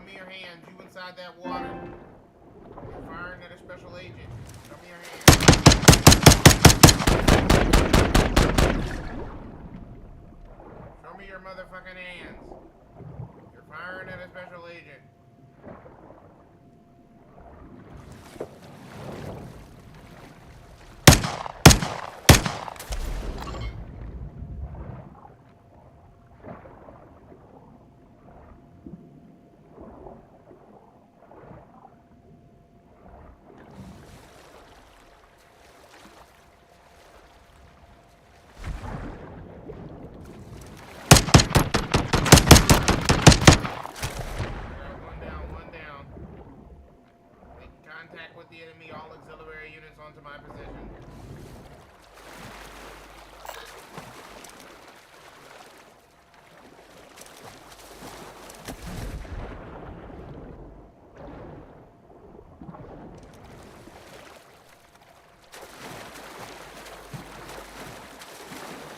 me your hands. You inside that water. You're firing at a special agent. Show me your hands. Show me your motherfucking hands. You're firing at a special agent. Contact with the enemy, all auxiliary units onto my position.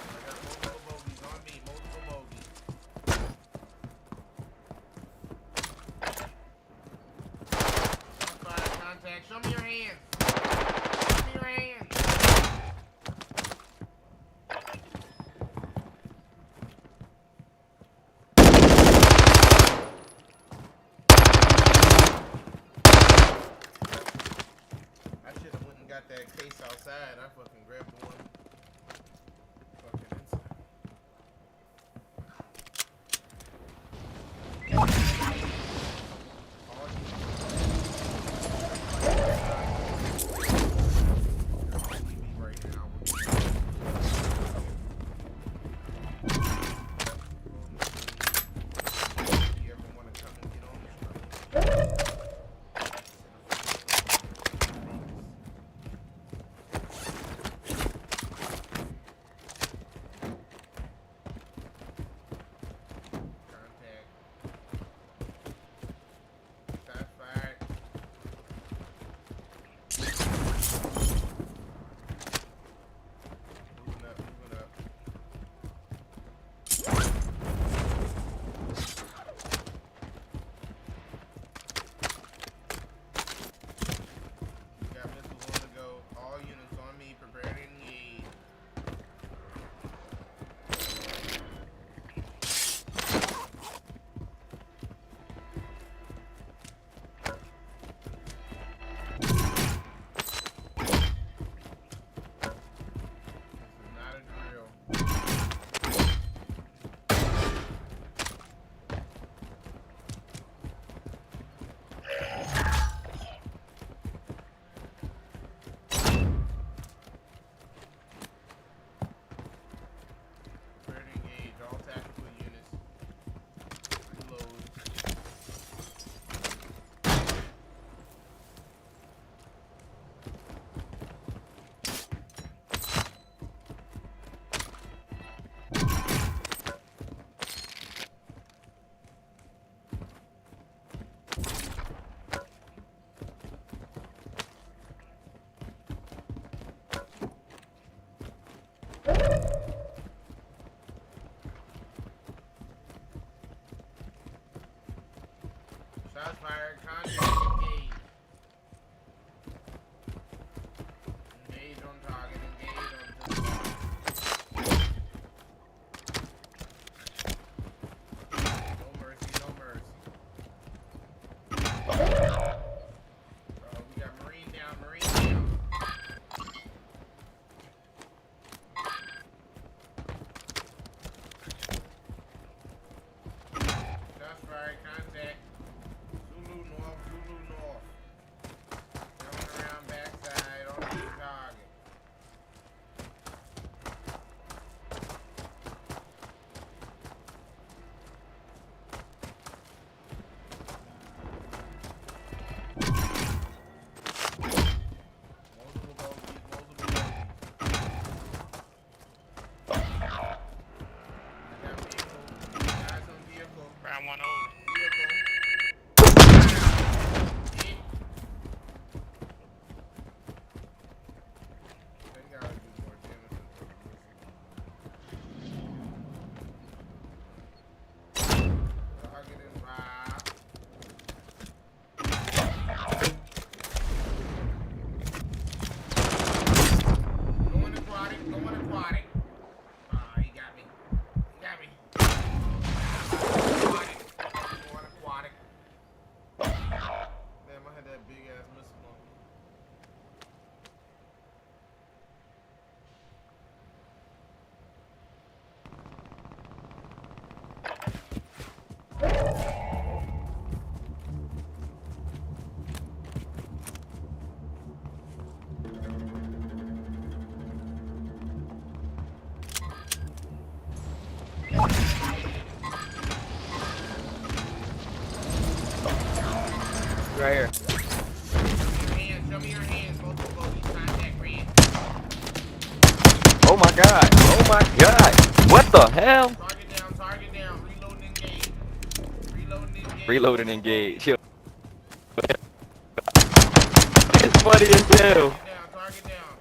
I got multiple bogeys on me, multiple bogeys. Contact. Show me your hands. Show me your hands. I should have went and got that case outside. I fucking grabbed the one. Fucking inside. Shots fired. Contact engaged. Engage on target. Engage on target. No mercy. No mercy. We got Marine down. Marine down. Shots fired. Contact. Zulu North. Zulu North. Right here. Show me your hands. Multiple bogeys. Contact red. Oh my god. Oh my god. What the hell? Target down. Target down. Reload and engage. Reload and engage. Reload and engage. Yo. It's funny as hell. Target down. Target down.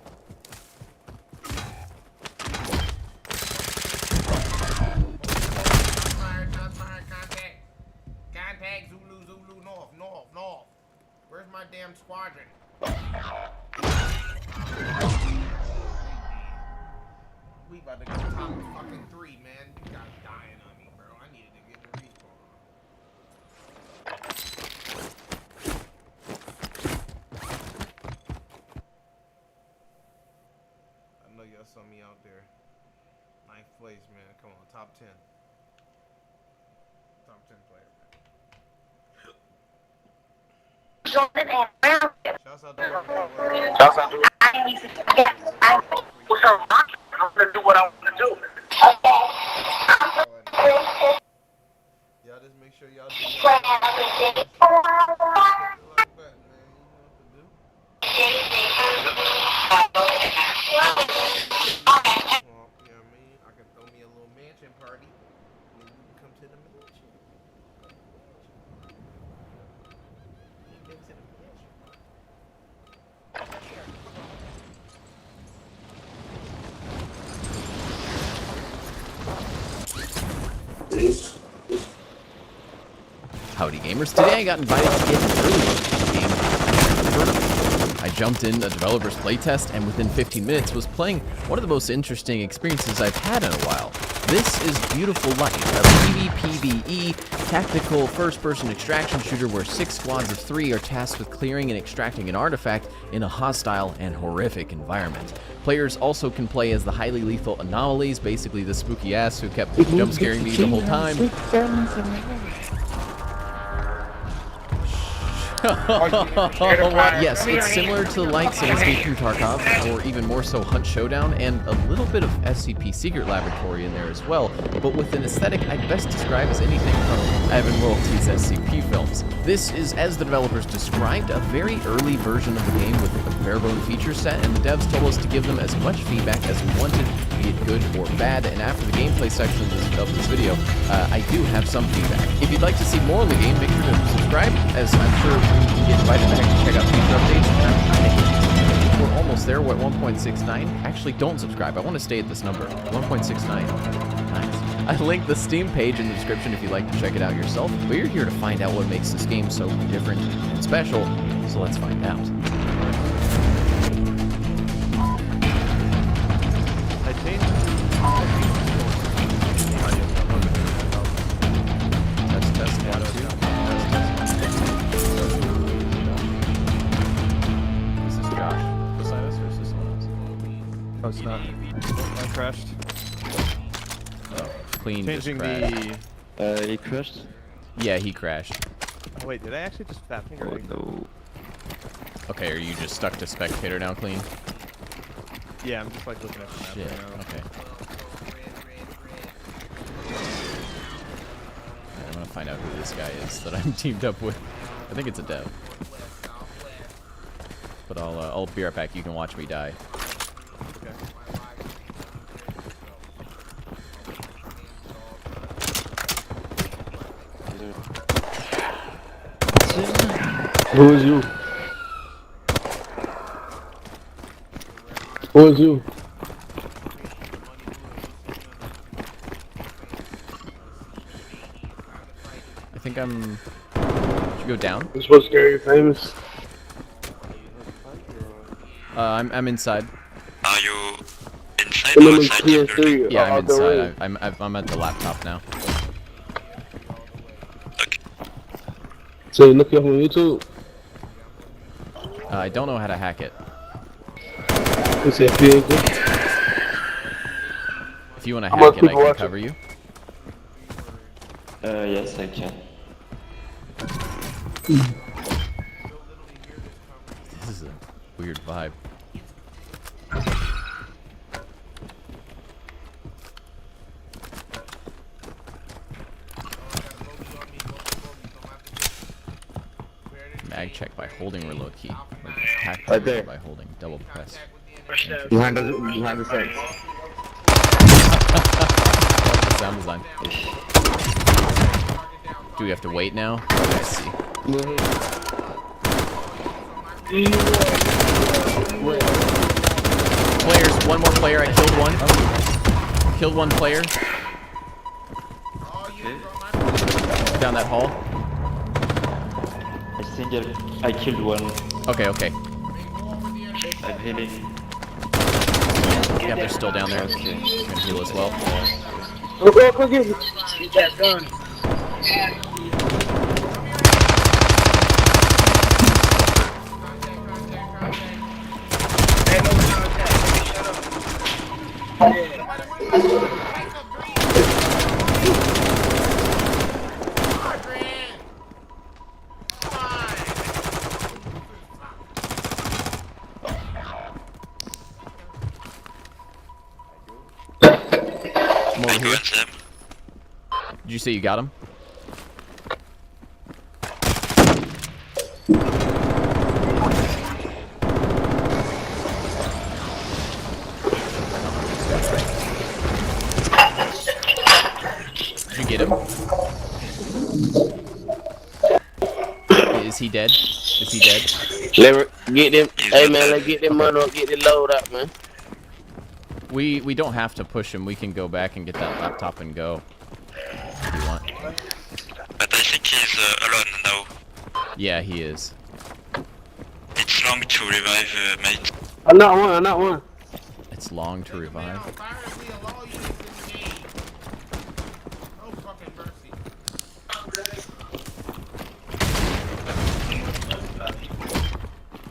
Shots fired. Contact. Contact. Zulu. Zulu. North. North. North. Where's my damn squadron? We about to go top fucking 3, man. You got dying on me, bro. I needed to get the respawn. I know y'all saw me out there. 9th place, man. Come on, top 10. Top 10 player, man. Shouts out to everyone. Shouts out to I'm gonna do what I want to do. Y'all just make sure y'all do like that, man. You know what to do. Well, you know what I mean? I can throw me a little mansion party. Maybe we can come to the mansion. Come to the mansion. Howdy gamers, today I got invited to get an early look at the game Inferno. I jumped in a developer's playtest and within 15 minutes was playing one of the most interesting experiences I've had in a while. This is Beautiful Light, a PvPvE tactical first-person extraction shooter where 6 squads of 3 are tasked with clearing and extracting an artifact in a hostile and horrific environment. Players also can play as the highly lethal anomalies, basically the spooky ass who kept jump scaring me the whole time. Yes, it's similar to the likes of Escape from Tarkov, or even more so Hunt Showdown, and a little bit of SCP Secret Laboratory in there as well, but with an aesthetic I'd best describe as anything from Evan Royalty's SCP films. This is, as the developers described, a very early version of the game with a bare-bone feature set, and the devs told us to give them as much feedback as we wanted, be it good or bad, and after the gameplay section of this video, I do have some feedback. If you'd like to see more of the game, make sure to subscribe, as I'm sure you can get invited back to check out future updates. We're almost there. We're at 1.69. Actually, don't subscribe. I want to stay at this number. 1.69. Nice. I linked the Steam page in the description if you'd like to check it out yourself. But you're here to find out what makes this game so different and special. So let's find out. I changed. Test 1, 2. This is Josh beside us, or is this someone else? Oh, it's not. Oh, I crashed. Clean Changing just crashed. the. He crashed. Yeah, he crashed. Oh, wait, did I actually just fat finger? Oh no. Okay, are you just stuck to spectator now, Clean? Yeah, I'm just like looking at the map Shit, right now. okay. I'm gonna find out who this guy is that I'm teamed up with. I think it's a dev. But I'll be right back. You can watch me die. Okay. Who is you? Who is you? I think I'm... Should go down? This was Gary Famous. I'm inside. Are you inside And or I'm in outside tier the building? 3. Yeah, I'm out the inside. ring. I'm at the laptop now. So you look up on YouTube. I don't know how to hack it. You said PhD. If you want to How hack much it, I people can watching? cover you. Yes, I can. This is a weird vibe. mag check by holding reload key. Or pack Right there. by holding double press. Behind the fence. The sound design. Do we have to wait now? I see. Players, one more player. I killed one. Killed one player. Down that hall. I think I killed one. Okay, okay. I'm healing. Yeah, they're still down there. Okay. I'm gonna heal as well. Go get it. Get that gun. Hey, no contact. Shut up. Yeah. Come over here. Them. Did you say you got him? Did you get him? Is he dead? Is he dead? Let get them. Hey man, let's get them money up, get the load up, man. We don't have to push him. We can go back and get that laptop and go. If you want. But I think he's alone now. Yeah, he is. It's long to revive, mate. I'm not one. It's long to revive.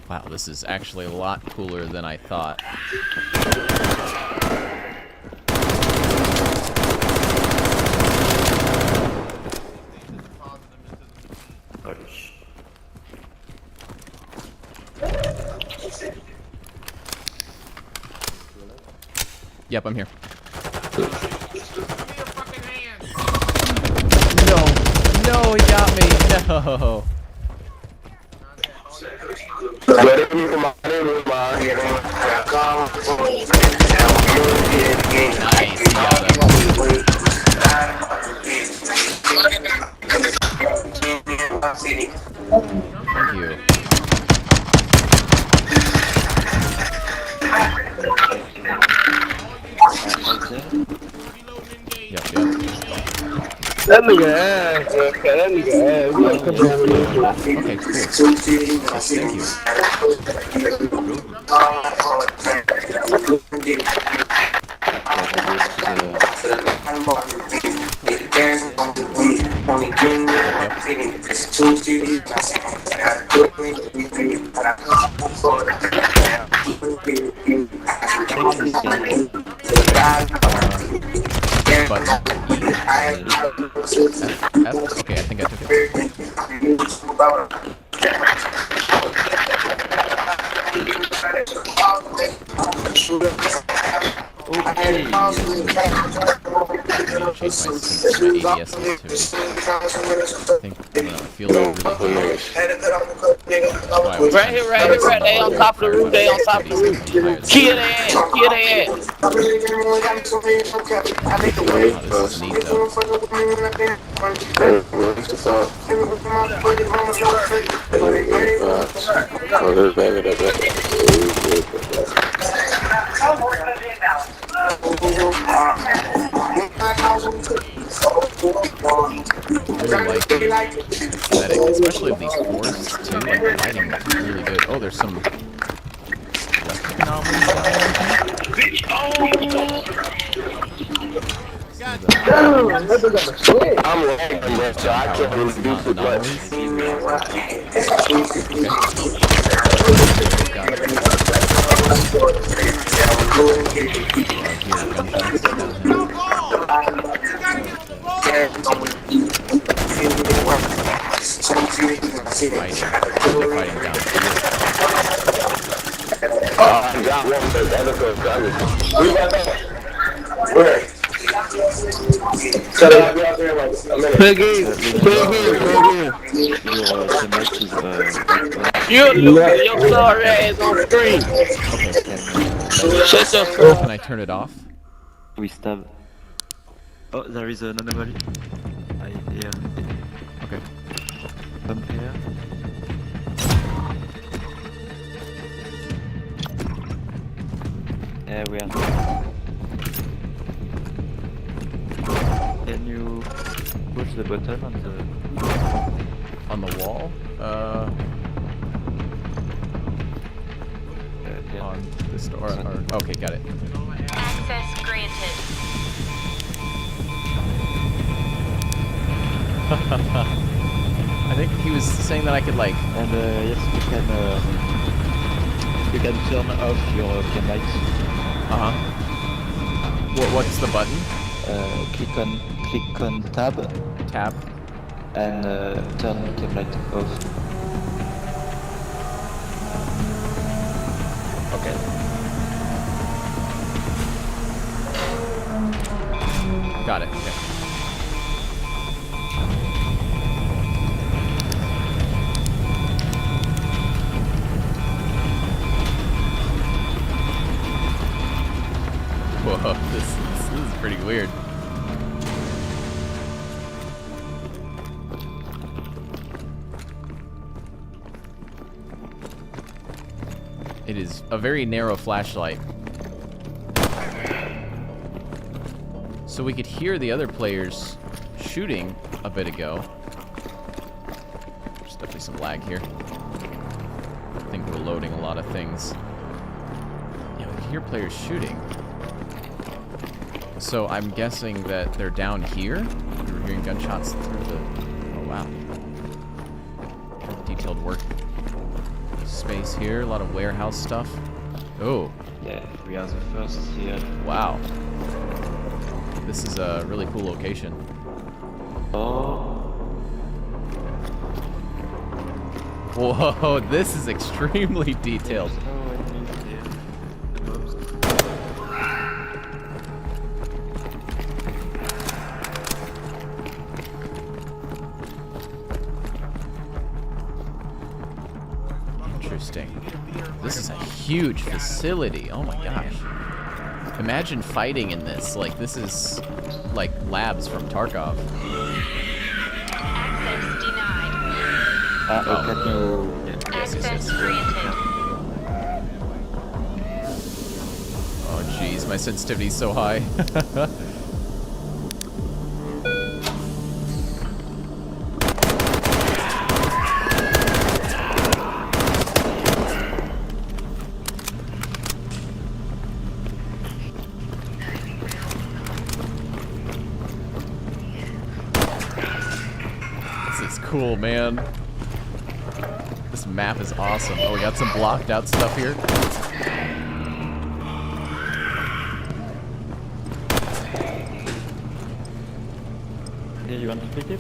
Wow, this is actually a lot cooler than I thought. Yep, I'm here. No, he got me. No. Nice, he got him. Thank you. Yep. That nigga ass, bro. That nigga ass. We gotta come down with Okay, cool. But F? Okay, I think I took it. Change my ADS sensitivity. I think feel really Right here, they on top of the roof, they on top of the roof. Kill their ass, kill their ass. this is neat though. Really like the aesthetic, especially of these forests too. Like the lighting is really good. Oh, there's some electric anomalies down there. I'm lagging, bro, so I can't really do too much. Fighting down. I got one, but the other girl got it. We got that. Where? So I'll be out there in like a minute. Play a game. right to the right. You look, your sorry ass on screen. Shut your fuck. Can I turn it off? We stab. Oh, there is an anomaly. I hear Okay. some here. Yeah, we are. Can you push the button on the... On the wall? yeah. On this door. Okay, got it. Access granted. I think he was saying that I could like. And yes, you can turn off your cam lights. What's the button? Click on tab Tab. and turn cam light off. Okay. Got it. Okay. Whoa, this is pretty weird. It is a very narrow flashlight. So we could hear the other players shooting a bit ago. There's definitely some lag here. I think we're loading a lot of things. Yeah, we can hear players shooting. So I'm guessing that they're down here. We're hearing gunshots through the... Oh, wow. Detailed work. Space here, a lot of warehouse stuff. Oh, Yeah, we are the first here. wow. This is a really cool location. Oh, Whoa, this is extremely detailed. no enemies here. Interesting. This is a huge facility. Oh my gosh. Imagine fighting in this. Like, this is like labs from Tarkov. Access denied. Can you... Access granted. Oh jeez, my sensitivity's so high. This is cool, man. This map is awesome. Oh, we got some blocked out stuff here. Yeah, you want to pick it?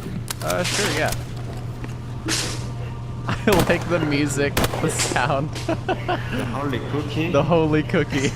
Sure, yeah. I like the music, the sound. The holy cookie. The holy cookie.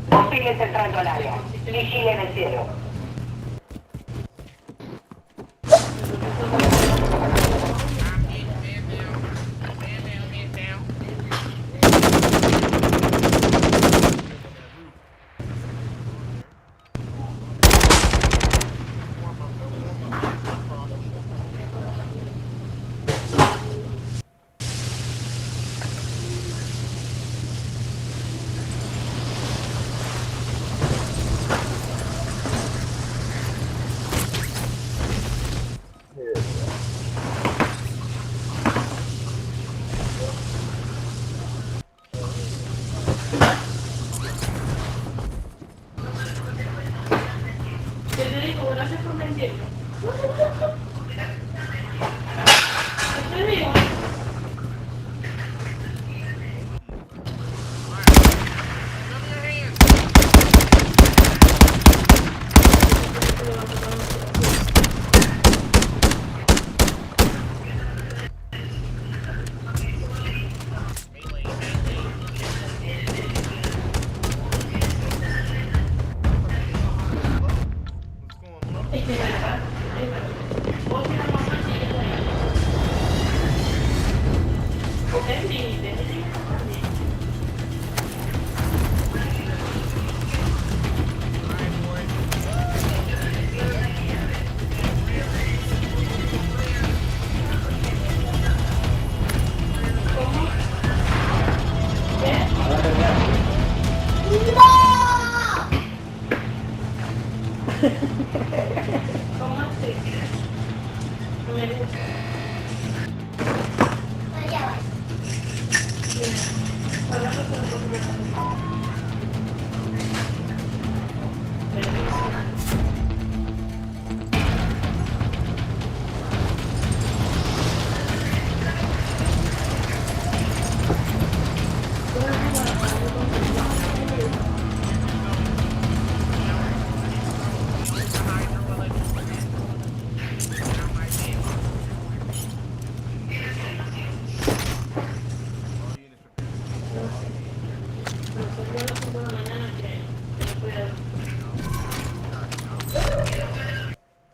Hostiles entrando al área. Vigilen el cielo.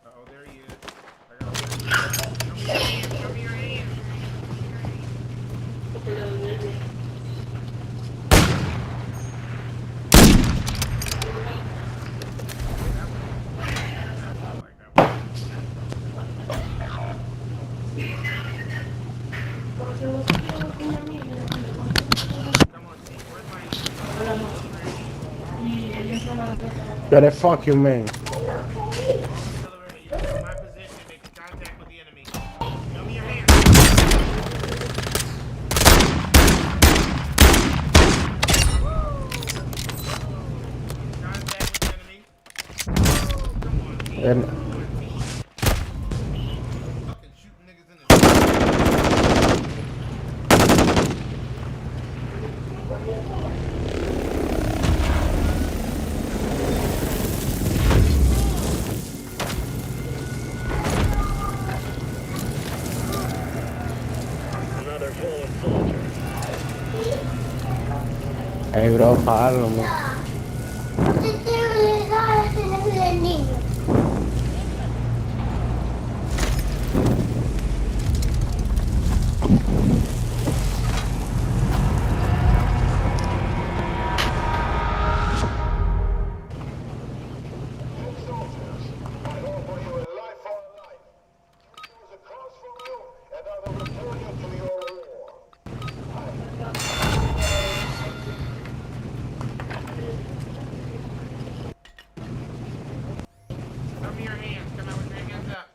Uh-oh, there he is. I got Show me your hand. Better fuck you, man. My position, make contact with the enemy. Show me your hand. Contact with the enemy. Come on, team. And Fucking shooting niggas in the hey, bro, páralo, man. Show me your hands. Come out with your hands up.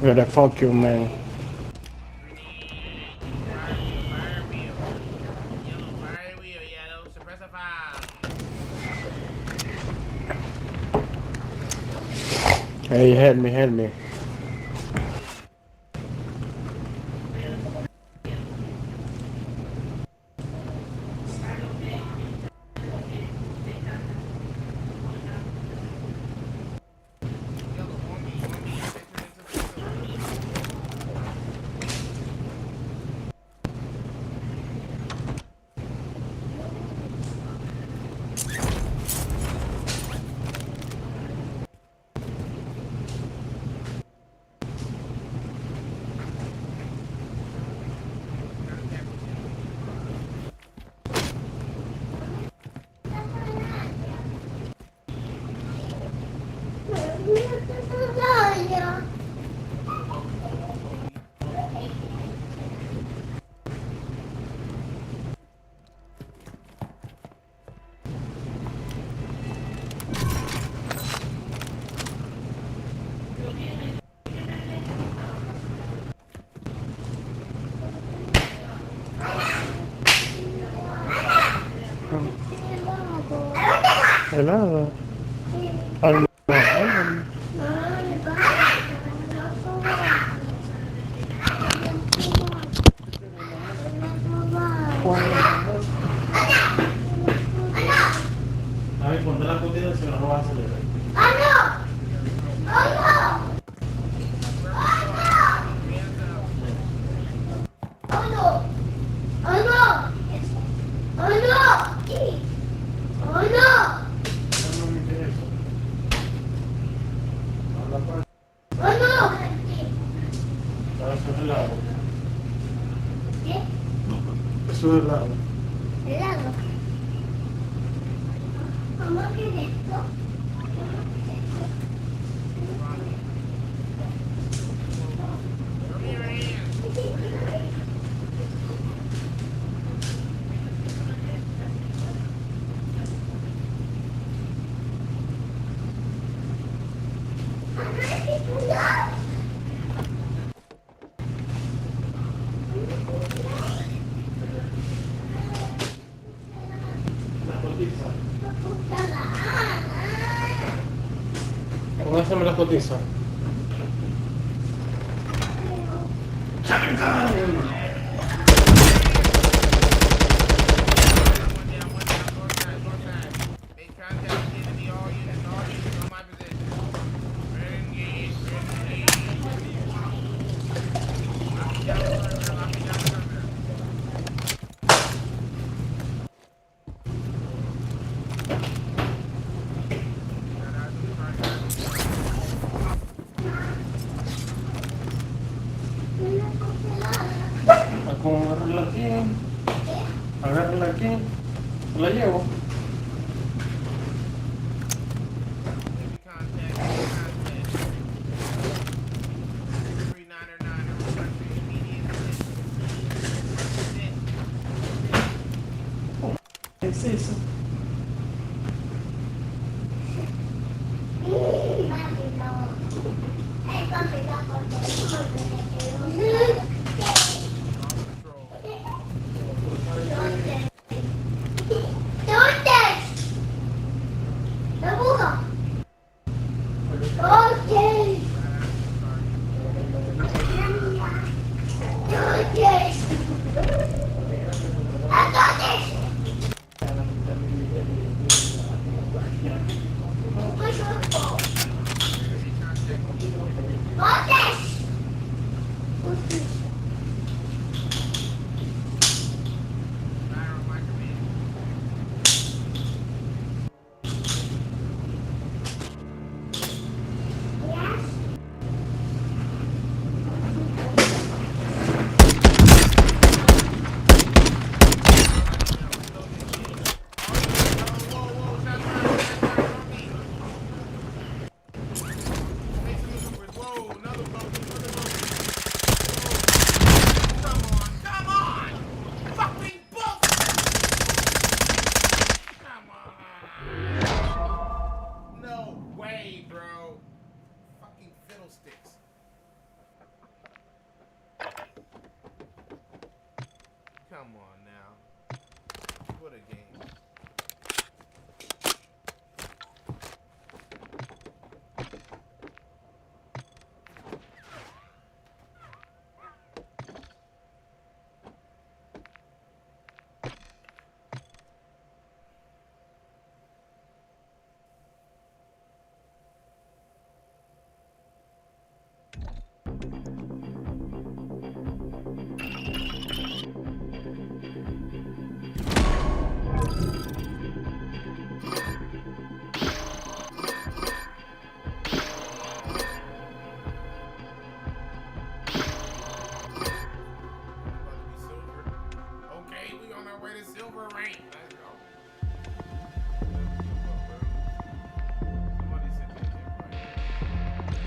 Where the fuck you, man? Fire wheel. Yellow fire wheel, yellow. Suppressor fire. Hey, help me, help me. Yellow on me. Hello. I'm Póngaseme la cotiza. Make contact with the enemy. All units on my position. Ready to engage. Lock it down further. Lock it down further. Agárrala aquí. Agárrala aquí. La llevo. Contact. 3909. Requesting immediate assistance. ¿Qué es eso? Okay, we on our way to silver rank. Let's go. Somebody sent me an invite. These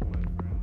my friends.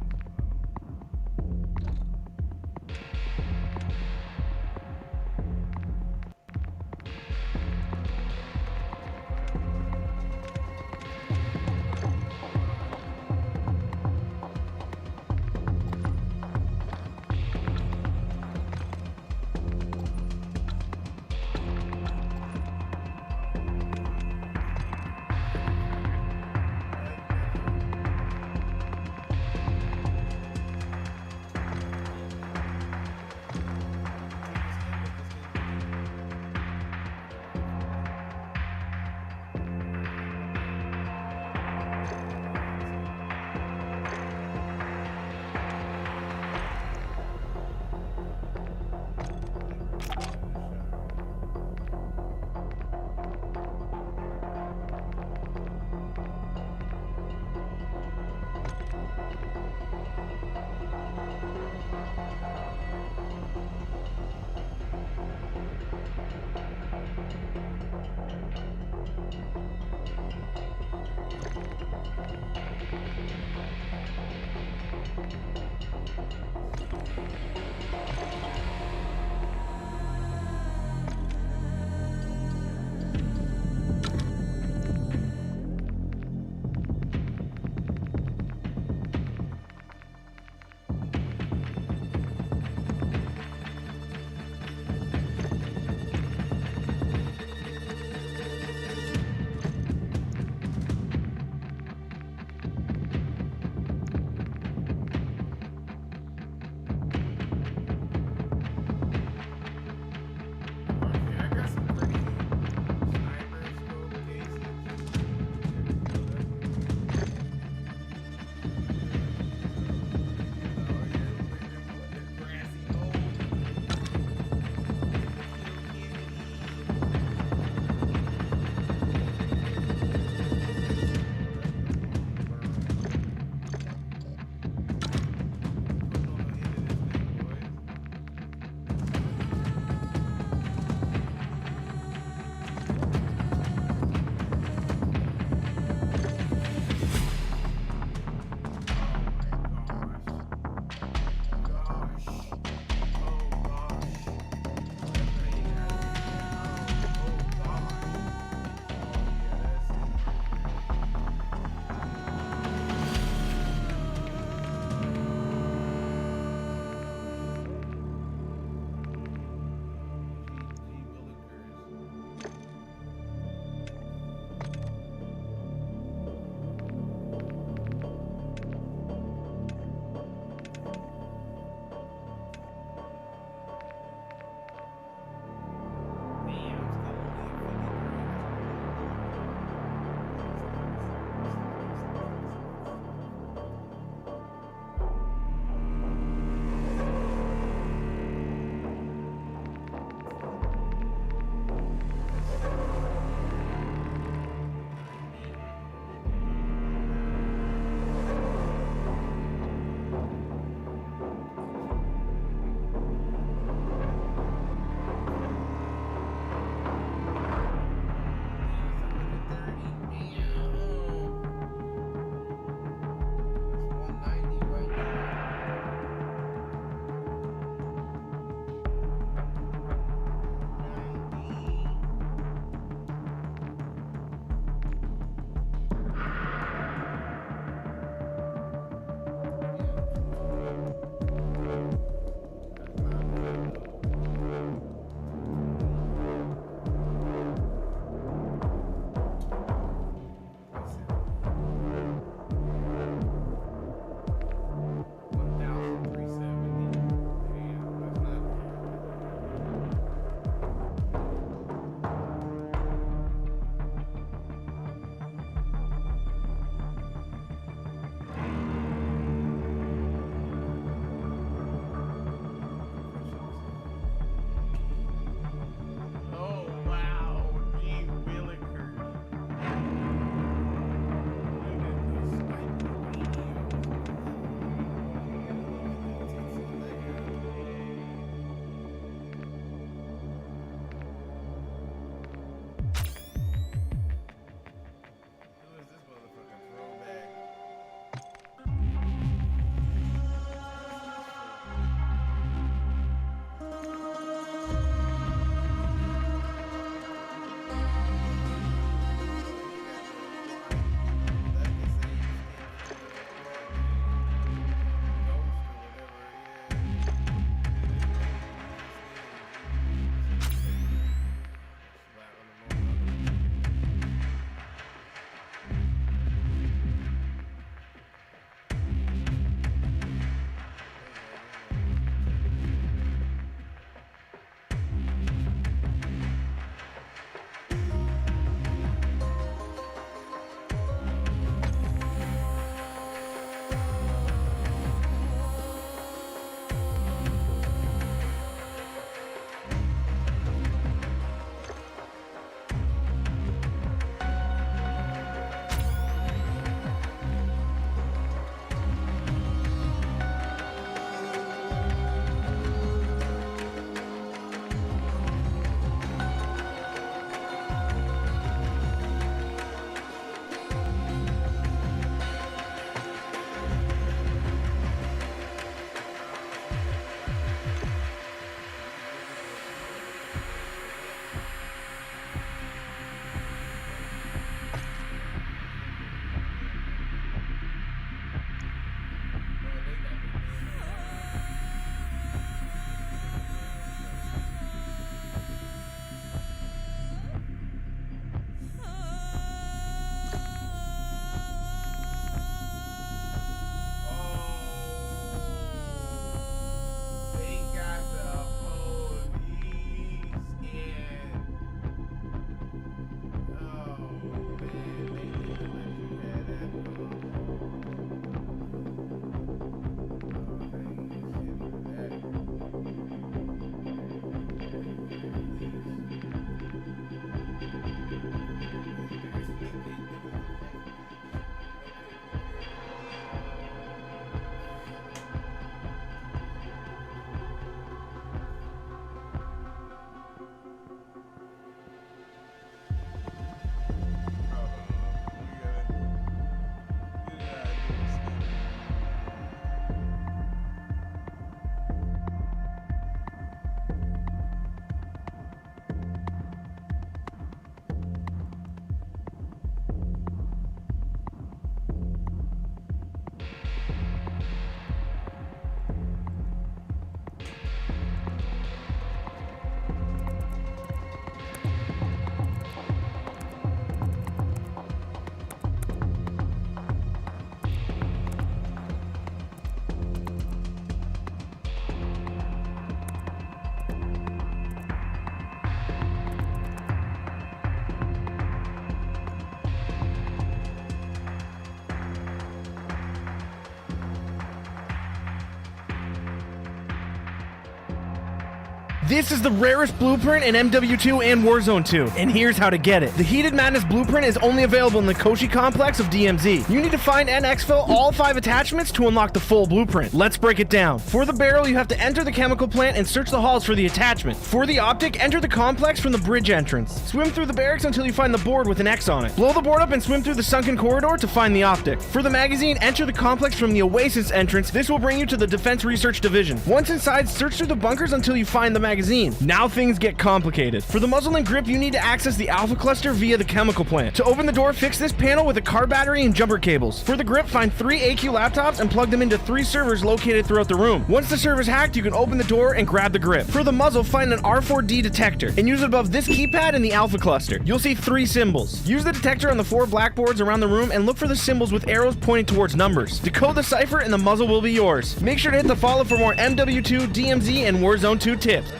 This is the rarest blueprint in MW2 and Warzone 2, and here's how to get it. The Heated Madness blueprint is only available in the Koshi complex of DMZ. You need to find and exfil all 5 attachments to unlock the full blueprint. Let's break it down. For the barrel, you have to enter the chemical plant and search the halls for the attachment. For the optic, enter the complex from the bridge entrance. Swim through the barracks until you find the board with an X on it. Blow the board up and swim through the sunken corridor to find the optic. For the magazine, enter the complex from the Oasis entrance. This will bring you to the Defense Research Division. Once inside, search through the bunkers until you find the magazine. Now things get complicated. For the muzzle and grip, you need to access the Alpha Cluster via the chemical plant. To open the door, fix this panel with a car battery and jumper cables. For the grip, find 3 AQ laptops and plug them into 3 servers located throughout the room. Once the server's hacked, you can open the door and grab the grip. For the muzzle, find an R4D detector and use it above this keypad in the Alpha Cluster. You'll see 3 symbols. Use the detector on the 4 blackboards around the room and look for the symbols with arrows pointing towards numbers. Decode the cipher and the muzzle will be yours. Make sure to hit the follow for more MW2, DMZ, and Warzone 2 tips.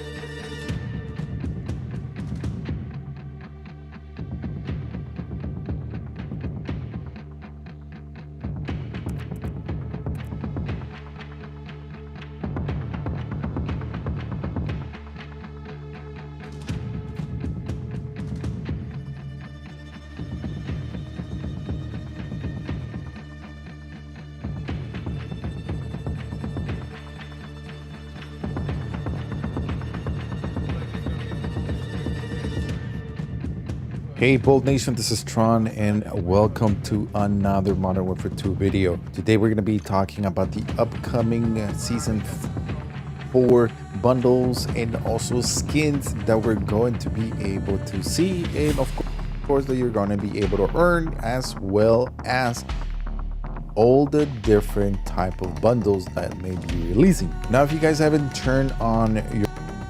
Hey Bold Nation, this is Tron and welcome to another Modern Warfare 2 video. Today we're going to be talking about the upcoming Season 4 bundles and also skins that we're going to be able to see, and of course that you're going to be able to earn, as well as all the different type of bundles that may be releasing. Now if you guys haven't turned on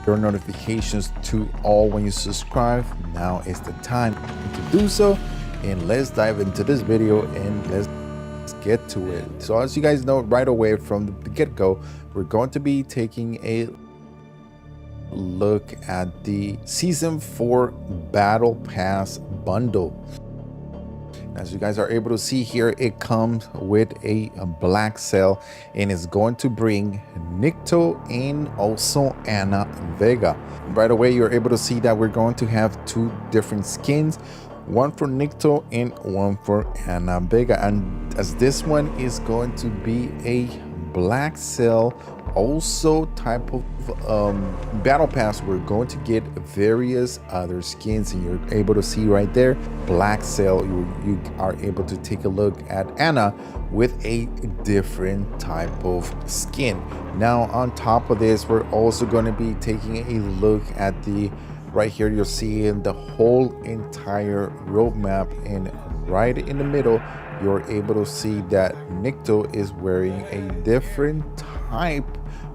your notifications to all when you subscribe, now is the time to do so, and let's dive into this video and let's get to it. So as you guys know right away from the get-go, we're going to be taking a look at the Season 4 Battle Pass bundle. As you guys are able to see here, it comes with a black cell and is going to bring Nikto and also Ana Vega. Right away, you're able to see that we're going to have 2 different skins, one for Nikto and one for Ana Vega. And as this one is going to be a black cell, also type of battle pass, we're going to get various other skins, and you're able to see right there, black cell, you are able to take a look at Ana with a different type of skin. Now on top of this, we're also going to be taking a look at the right here, you're seeing the whole entire roadmap, and right in the middle you're able to see that Nikto is wearing a different type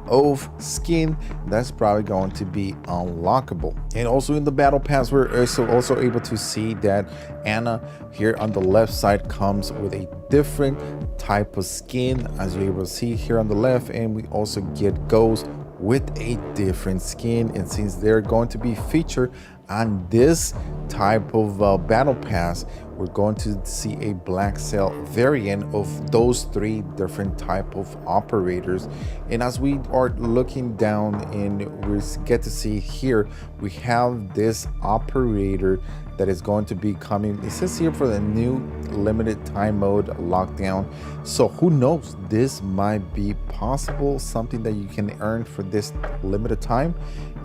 of skin that's probably going to be unlockable. And also in the battle pass, we're also able to see that Ana here on the left side comes with a different type of skin, as you're able to see here on the left, and we also get Ghost with a different skin. And since they're going to be featured on this type of battle pass, we're going to see a black cell variant of those 3 different type of operators. And as we are looking down and we get to see here, we have this operator that is going to be coming. It says here for the new limited time mode lockdown. So who knows, this might be possible, something that you can earn for this limited time.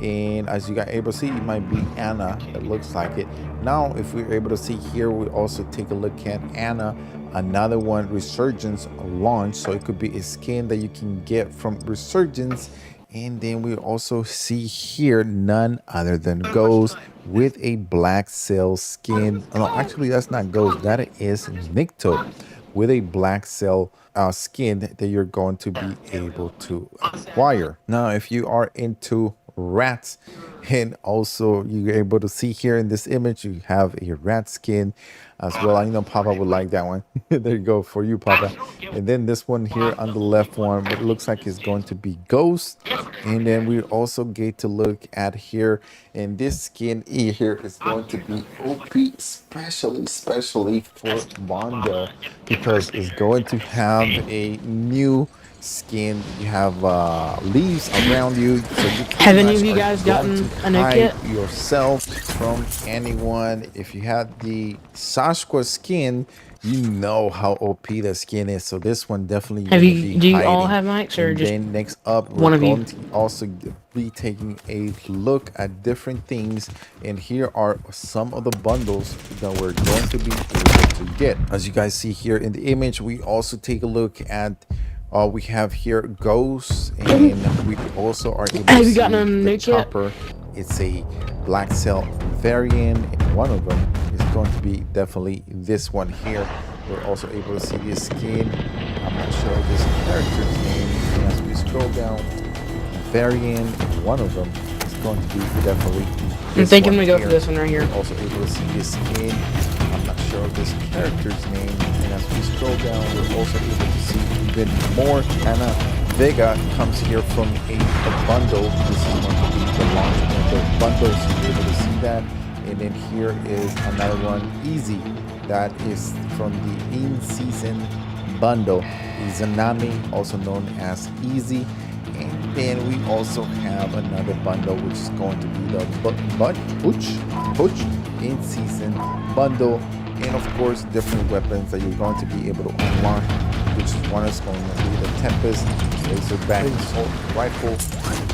And as you got able to see, it might be Ana, it looks like it. Now if we're able to see here, we also take a look at Ana, another one, Resurgence launch. So it could be a skin that you can get from Resurgence. And then we also see here none other than Ghost with a black cell skin. No, actually that's not Ghost, that is Nikto with a black cell skin that you're going to be able to acquire. Now if you are into rats, and also you're able to see here in this image, you have a rat skin as well. I know Papa would like that one. There you go for you, Papa. And then this one here on the left one, it looks like it's going to be Ghost And then we also get to look at here, and this skin here is going to be OP, especially for Bondo, because it's going to have a new skin. You have leaves around you, so you Have any of pretty you much guys are going gotten to a nuke hide yet? yourself from anyone. If you had the Sasquatch skin, you know how OP the skin is. So this one definitely Have gonna you? be Do you all hiding. have mics or And just then next up, one we're of you? going to also be taking a look at different things, and here are some of the bundles that we're going to be able to get. As you guys see here in the image, we also take a look at we have here ghosts, and we also are able Have to you see gotten a the nuke yet? chopper. It's a black cell variant, and one of them is going to be definitely this one here. We're also able to see this skin. I'm not sure of this character's name. And as we scroll down, variant, one of them is going to be definitely I'm this thinking one we go here. for this one right here. We're also able to see this skin. I'm not sure of this character's name. And as we scroll down, we're also able to see even more. Ana Vega comes here from a bundle. This is going to be the launch window bundle, so you're able to see that. And then here is another one, Easy. That is from the in-season bundle. Izanami, also known as Easy. And then we also have another bundle, which is going to be the Butch in-season bundle. And of course, different weapons that you're going to be able to unlock, which is one is going to be the Tempest Laserback Assault Rifle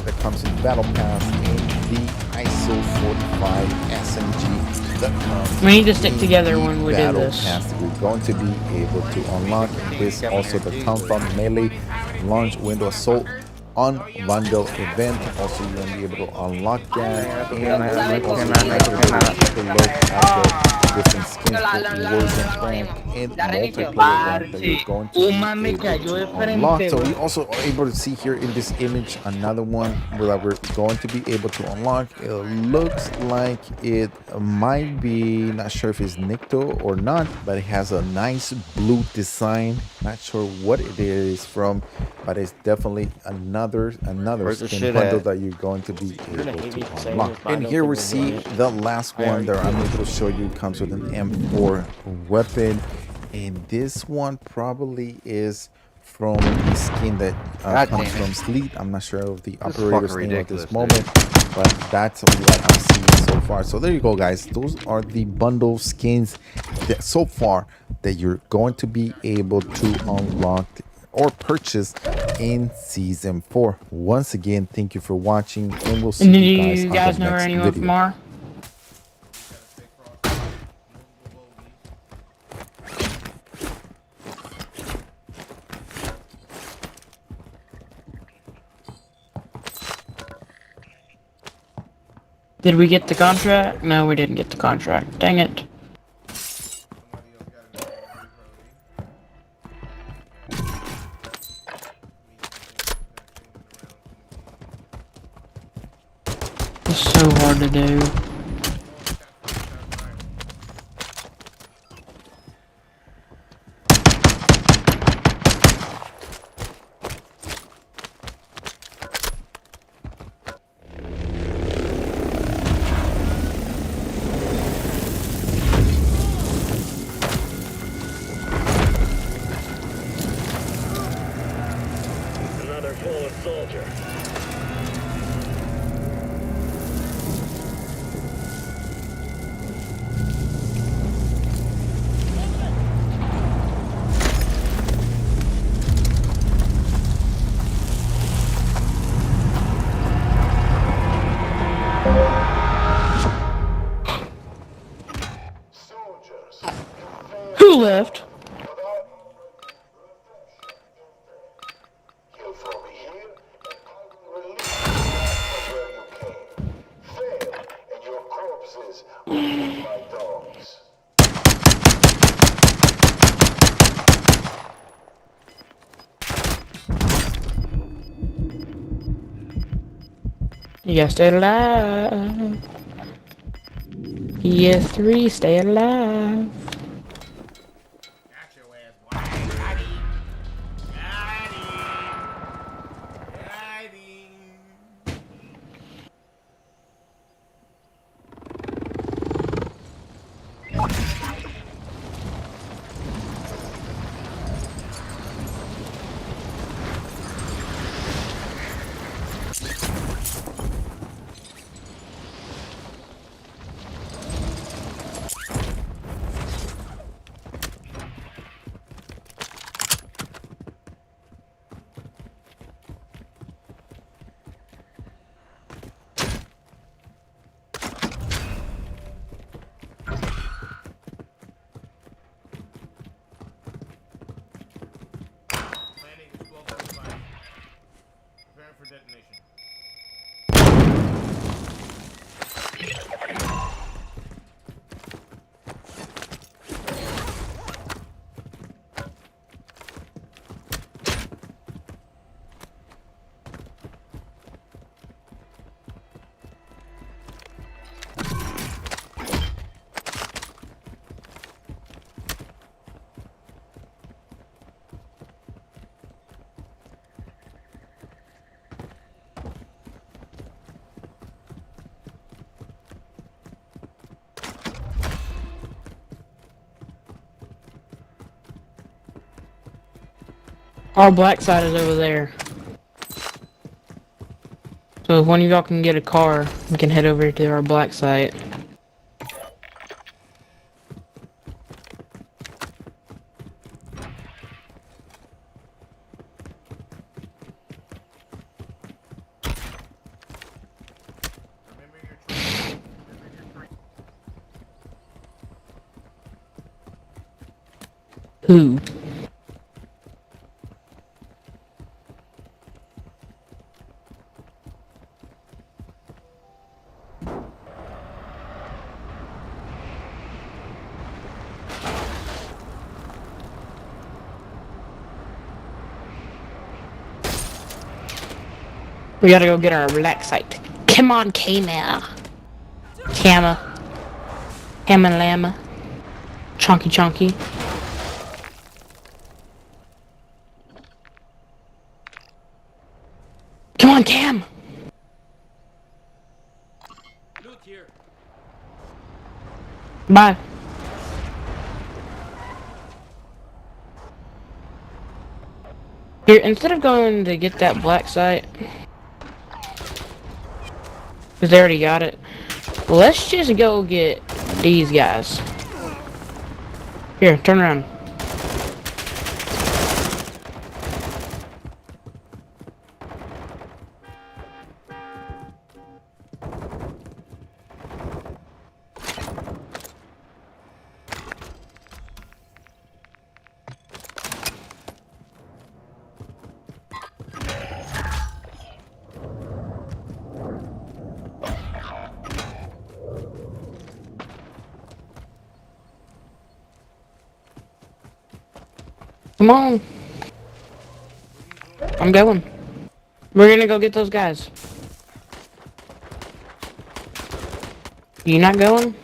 that comes in Battle Pass, and the ISO 45 SMG that comes We need to stick in together the when we do Battle this. Pass that we're going to be able to unlock. This also the Comfort Melee Launch Window Assault on bundle event. Also, you're gonna be able to unlock that, and also you're gonna be able to take a look at the different skins for Warzone rank and multiplayer rank that you're going to be able to unlock. So we also are able to see here in this image another one that we're going to be able to unlock. It looks like it might be, not sure if it's Nikto or not, but it has a nice blue design. Not sure what it is from, but it's definitely another skin bundle that you're going to be able to unlock. And here we see the last one that I'm able to show you comes with an M4 weapon, and this one probably is from the skin that comes from Sleet. I'm not sure of the operator's name at this moment, but that's what I'm seeing so far. So there you go, guys. Those are the bundle skins that so far that you're going to be able to unlock or purchase in season 4. Once again, thank you for watching, and we'll see And do you guys on you guys the know where next anyone video. from are? Did we get the contract? No, we didn't get the contract. Dang it. It's so hard to do. Another fallen soldier. Who left? You'll fall here, and I will release you from where you came. Fail, and your corpses will be my dogs. Yes, stay alive. Yes, 3, stay alive. Got your ass, boy. Got him. Got him. detonation. Our black side is over there. So if one of y'all can get a car, we can head over to our black site. Remember your training. Who? We gotta go get our black site. Come on, K-Man. Kama. Ham and Llama. Chonky Chonky. Come on, Cam! Look here. Bye. Here, instead of going to get that black site, because they already got it, let's just go get these guys. Here, turn around. Come on. I'm going. We're gonna go get those guys. You not going?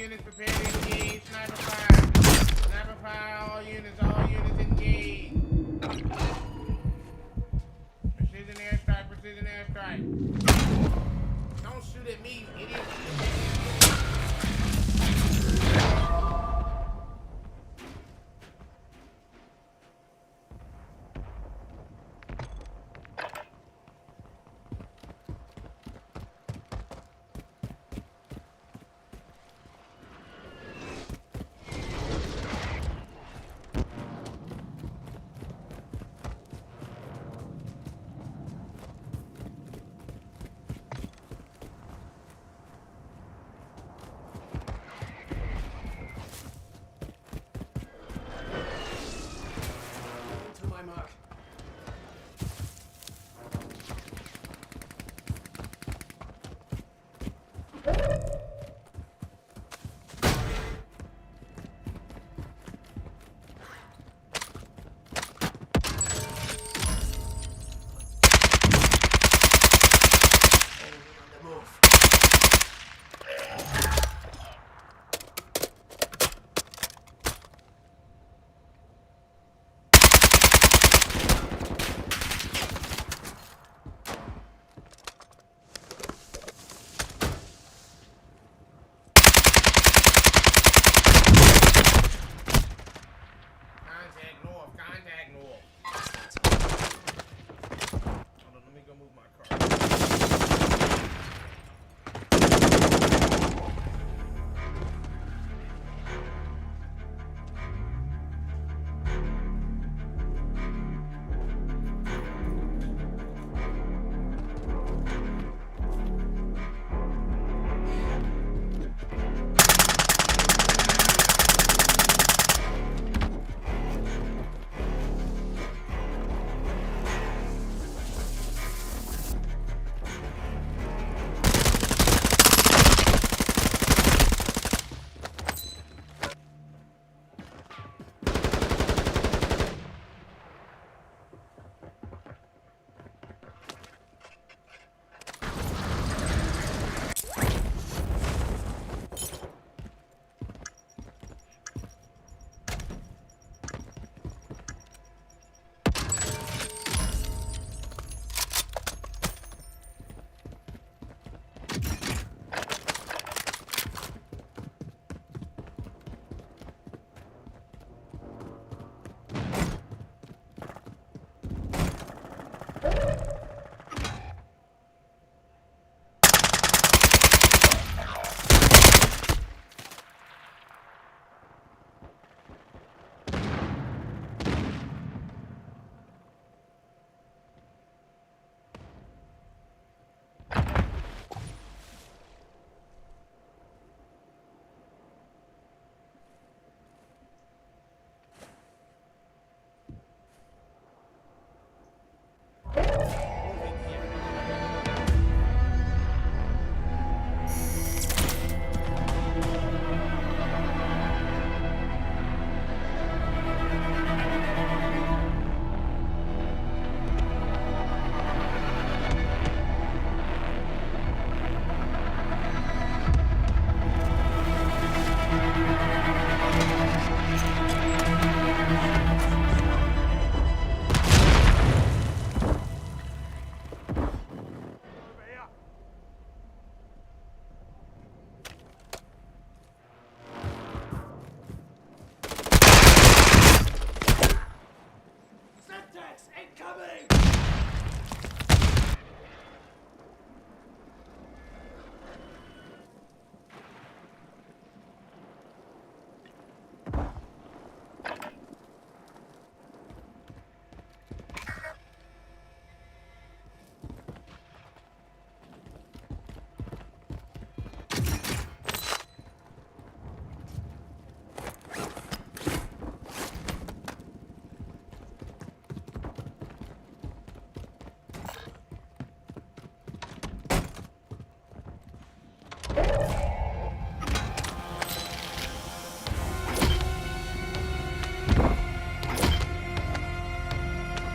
units prepare to engage. Sniper fire. Sniper fire. All units engage. Precision airstrike. Precision airstrike. Don't shoot at me, you idiot. Contact north. Hold on, let me go move my car.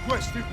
Question.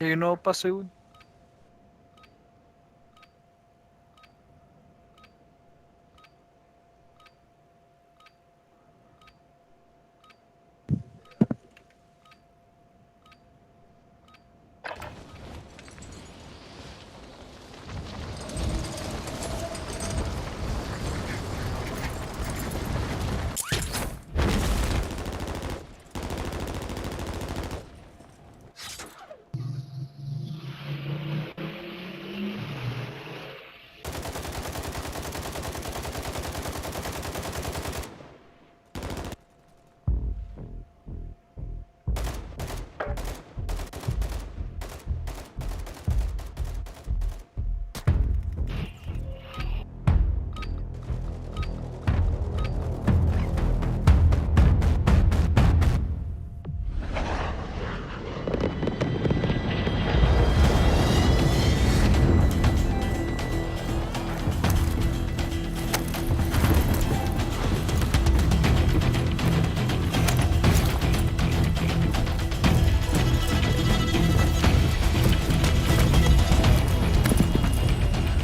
Sino pa soon?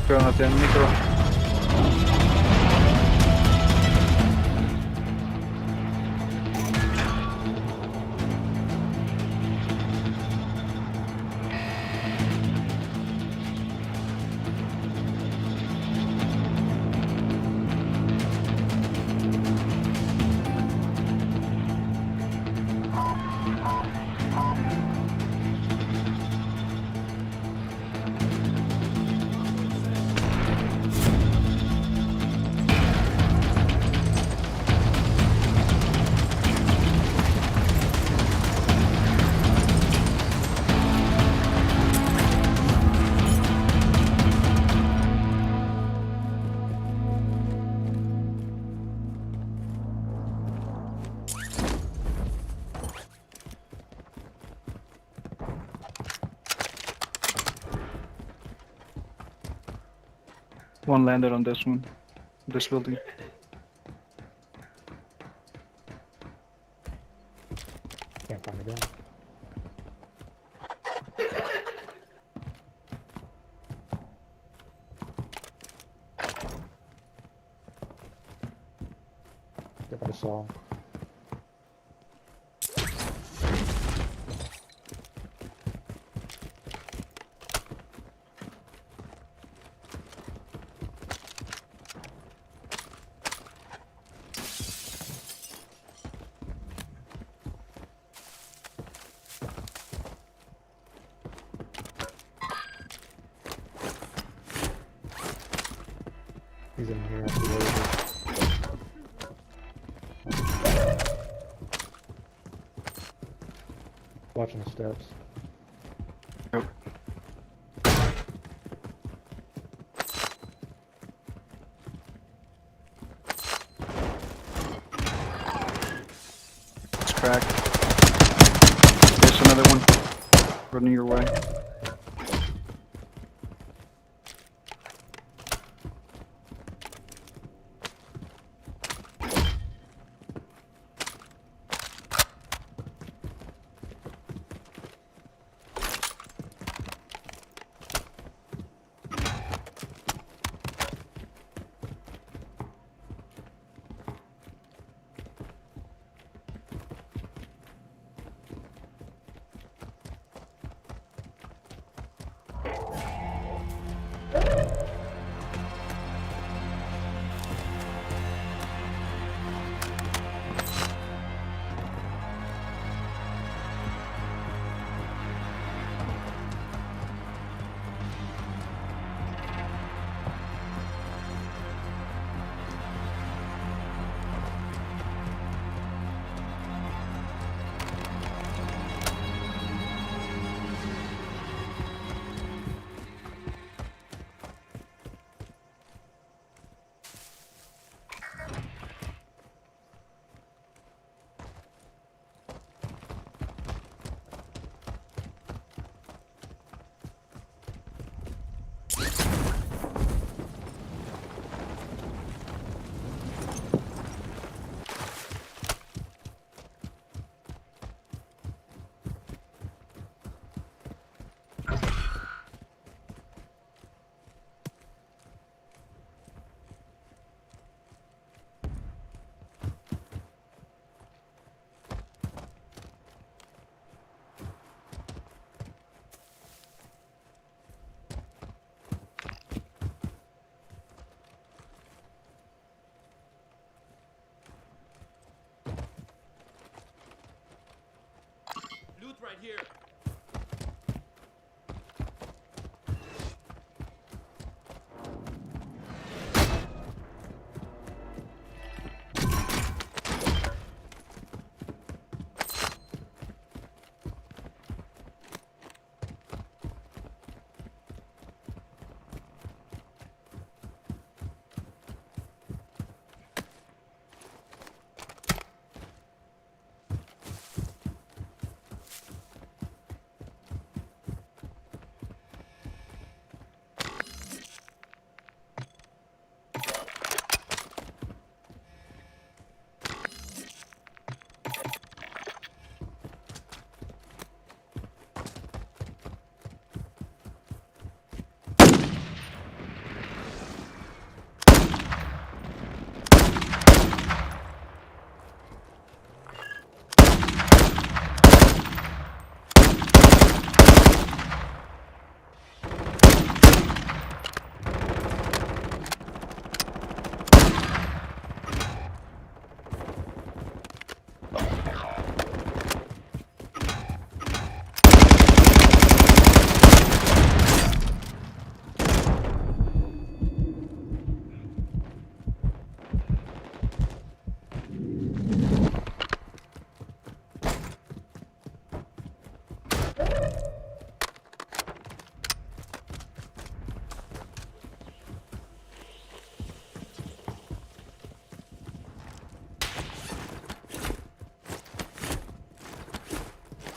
Creo no tiene micro. One landed on this one, this building. Can't find the gun. Yep, I saw. He's in here after the watching the steps. Yep. It's cracked. There's another one running your way. here.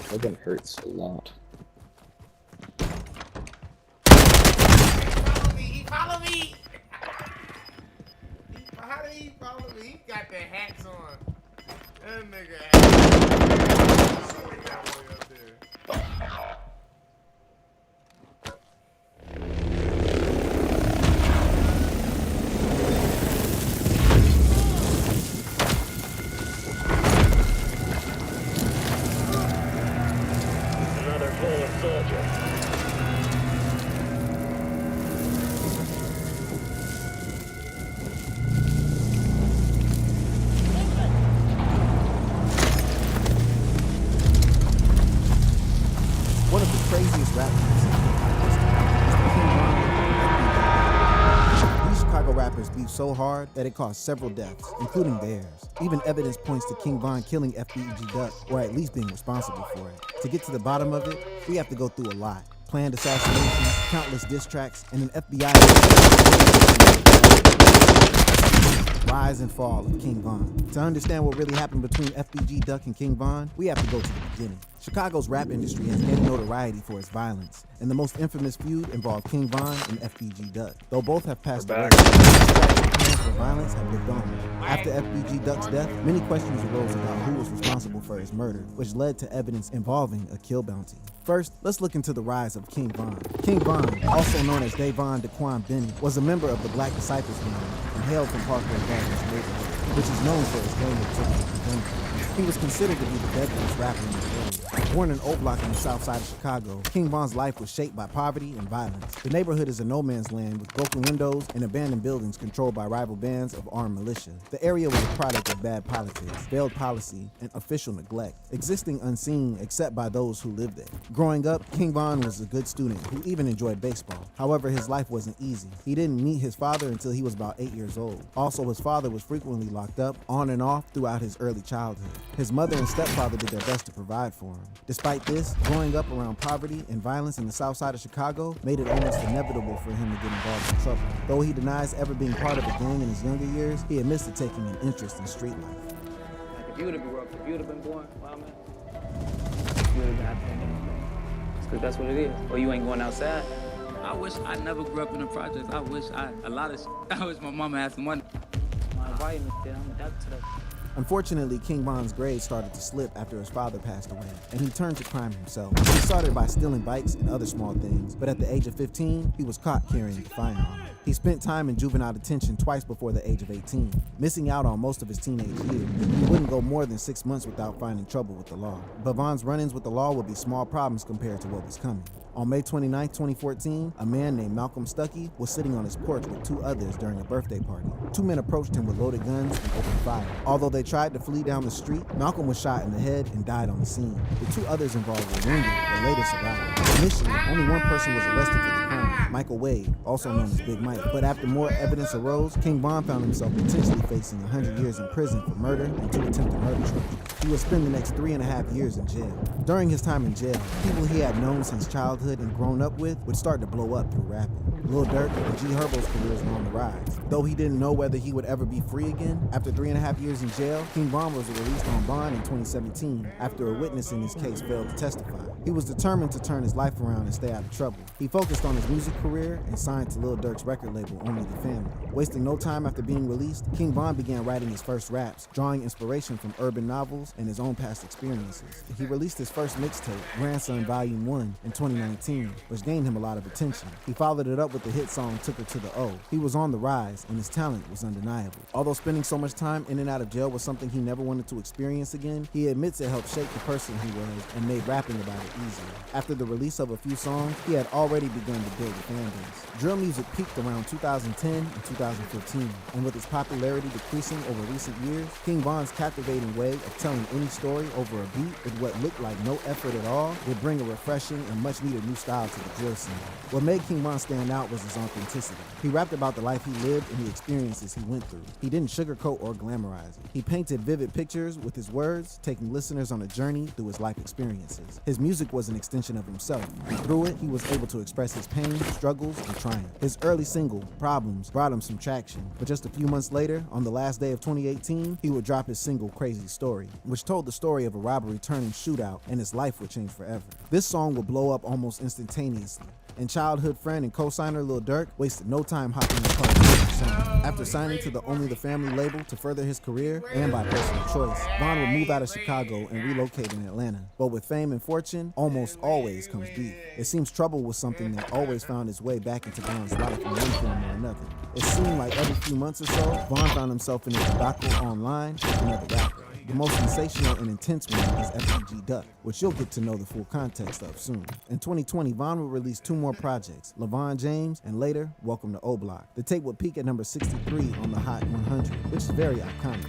That gun hurts a lot. Follow me! How did he follow me? He got the hats on. That nigga Another fallen soldier. One of the craziest rap beefs these Chicago rappers beef so hard that it caused several deaths, including theirs. Even evidence points to King Von killing FBEG Duck, or at least being responsible for it. To get to the bottom of it, we have to go through a lot. Planned assassinations, countless diss tracks, and an FBI rise and fall of King Von. To understand what really happened between FBG Duck and King Von, we have to go to the beginning. Chicago's rap industry has gained notoriety for its violence, and the most infamous feud involved King Von and FBG Duck. Though both have passed away, plans for violence have lived on. After FBG Duck's death, many questions arose about who was responsible for his murder, which led to evidence involving a kill bounty. First, let's look into the rise of King Von. King Von, also known as Davon Daquan Bennett, was a member of the Black Disciples gang and hailed from Parkway Gardens neighborhood, which is known for its gang activity and gun violence. He was considered to be the deadliest rapper in the area. Born in Oak Block in the south side of Chicago, King Von's life was shaped by poverty and violence. The neighborhood is a no man's land with broken windows and abandoned buildings controlled by rival bands of armed militia. The area was a product of bad politics, failed policy, and official neglect, existing unseen except by those who lived there. Growing up, King Von was a good student who even enjoyed baseball. However, his life wasn't easy. He didn't meet his father until he was about 8 years old. Also, his father was frequently locked up, on and off, throughout his early childhood. His mother and stepfather did their best to provide for him. Despite this, growing up around poverty and violence in the south side of Chicago made it almost inevitable for him to get involved in trouble. Though he denies ever being part of a gang in his younger years, he admits to taking an interest in street life. Like if you would have been born, wow man, you would have been happy. It's because that's what it is. Or you ain't going outside. I wish I never grew up in the projects. I wish I wish my mama had some money. My environment, then I'm adapted to that. Unfortunately, King Von's grades started to slip after his father passed away, and he turned to crime himself. He started by stealing bikes and other small things, but at the age of 15, he was caught carrying a firearm. He spent time in juvenile detention twice before the age of 18, missing out on most of his teenage years. He wouldn't go more than 6 months without finding trouble with the law. But Von's run-ins with the law would be small problems compared to what was coming. On May 29, 2014, a man named Malcolm Stuckey was sitting on his porch with 2 others during a birthday party. 2 men approached him with loaded guns and opened fire. Although they tried to flee down the street, Malcolm was shot in the head and died on the scene. The 2 others involved were wounded, but later survived. Initially, only one person was arrested for the crime, Michael Wade, also known as Big Mike. But after more evidence arose, King Von found himself potentially facing 100 years in prison for murder and 2 attempted murder charges. He would spend the next 3.5 years in jail. During his time in jail, people he had known since childhood and grown up with would start to blow up through rapping. Lil Durk and G Herbo's careers were on the rise. Though he didn't know whether he would ever be free again, after 3.5 years in jail, King Von was released on bond in 2017 after a witness in his case failed to testify. He was determined to turn his life around and stay out of trouble. He focused on his music career and signed to Lil Durk's record label, Only the Family. Wasting no time after being released, King Von began writing his first raps, drawing inspiration from urban novels and his own past experiences. He released his first mixtape, Grandson Volume 1, in 2019, which gained him a lot of attention. He followed it up with the hit song Took Her to the O. He was on the rise, and his talent was undeniable. Although spending so much time in and out of jail was something he never wanted to experience again, he admits it helped shape the person he was and made rapping about it easier. After the release of a few songs, he had already begun to build a fan base. Drill music peaked around 2010 and 2015, and with its popularity decreasing over recent years, King Von's captivating way of telling any story over a beat with what looked like no effort at all would bring a refreshing and much needed new style to the drill scene. What made King Von stand out was his authenticity. He rapped about the life he lived and the experiences he went through. He didn't sugarcoat or glamorize it. He painted vivid pictures with his words, taking listeners on a journey through his life experiences. His music was an extension of himself, and through it, he was able to express his pain, struggles, and triumph. His early single, Problems, brought him some traction, but just a few months later, on the last day of 2018, he would drop his single, Crazy Story, which told the story of a robbery turning shootout, and his life would change forever. This song would blow up almost instantaneously, and childhood friend and co-signer Lil Durk wasted no time hopping in the car to make the song. After signing to the Only the Family label to further his career, and by personal choice, Von would move out of Chicago and relocate in Atlanta. But with fame and fortune, almost always comes beef. It seems trouble was something that always found its way back into Von's life in one form or another. It seemed like every few months or so, Von found himself in a debacle online with another rapper. The most sensational and intense one is FBG Duck, which you'll get to know the full context of soon. In 2020, Von will release 2 more projects, LeVon James, and later, Welcome to O Block. The tape would peak at number 63 on the Hot 100, which is very iconic.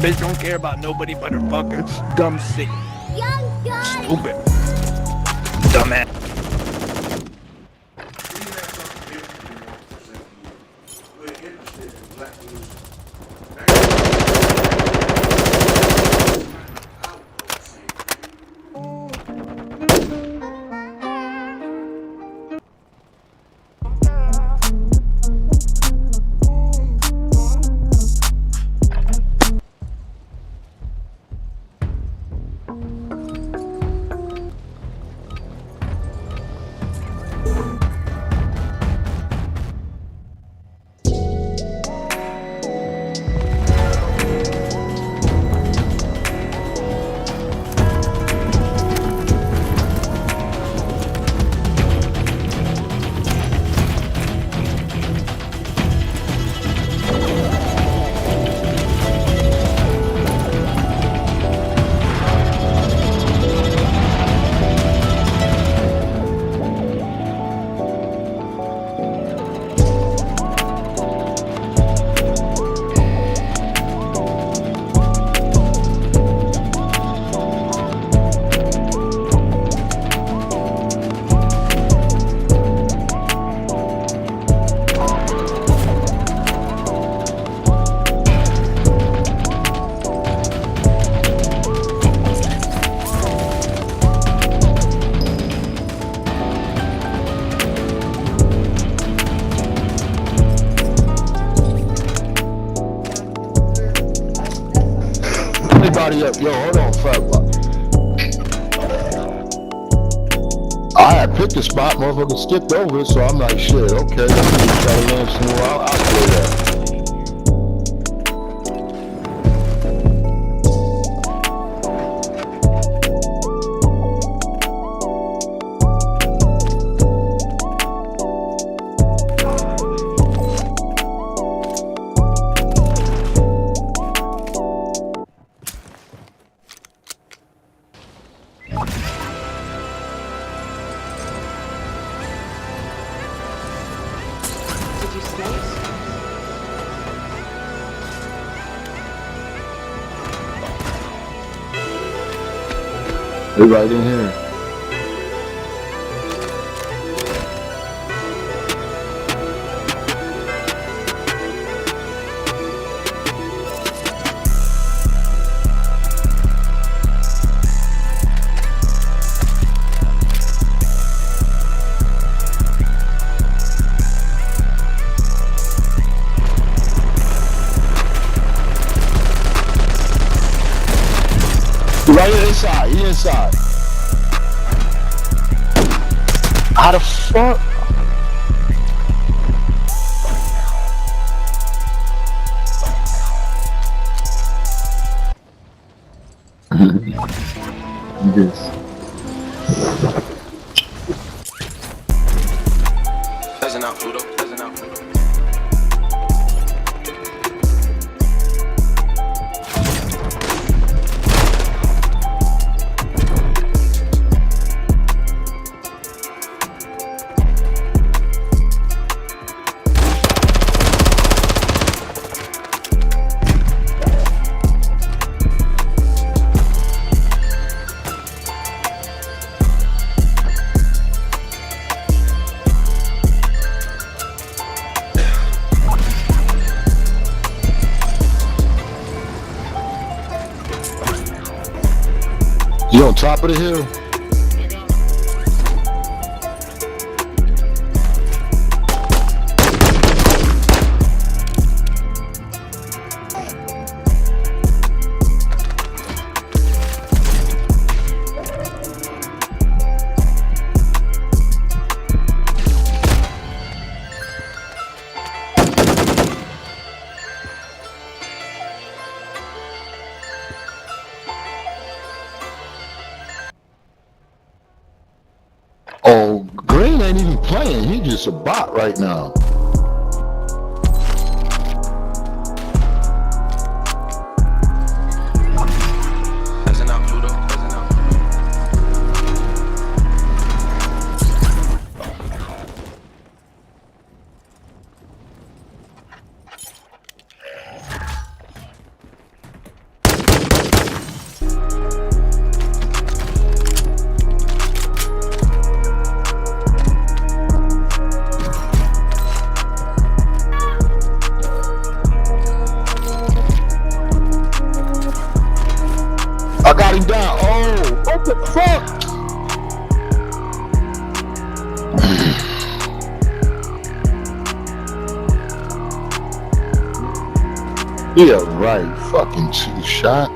bitch don't care about nobody but her fucker. Dumb sick. Stupid. Dumbass. Everybody up, yo, hold on, fuck. I had picked a spot, motherfucker skipped over it, so I'm like, shit, okay, let's try to land somewhere. I'll play that. Did you sneeze? They're right in here. Right inside, he inside. How the fuck? Yes. Doesn't out, Pluto. Doesn't out, Pluto. You on top of the hill? Oh, Green ain't even playing. He just a bot right now. Doesn't out, Pluto. Doesn't out. What the fuck? Yeah, right. Fucking two shot.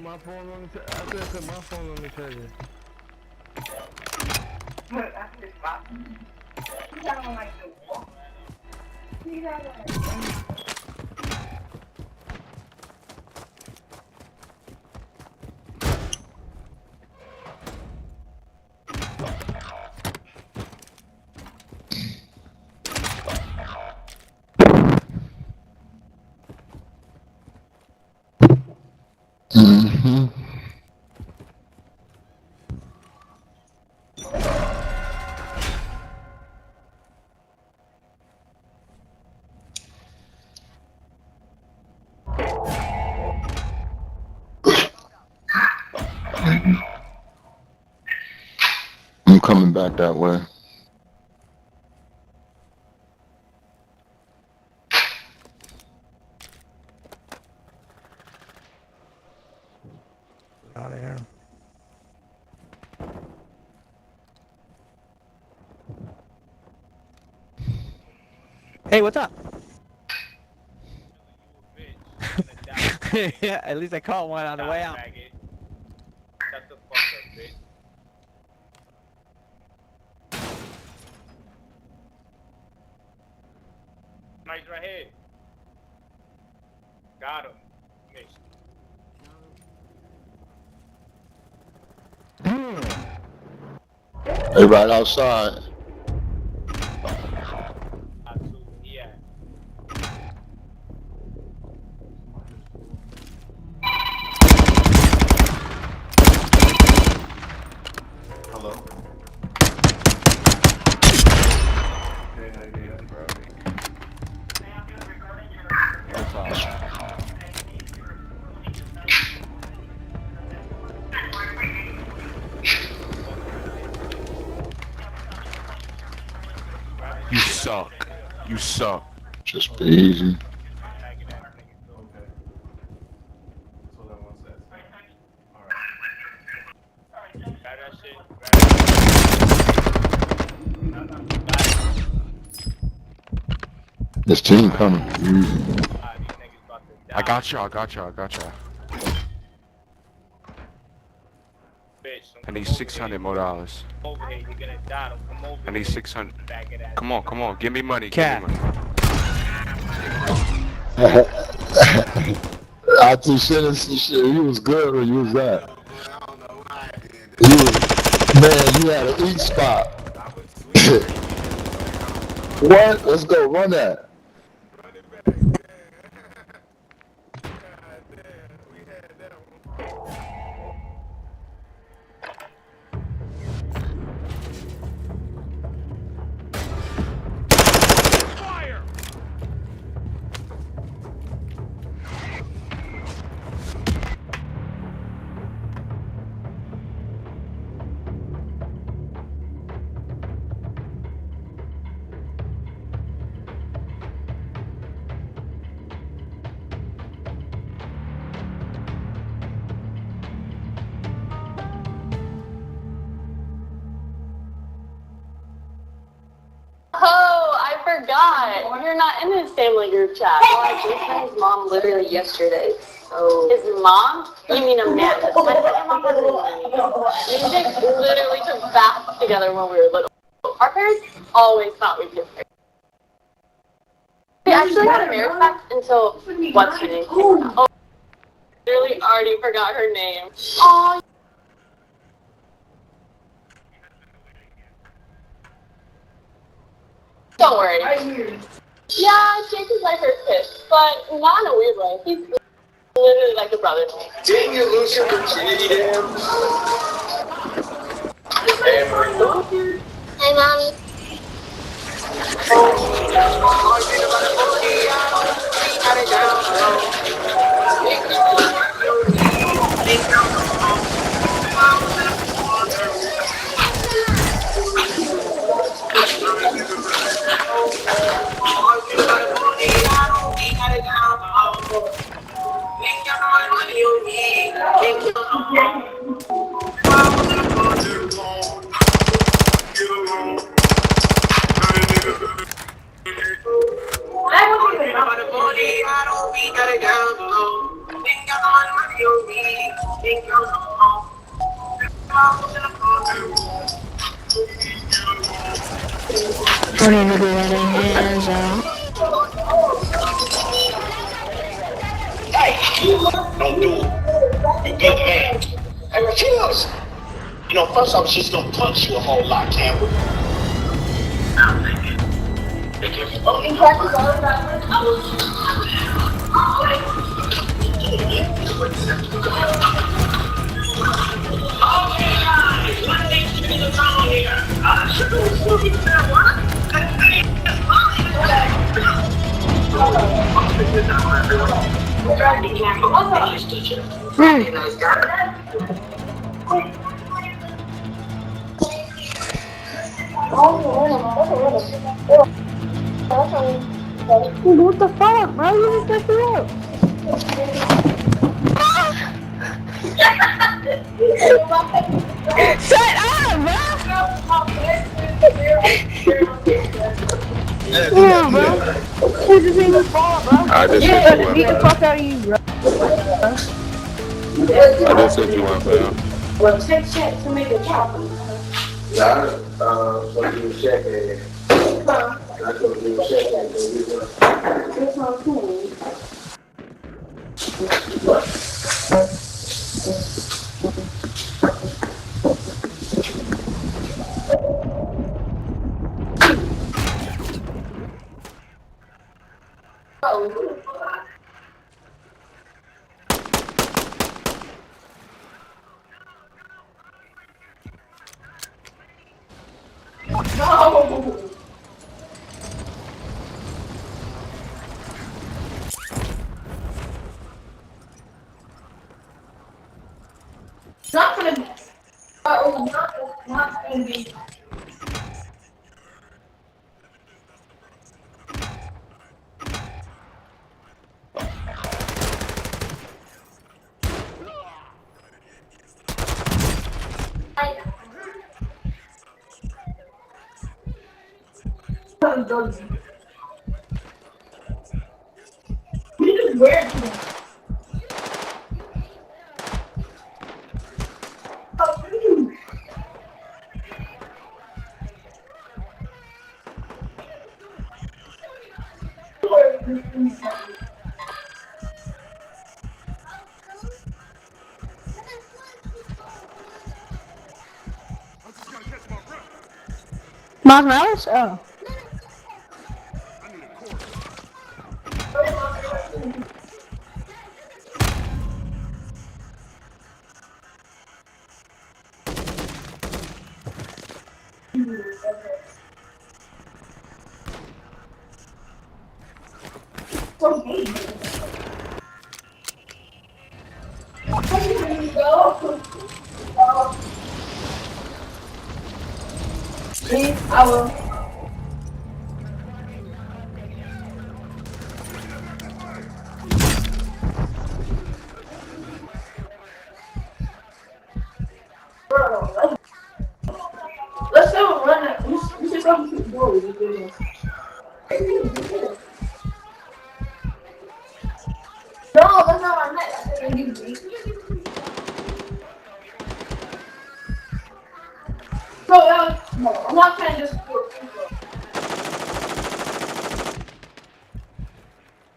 got my phone on the I could put my phone on the charger. Mm-hmm. I'm coming back that way. Out of here. Hey, what's up? Yeah, at least I caught one on the way out. Shut the fuck up, bitch. Mike's right here. Got him. Missed. They right outside. Yeah. Hello. Hey, how you doing, bro? What's up? You suck. You suck. Just be easy. This team coming. Easy. I got y'all. I need $600 more. Over here, you're gonna die. Don't come over I need here. 600. Back it up. Come on. Give me money. Cat. I just said some shit. He was good when you was that. You was, man, you had an eat spot. What? Let's go. Run that. Oh, I forgot. You're not in his family group chat. Well, I just met his mom literally yesterday. So his mom? You mean Amanda? My second mom has a name. We literally took baths together when we were little. Our parents always thought we'd get married. We actually had a marriage pact until what's her name? Oh, literally already forgot her name. Oh. Don't worry. Yeah, Jake is like her kid, but not in a weird way. He's literally like a brother to me. Didn't you lose your virginity to him? Hey, Mommy. Putting the hands out. Don't do it. You good man. Hey, refuse. You know, first I was just gonna punch you a whole lot, Campbell. What the fuck, bro? You just messed it up. Shut up, bro! Yeah, bro. Who just made me fall, bro? I just Yeah, said you beat the went, fuck out of you, bro. I just said you went, fam. Well, check to make a copy. Yeah, so you check it. I could do check it. That's all cool. No! Not gonna be. Not gonna be. Where? Miles Morales? Oh. I will. Let's go run it. We should go to the door. No, that's not what I meant. I said you. No, I'm not trying to just.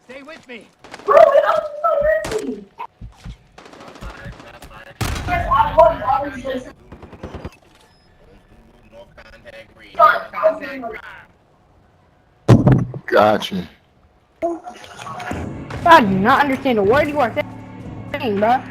Stay with me. Bro, I'm so ready. I was just. Gotcha. I do not understand a word you are saying, bro.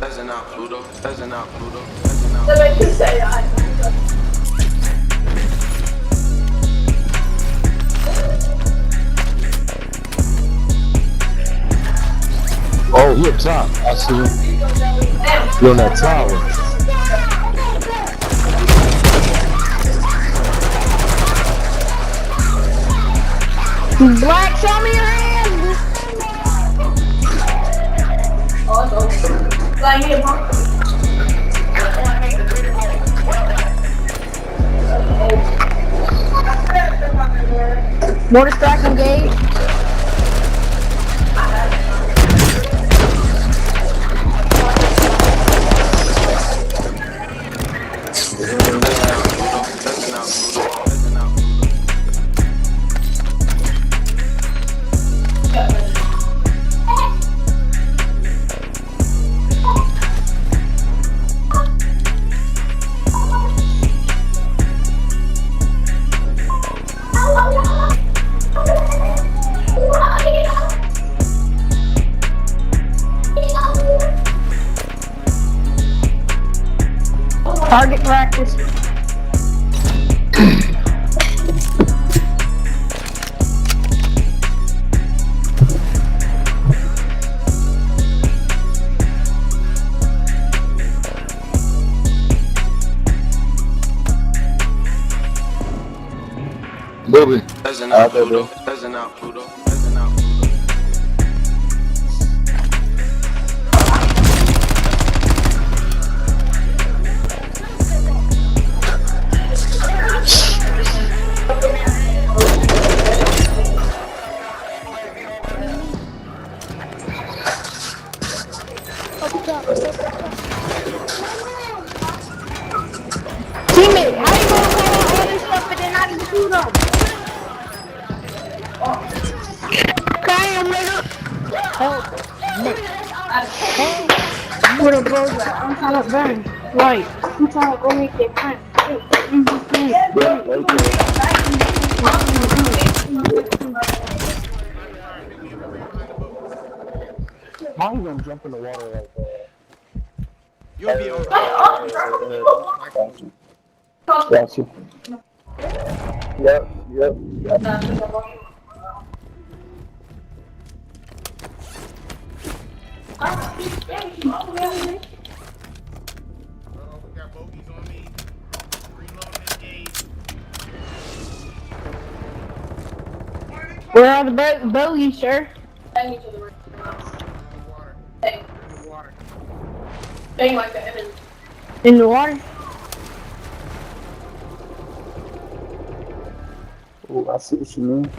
Doesn't out Pluto. Doesn't out Pluto. Doesn't out. So I should say that. Oh, he up top. I see him. He on that tower. Black, show me your hand! Like him, huh? Mortar strike engaged. Target practice. Booby. Doesn't out Pluto. Doesn't out Pluto. Doesn't out Pluto. Teammate, how you gonna call out all this stuff but then not even shoot them? Damn, nigga! Help me. Help. Where the bros at? I'm trying to burn. Right. I'm trying to go make their friend. How you gonna jump in the water like that? You'll be over. Got you. Yep. We got bogeys on me. Reloading engaged. Where are the bogeys, sir? Bang like that. In the water? Oh, I see what you mean.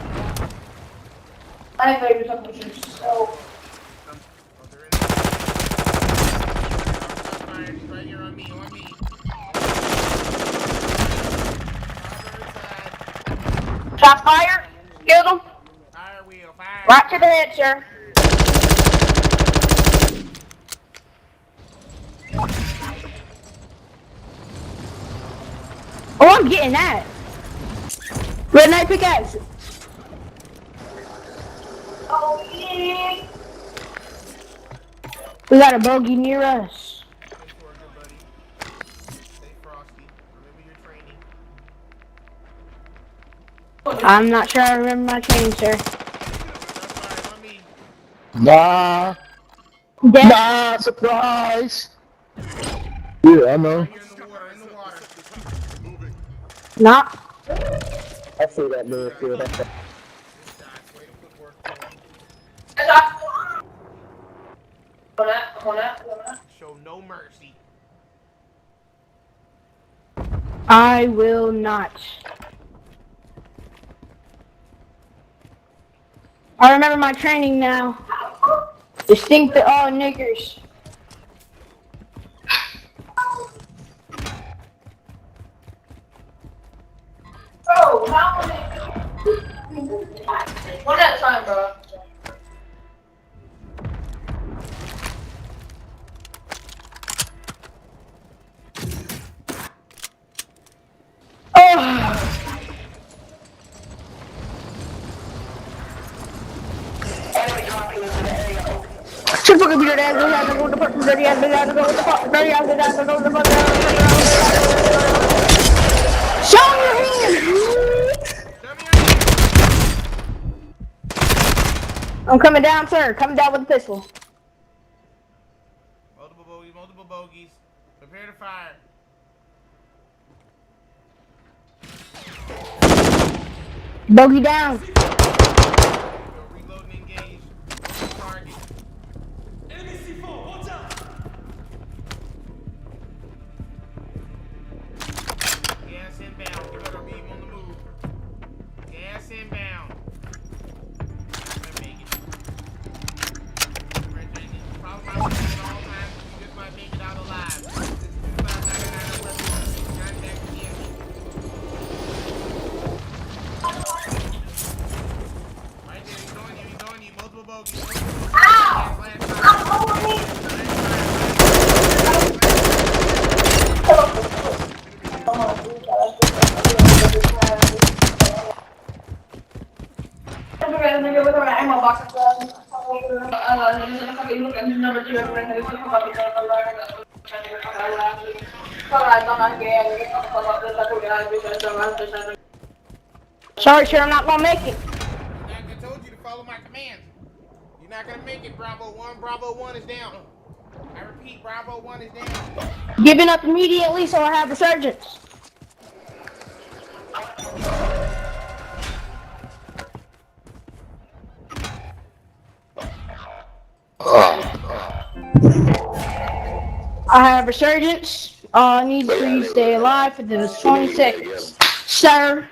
I thought you were talking about yourself. He's right here on me, on me. Shot fire. Killed him. Fire wheel, fire. Right to the head, sir. Oh, I'm getting that. Red Knight pickaxe. Oh, yeah. We got a bogey near us. Stay frosty. Remember your training. I'm not sure I remember my training, sir. Nah. Death. Nah, surprise. Yeah, I know. Not. I see that little field. Show no mercy. I will not. I remember my training now. Distinct to all niggers. Bro, how many? One at a time, bro. Should fucking be your dad. We have to go to the fucking dirty ass. We have to go to the fucking dirty ass. We have to go to the fucking. Show your hand. I'm coming down, sir. Coming down with a pistol. Multiple bogeys. Prepare to fire. Bogey down. Reloading engaged. Target. Enemy C4, watch out! Gas inbound. You better be on the move. Gas inbound. Sorry, sir, I'm not gonna make it. I told you to follow my commands. You're not gonna make it, Bravo 1. Bravo 1 is down. I repeat, Bravo 1 is down. Giving up immediately so I have resurgence. I have resurgence. I need for you to stay alive for those 20 seconds. Sir.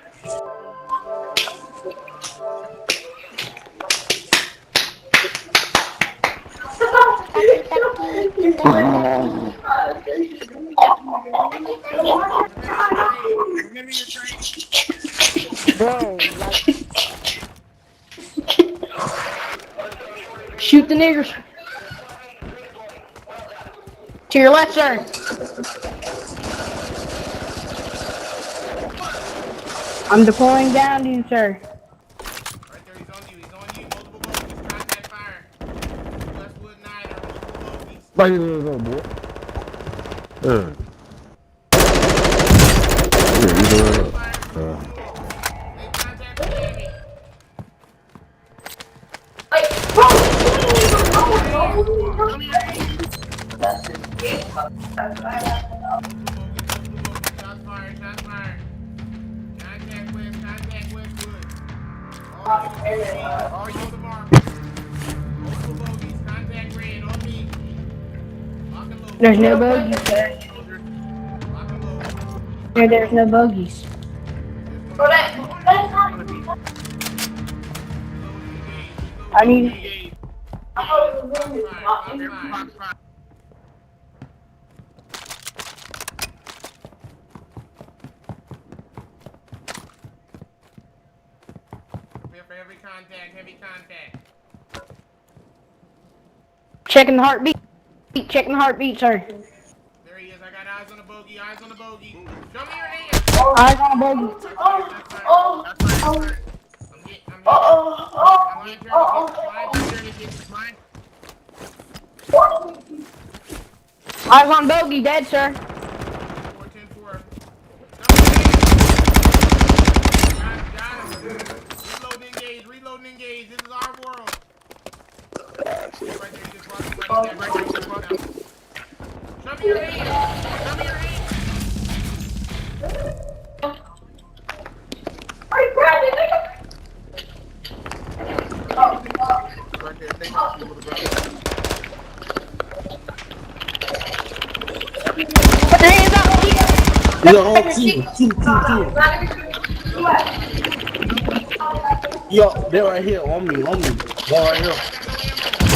Bro, shoot the niggers. To your left, sir. I'm deploying down to you, sir. Right there, he's on you. He's on you. Multiple bogeys. Contact fire. Westwood 9 or multiple bogeys. Right there, boy. Shots fired. Shots fired. Contact west. Contact Westwood. All you on the mark. Multiple bogeys. Contact red on me. Lock and load. There's no bogeys, sir. There's no bogeys. I need. Prepare for heavy contact. Heavy contact. Checking the heartbeat. Checking the heartbeat, sir. There he is. I got eyes on the bogey. Eyes on the bogey. Show me your hands. Eyes on a bogey. Eyes on bogey, dead, sir. 4-10-4. Reload, engage. Reload, engage. This is our world. Right there, you just walked right there. Right there, you just walked out. Show me your hands. Show me your hands. Right there, thank you for the brother. Yo, they're right here on me. One right here.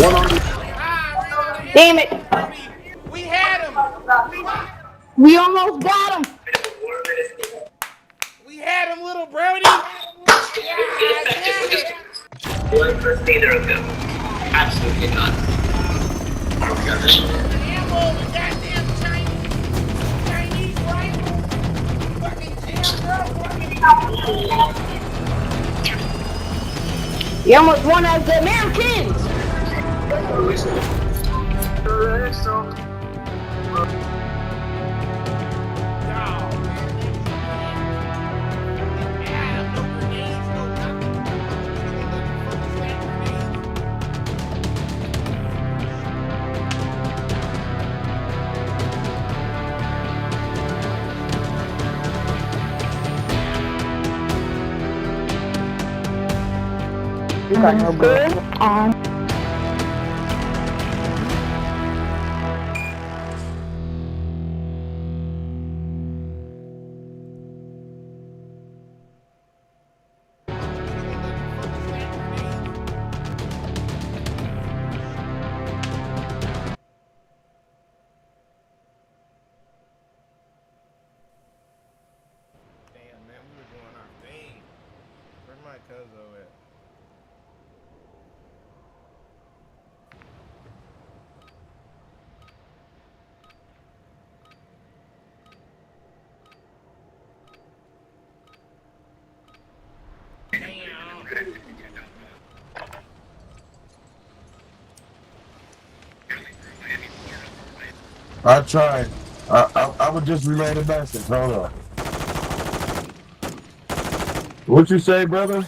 One on me. Damn it. We had him. We almost got him. We had him, little Brody. One for neither of them. Absolutely not. I don't got this. Ammo, the goddamn Chinese rifle. Fucking jam, bro. You almost won as the Americans. You got no good. Where's my Kozo at? I tried. I would just relay the message. Hold on. What you say, brother?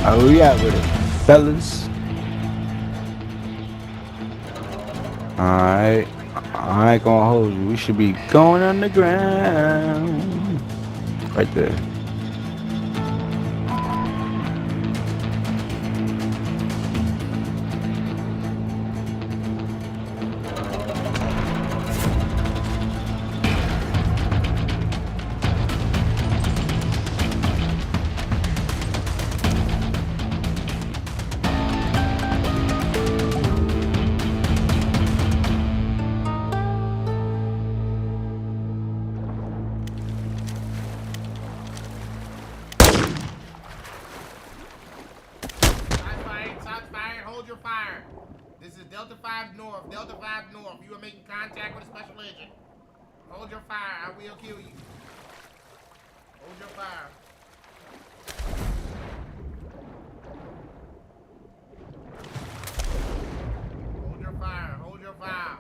Oh yeah, with it, fellas. Alright, I ain't gonna hold you. We should be going underground. Right there. Hold your fire. This is Delta 5 North. Delta 5 North. You are making contact with a special agent. Hold your fire. I will kill you. Hold your fire. Hold your fire. Hold your fire.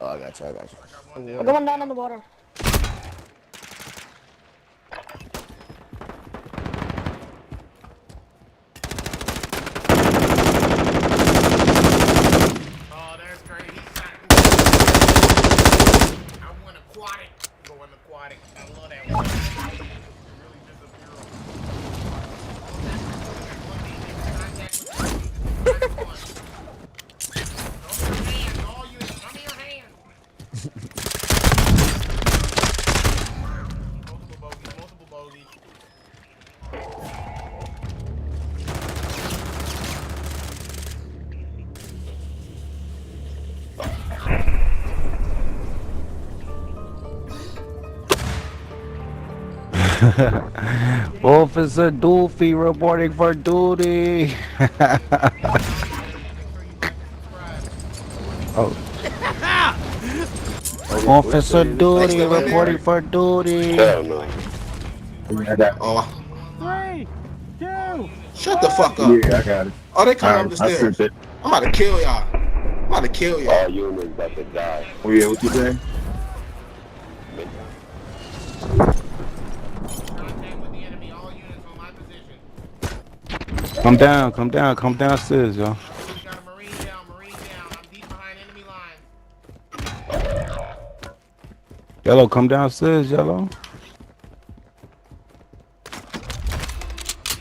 Oh, I got you. We're going down on the water. Oh, that's great. I went aquatic. Going aquatic. I love that one. Officer Doofy reporting for duty. Oh. Officer Duty reporting for duty. Hell no. Oh. 3, 2. Shut the fuck up. Yeah, I got it. Oh, they coming up the I stairs. sent it. I'm about to kill y'all. I'm about to kill y'all. Oh, you was about to die. Oh yeah, what you say? Come downstairs, y'all. Got a Marine down. I'm deep behind enemy lines. Yellow, come downstairs, Yellow. Deep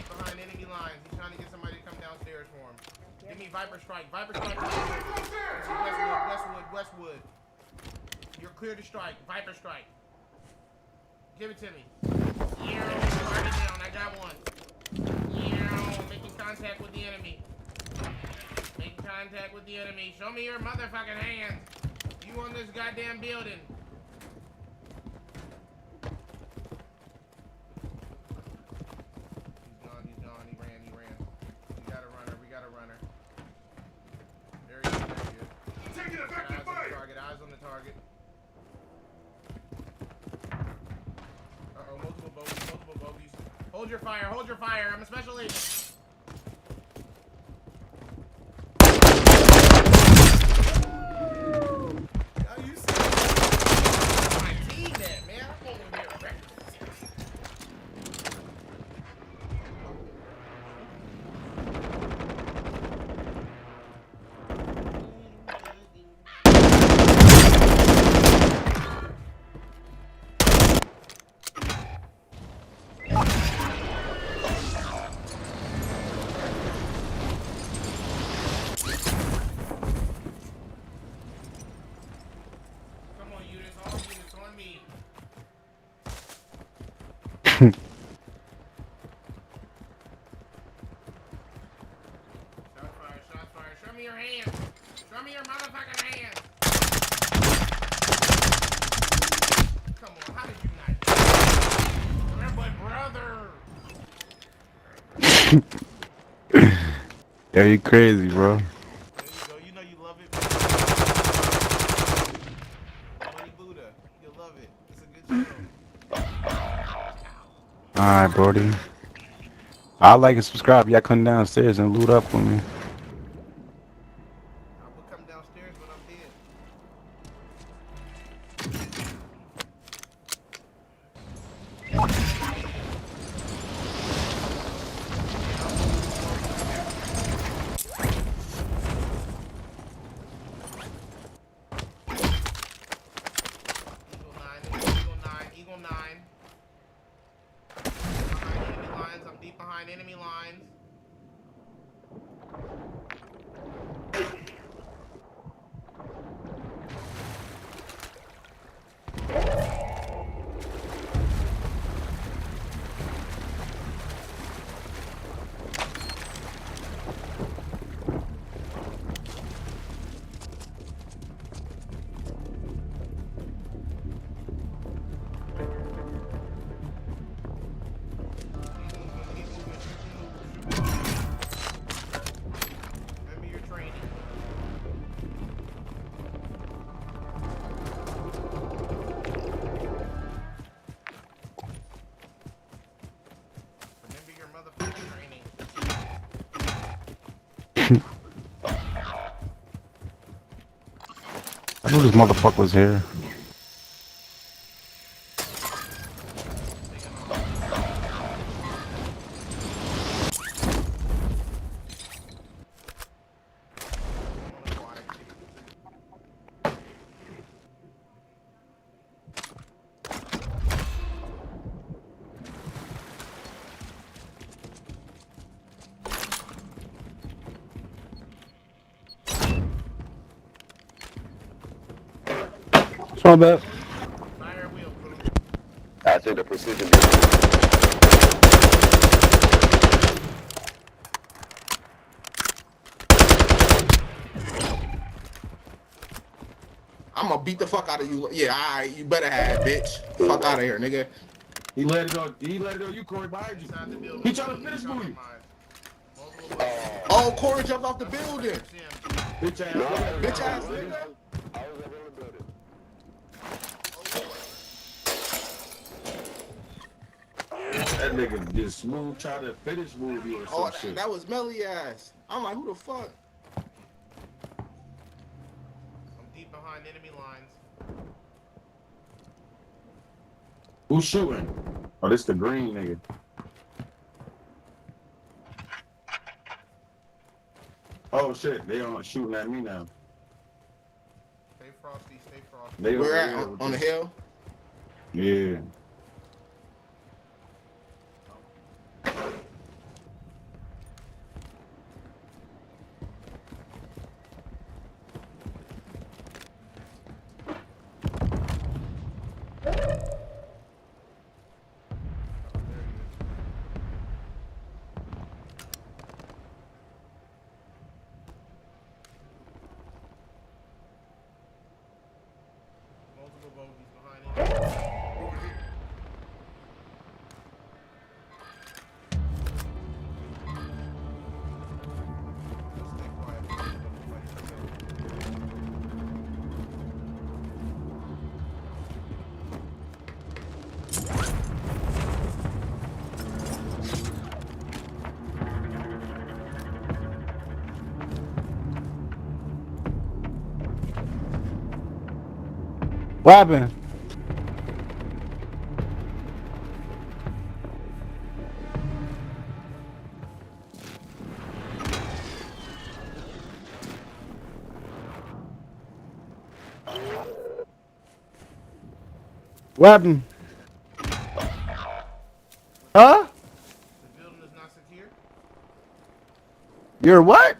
behind enemy lines. He's trying to get somebody to come downstairs for him. Give me Viper Strike. Westwood. You're clear to strike. Viper Strike. Give it to me. Target down. I got one. Making contact with the enemy. Making contact with the enemy. Show me your motherfucking hands. You on this goddamn building. He's gone. He ran. We got a runner. There he is. Taking effective fire. Eyes on the target. Uh-oh, multiple bogeys. Hold your fire. I'm a special agent. You see my team there, man. I'm over here reckless. Come on, units. All units on me. Shots fired. Show me your hands. Show me your motherfucking hands. Come on, how did you not? But brother. Yeah, you crazy, bro. There you go. You know you love it. Money Buddha. You'll love it. It's a good show. Alright, Brody. I like and subscribe. Y'all come downstairs and loot up with me. I will come downstairs when I'm dead. Eagle 9. Behind enemy lines. I'm deep behind enemy lines. Remember your training. Remember your motherfucking training. I knew this motherfucker was here. What's wrong, Beth? I take the precision. I'm gonna beat the fuck out of you. Yeah, alright, you better have it, bitch. Fuck out of here, nigga. He let it go. You, Corey, behind you. He trying to finish you. Oh, Corey jumped off the building. Bitch ass. Bitch ass nigga. That nigga did smooth trying to finish movie or some Oh, shit. that was Melly ass. I'm like, who the fuck? I'm deep behind enemy lines. Who's shooting? Oh, this the green nigga. Oh shit, they are shooting at me now. Stay frosty, stay frosty. They Where over at? here On the hill? Yeah. What happened? What happened? Huh? The building is not secure. You're what?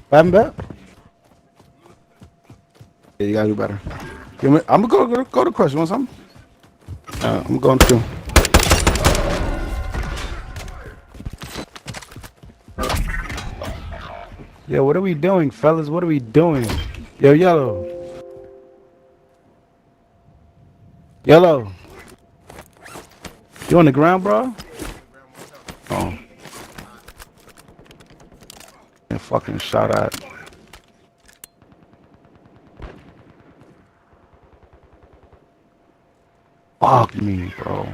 What happened, bet? Yeah, you gotta do better. I'm gonna go to question. Want something? I'm going to. Yo, what are we doing, fellas? What are we doing? Yo, Yellow. Yellow. You on the ground, bro? Oh. And fucking shot at. Fuck me, bro.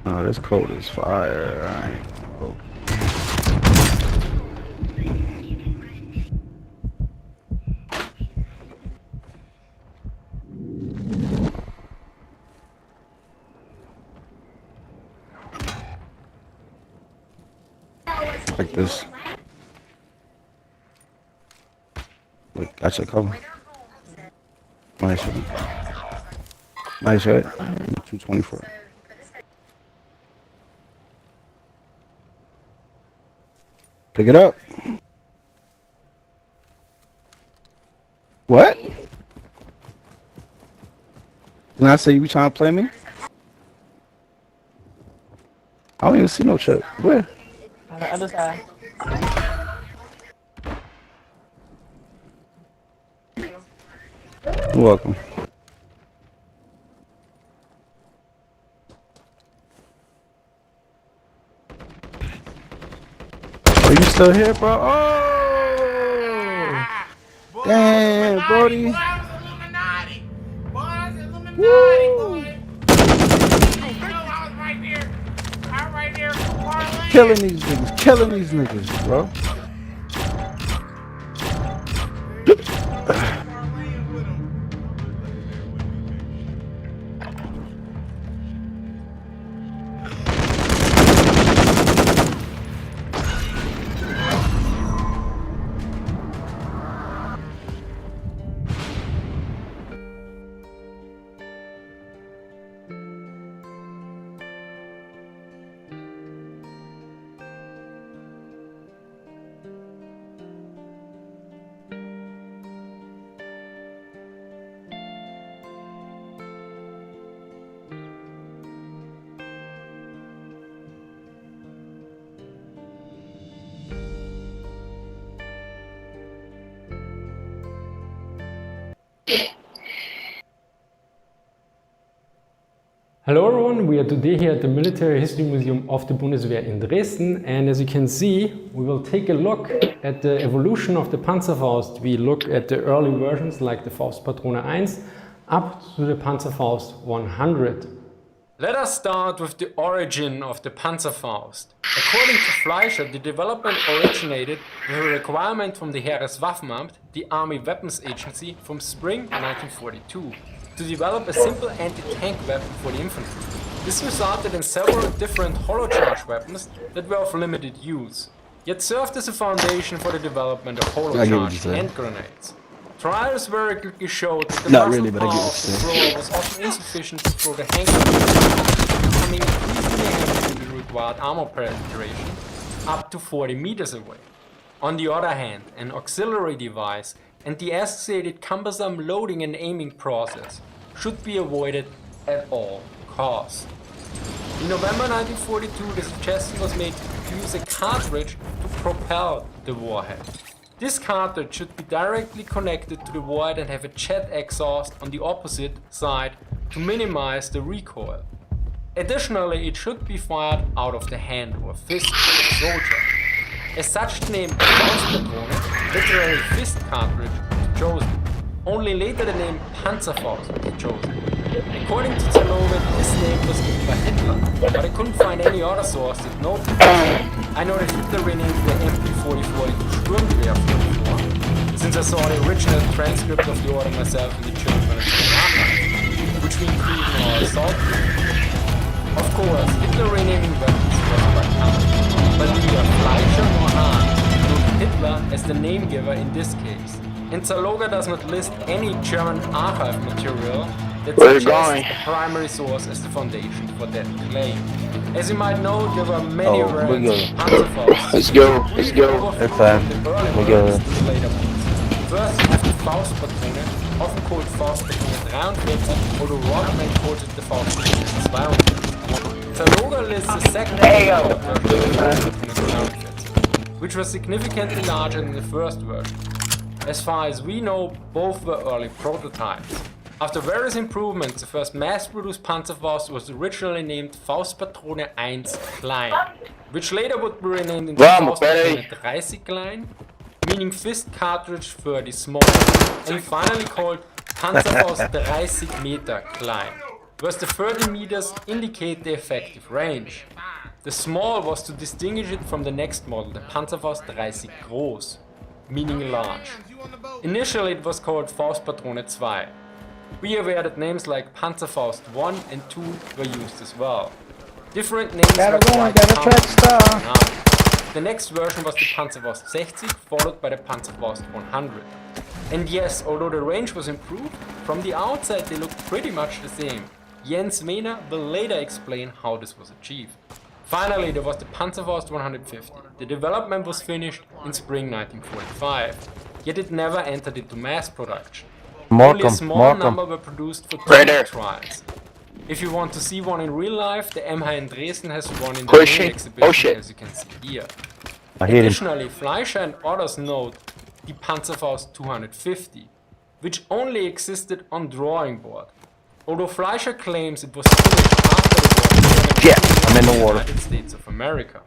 Oh, this cold is fire. Alright. Oh. Like this. Look, got your cover. Nice shit. Nice shit. 224. Pick it up. What? Did I say you be trying to play me? I don't even see no chip. Where? On the other side. You're welcome. Are you still here, bro? Oh! Damn, Brody. Illuminati. Boy, that's Illuminati, Woo! boy. You know I was right there. I was right there for parlay. Killing these niggas, bro. Hello everyone, we are today here at the Military History Museum of the Bundeswehr in Dresden, and as you can see, we will take a look at the evolution of the Panzerfaust. We look at the early versions like the Faustpatrone 1 up to the Panzerfaust 100. Let us start with the origin of the Panzerfaust. According to Fleischer, the development originated with a requirement from the Heereswaffenamt, the Army Weapons Agency, from spring 1942. To develop a simple anti-tank weapon for the infantry. This resulted in several different hollow-charge weapons that were of limited use, yet served as a foundation for the development of hollow-charge hand grenades. Trials very quickly showed that the muzzle power of the thrower was often insufficient to throw the hand grenade, becoming increasingly heavy to the required armor penetration, up to 40 meters away. On the other hand, an auxiliary device and the associated cumbersome loading and aiming process should be avoided at all costs. In November 1942, the suggestion was made to use a cartridge to propel the warhead. This cartridge should be directly connected to the warhead and have a jet exhaust on the opposite side to minimize the recoil. Additionally, it should be fired out of the hand or fist of the soldier. As such, the name Faustpatrone, literally fist cartridge, was chosen. Only later the name Panzerfaust was chosen. According to Zerloven, this name was given by Hitler, but I couldn't find any other source that noted this. I know that Hitler renamed the MP-44 into Sturmgewehr 44, since I saw the original transcript of the order myself in the German archives, which we include in our assault group. Of course, Hitler renaming weapons was by hand, but neither Fleischer nor Hahn include Hitler as the name giver in this case. And Zaloga does not list any German archive material that suggests a primary source as the foundation for that claim. As you might know, there were many variants of Panzerfaust. Let's go. It's time. We go. First, you have the Faustpatrone, often called Faustpatrone 43, although Rodman called it the Faustpatrone 42. Zaloga lists the second version, which was significantly larger than the first version. As far as we know, both were early prototypes. After various improvements, the first mass-produced Panzerfaust was originally named Faustpatrone 1 Klein, which later would be renamed into Faustpatrone 30 Klein, meaning fist cartridge 30 small, and finally called Panzerfaust 30 Meter Klein, whereas the 30 meters indicate the effective range. The small was to distinguish it from the next model, the Panzerfaust 30 Groß, meaning large. Initially it was called Faustpatrone 2. Be aware that names like Panzerfaust 1 and 2 were used as well. Different names were quite common. The next version was the Panzerfaust 60, followed by the Panzerfaust 100. And yes, although the range was improved, from the outside they looked pretty much the same. Jens Wehner will later explain how this was achieved. Finally, there was the Panzerfaust 150. The development was finished in spring 1945, yet it never entered into mass production. Only a small number were produced for trials. If you want to see one in real life, the MH in Dresden has one in the main exhibition, as you can see here. Additionally, Fleischer and others note the Panzerfaust 250, which only existed on drawing board. Although Fleischer claims it was finished after the war in the United States of America.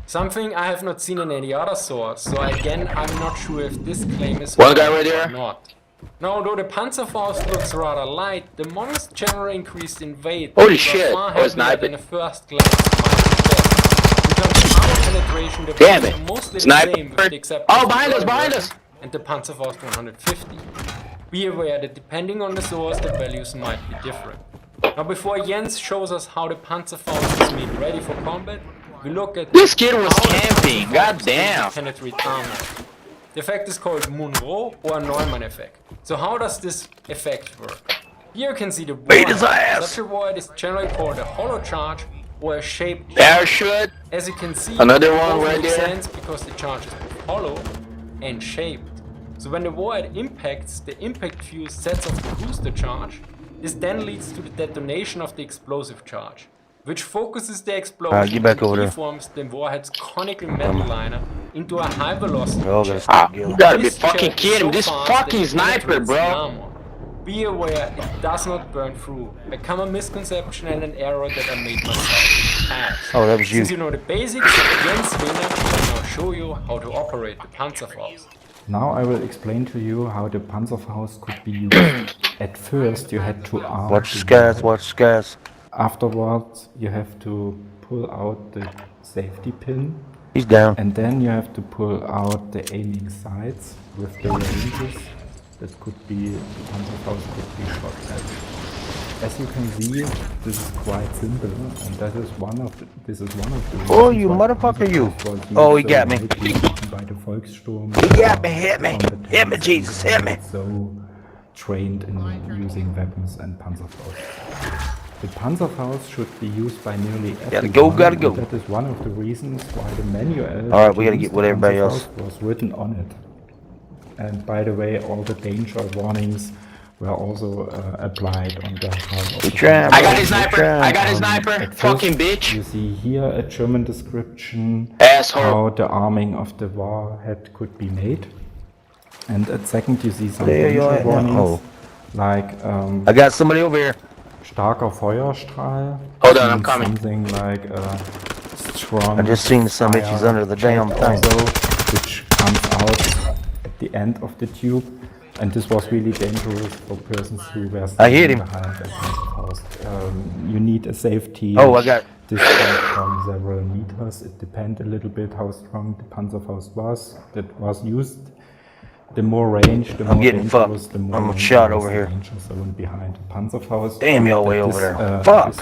Something I have not seen in any other source, so again I'm not sure if this claim is valid or not. Now, although the Panzerfaust looks rather light, the models generally increased in weight. Holy shit, far I was heavier sniping. than a first glance might suggest. In terms of armor penetration, the Damn weapons it. are mostly the Sniper. same with the exception Oh, of behind the us, behind version us. and the Panzerfaust 150. Be aware that depending on the source, the values might be different. Now, before Jens shows us how the Panzerfaust is made ready for combat, we look at This kid was how the camping, Panzerfaust goddamn. penetrate armor. The effect is called Munro or Neumann effect. So how does this effect work? Here you can see the Beat his warhead. ass. Such a warhead is generally called a hollow charge or a shaped charge. Parachute. As you can see, Another it one both right makes there. sense because the charge is both hollow and shaped. So when the warhead impacts, the impact fuse sets off the booster charge. This then leads to the detonation of the explosive charge, which focuses the explosion get back over there. and reforms the warhead's conical metal liner into a high velocity jet. You gotta be This fucking jet is kidding. so This fast fucking that it sniper, penetrates the bro. armor. Be aware it does not burn through. A common misconception and an error that I made myself. And Oh, that was you. since you know the basics, Jens Wiener will now show you how to operate the Panzerfaust. Now I will explain to you how the Panzerfaust could be used. At first you had to arm Watch the skies, wall. watch skies. Afterwards you have to pull out the safety pin. He's down. And then you have to pull out the aiming sights with the ranges. That could be, the Panzerfaust could be shot at. As you can see, this is quite simple, and that is one of the, Oh, reasons you why motherfucker, you. Panzerfaust was used Oh, he so got me. widely by the Volkssturm. He got me, hit me. From the Hit me, tanks Jesus, that hit me. were so trained in using weapons and Panzerfaust. The Panzerfaust should be used by nearly everyone. Gotta go. And that is one of the reasons why the manual All right, we gotta to get use with the everybody else. Panzerfaust was written on it. And by the way, all the danger warnings were also applied on the hull of the trying, Panzerfaust. I got his sniper, I got his At sniper, first, fucking bitch. You see here a German description Asshole. how the arming of the warhead could be made. And at second you see some There you danger are. warnings, Oh. like I got somebody over here. starker Feuerstrahl. Hold on, I'm means coming. Something like a strong I just seen some bitches fire under the damn jet thing. also, which comes out at the end of the tube. And this was really dangerous for persons who were I hit him. behind a Panzerfaust. You need a safety Oh, I got- distance from several meters. It depends a little bit how strong the Panzerfaust was that was used. The more range, the I'm more getting dangerous, fucked. the more I'm dangerous shot over the here. danger zone behind the Panzerfaust. Damn, y'all way That over this, there. Fuck.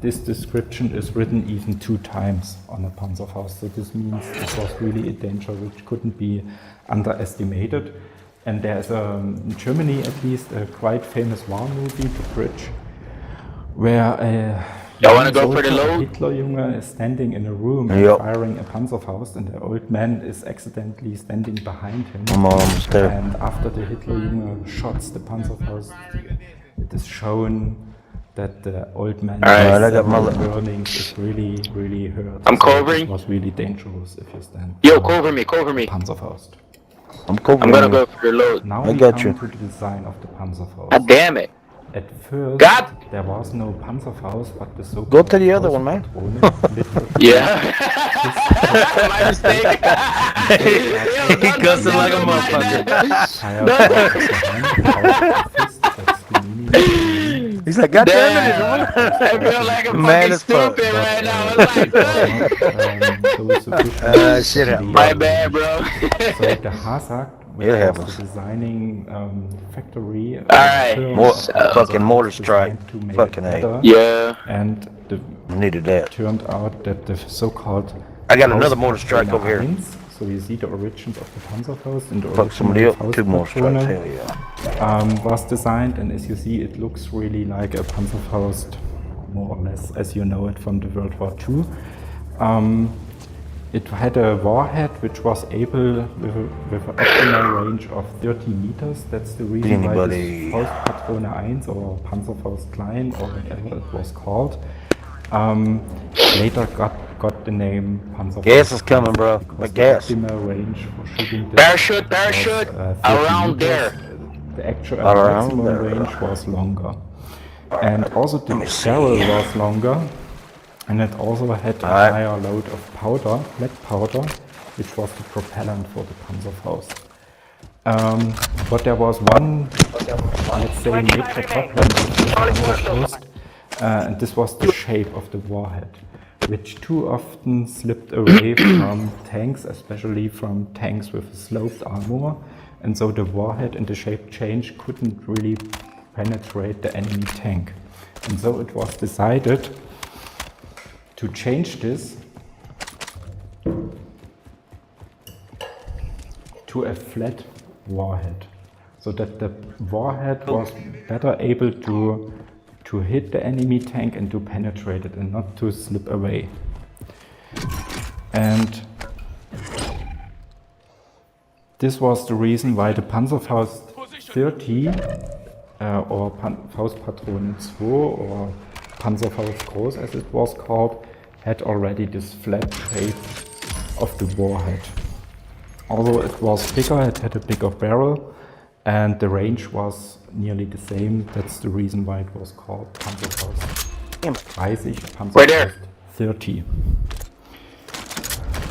This description is written even 2 times on a Panzerfaust, so this means it was really a danger which couldn't be underestimated. And there's in Germany at least a quite famous war movie, The Bridge, where a Y'all wanna go for the soldier, load? Hitlerjunge is standing in a room Yep. and firing a Panzerfaust, and the old man is accidentally standing behind him. I'm almost there. And after the Hitlerjunge shots the Panzerfaust, it is shown that the old man Alright, I got my burnings is really hurt. I'm So covering. It was really dangerous if you stand. Yo, for cover me, cover me. Panzerfaust. I'm gonna go for your load. Now I we got come you. to the design of the Panzerfaust. God damn it. At first, God. there was no Panzerfaust, but the so-called Go to the other one, man. Yeah. My mistake. He cussing like a motherfucker. He's like, God damn it. I feel like a fucking stupid right now. Shit, my bad, bro. So the Hazak, which It was happens. the designing factory. Alright. firm, Fucking mortar was strike. designed to make Fucking it A. better. Yeah. And the Needed that. turned out that the so-called I got another mortar strike Faustpatrone over here. 1, so you see the origins of the Panzerfaust and the Fuck somebody original up. 2 more strikes. Faustpatrone, Hell yeah. was designed, and as you see, it looks really like a Panzerfaust, more or less as you know it from the World War II. It had a warhead which was able, with an optimal range of 30 meters. That's the reason why Anybody? this Faustpatrone 1 or Panzerfaust Klein or whatever it was called, later got the name Panzerfaust. Gas is coming, bro. Because My the gas. optimal range for shooting this Parachute, was, parachute. 30 Around meters. there. The actual Around maximum there. range was longer. And also the barrel was longer, and it also had a higher load of powder, black powder, which was the propellant for the Panzerfaust. But there was one, let's say, major problem with the Panzerfaust, and this was the shape of the warhead, which too often slipped away from tanks, especially from tanks with sloped armor, and so the warhead and the shape change couldn't really penetrate the enemy tank. And so it was decided to change this to a flat warhead, so that the warhead was better able to hit the enemy tank and to penetrate it and not to slip away. And this was the reason why the Panzerfaust 30 or Faustpatrone 2 or Panzerfaust Groß as it was called had already this flat shape of the warhead. Although it was bigger, it had a bigger barrel, and the range was nearly the same. That's the reason why it was called Panzerfaust 30, Panzerfaust 30.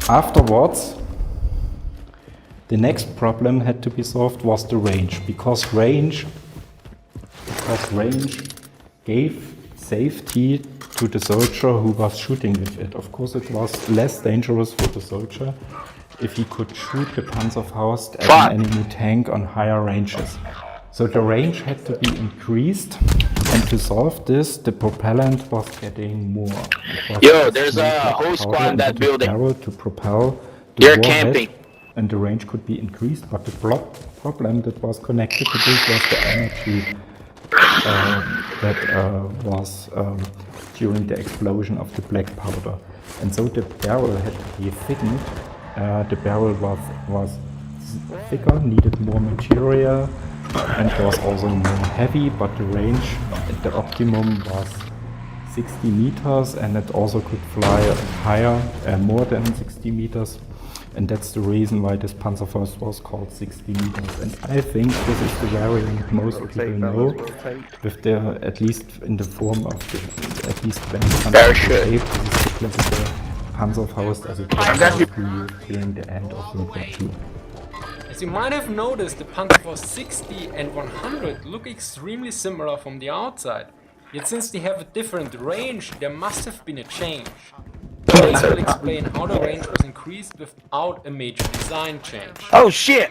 Afterwards, the next problem had to be solved was the range, because range gave safety to the soldier who was shooting with it. Of course, it was less dangerous for the soldier if he could shoot the Panzerfaust at an enemy tank on higher ranges. So the range had to be increased, and to solve this, the propellant was getting more. Yo, there's a whole squad in that building. Barrel to propel the They're warhead, camping. and the range could be increased, but the problem that was connected to this was the energy that was during the explosion of the black powder. And so the barrel had to be thickened. The barrel was thicker, needed more material, and was also more heavy, but the range at the optimum was 60 meters, and it also could fly higher, more than 60 meters. And that's the reason why this Panzerfaust was called 60 meters. And I think this is the variant most people know, with the, at least in the form of the, at least when it comes to shape, this is the classical Panzerfaust as it was used during the end of World War II. As you might have noticed, the Panzerfaust 60 and 100 look extremely similar from the outside. Yet since they have a different range, there must have been a change. This will explain how the range was increased without a major design change. Oh shit!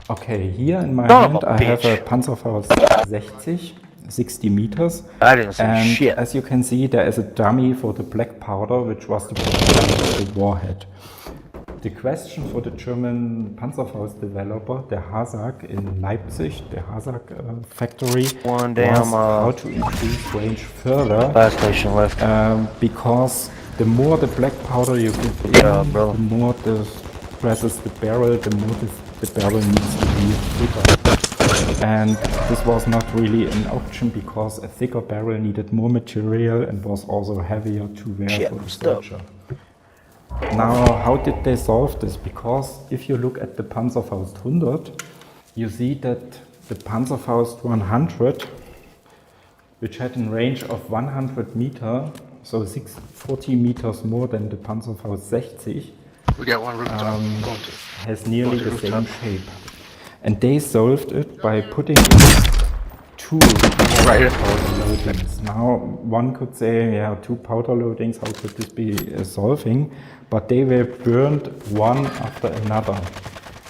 Okay, here in my hand I have a Panzerfaust 60 meters. I didn't see and shit. As you can see, there is a dummy for the black powder, which was the propellant of the warhead. The question for the German Panzerfaust developer, the Hasag in Leipzig, the Hasag factory, One damn, was how to increase range further. Fire station left. Because the more the black powder you give in, the more the presses the barrel, the more the barrel needs to be thicker. And this was not really an option because a thicker barrel needed more material and was also heavier to wear for the soldier. Now, how did they solve this? Because if you look at the Panzerfaust 100, you see that the Panzerfaust 100, which had a range of 100 meters, so 40 meters more than the Panzerfaust 60, We got one rooftop. has nearly the same shape. And they solved it by putting in two powder loadings. Now, one could say, yeah, two powder loadings, how could this be solving? But they were burned one after another.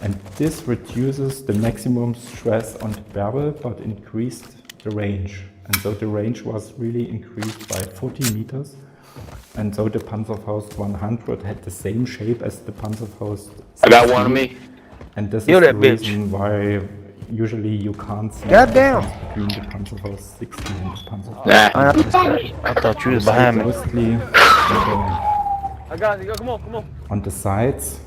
And this reduces the maximum stress on the barrel, but increased the range. And so the range was really increased by 40 meters. And so the Panzerfaust 100 had the same shape as the Panzerfaust 60. I got one of me. And this Kill is that the bitch. reason why usually you can't see Goddamn. the difference between the Panzerfaust 60 and the Panzerfaust. Nah, I thought you was behind me. Mostly I got it. Yo, come on. on the sides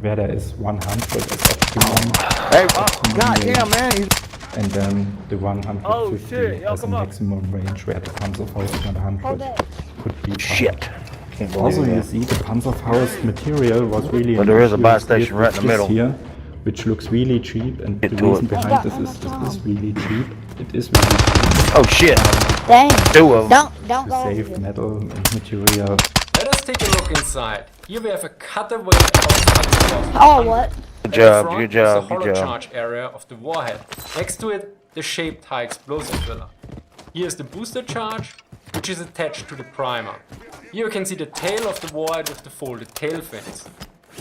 where there is 100 as optimum. Hey, goddamn, man. And then the 150 Oh, shit. Yo, as a come on. maximum range where the Panzerfaust 100 could be. Shit. Can't believe Also, you that. see the Panzerfaust material was really. But there is a buy used station right in the this middle. here, which looks really cheap, and the to reason it. behind this is really cheap. It is really cheap. Oh shit. Dang. Two of them. Don't To go over save here. metal and material. Let us take a look inside. Here we have a cutaway of Panzerfaust. Oh, what? Good job, Front good is job, the good hollow job. charge area of the warhead. Next to it, the shaped high explosive filler. Here is the booster charge, which is attached to the primer. Here you can see the tail of the warhead with the folded tail fins.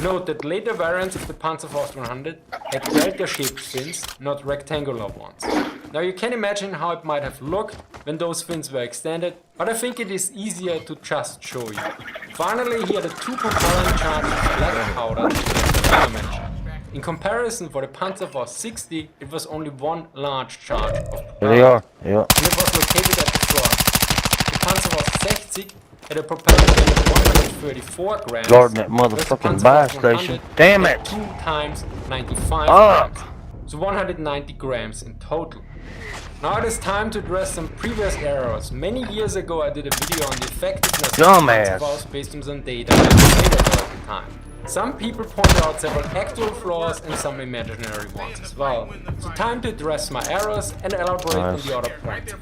Note that later variants of the Panzerfaust 100 had delta-shaped fins, not rectangular ones. Now you can imagine how it might have looked when those fins were extended, but I think it is easier to just show you. Finally, here are the two propellant charges of black powder that I mentioned. In comparison, for the Panzerfaust 60, it was only one large charge of propellant. There they are. Yeah. And it was located at the front. The Panzerfaust 60 had a propellant weight of 134 grams. Guarding that whereas the motherfucking buy Panzerfaust station. 100 Damn had it. 2 times 95 Up. grams. So 190 grams in total. Now it is time to address some previous errors. Many years ago I did a video on the effectiveness Dumbass. of Panzerfaust based on some data and data time. Some people point out several actual flaws and some imaginary ones as well. So time to address my errors and elaborate on the other points. And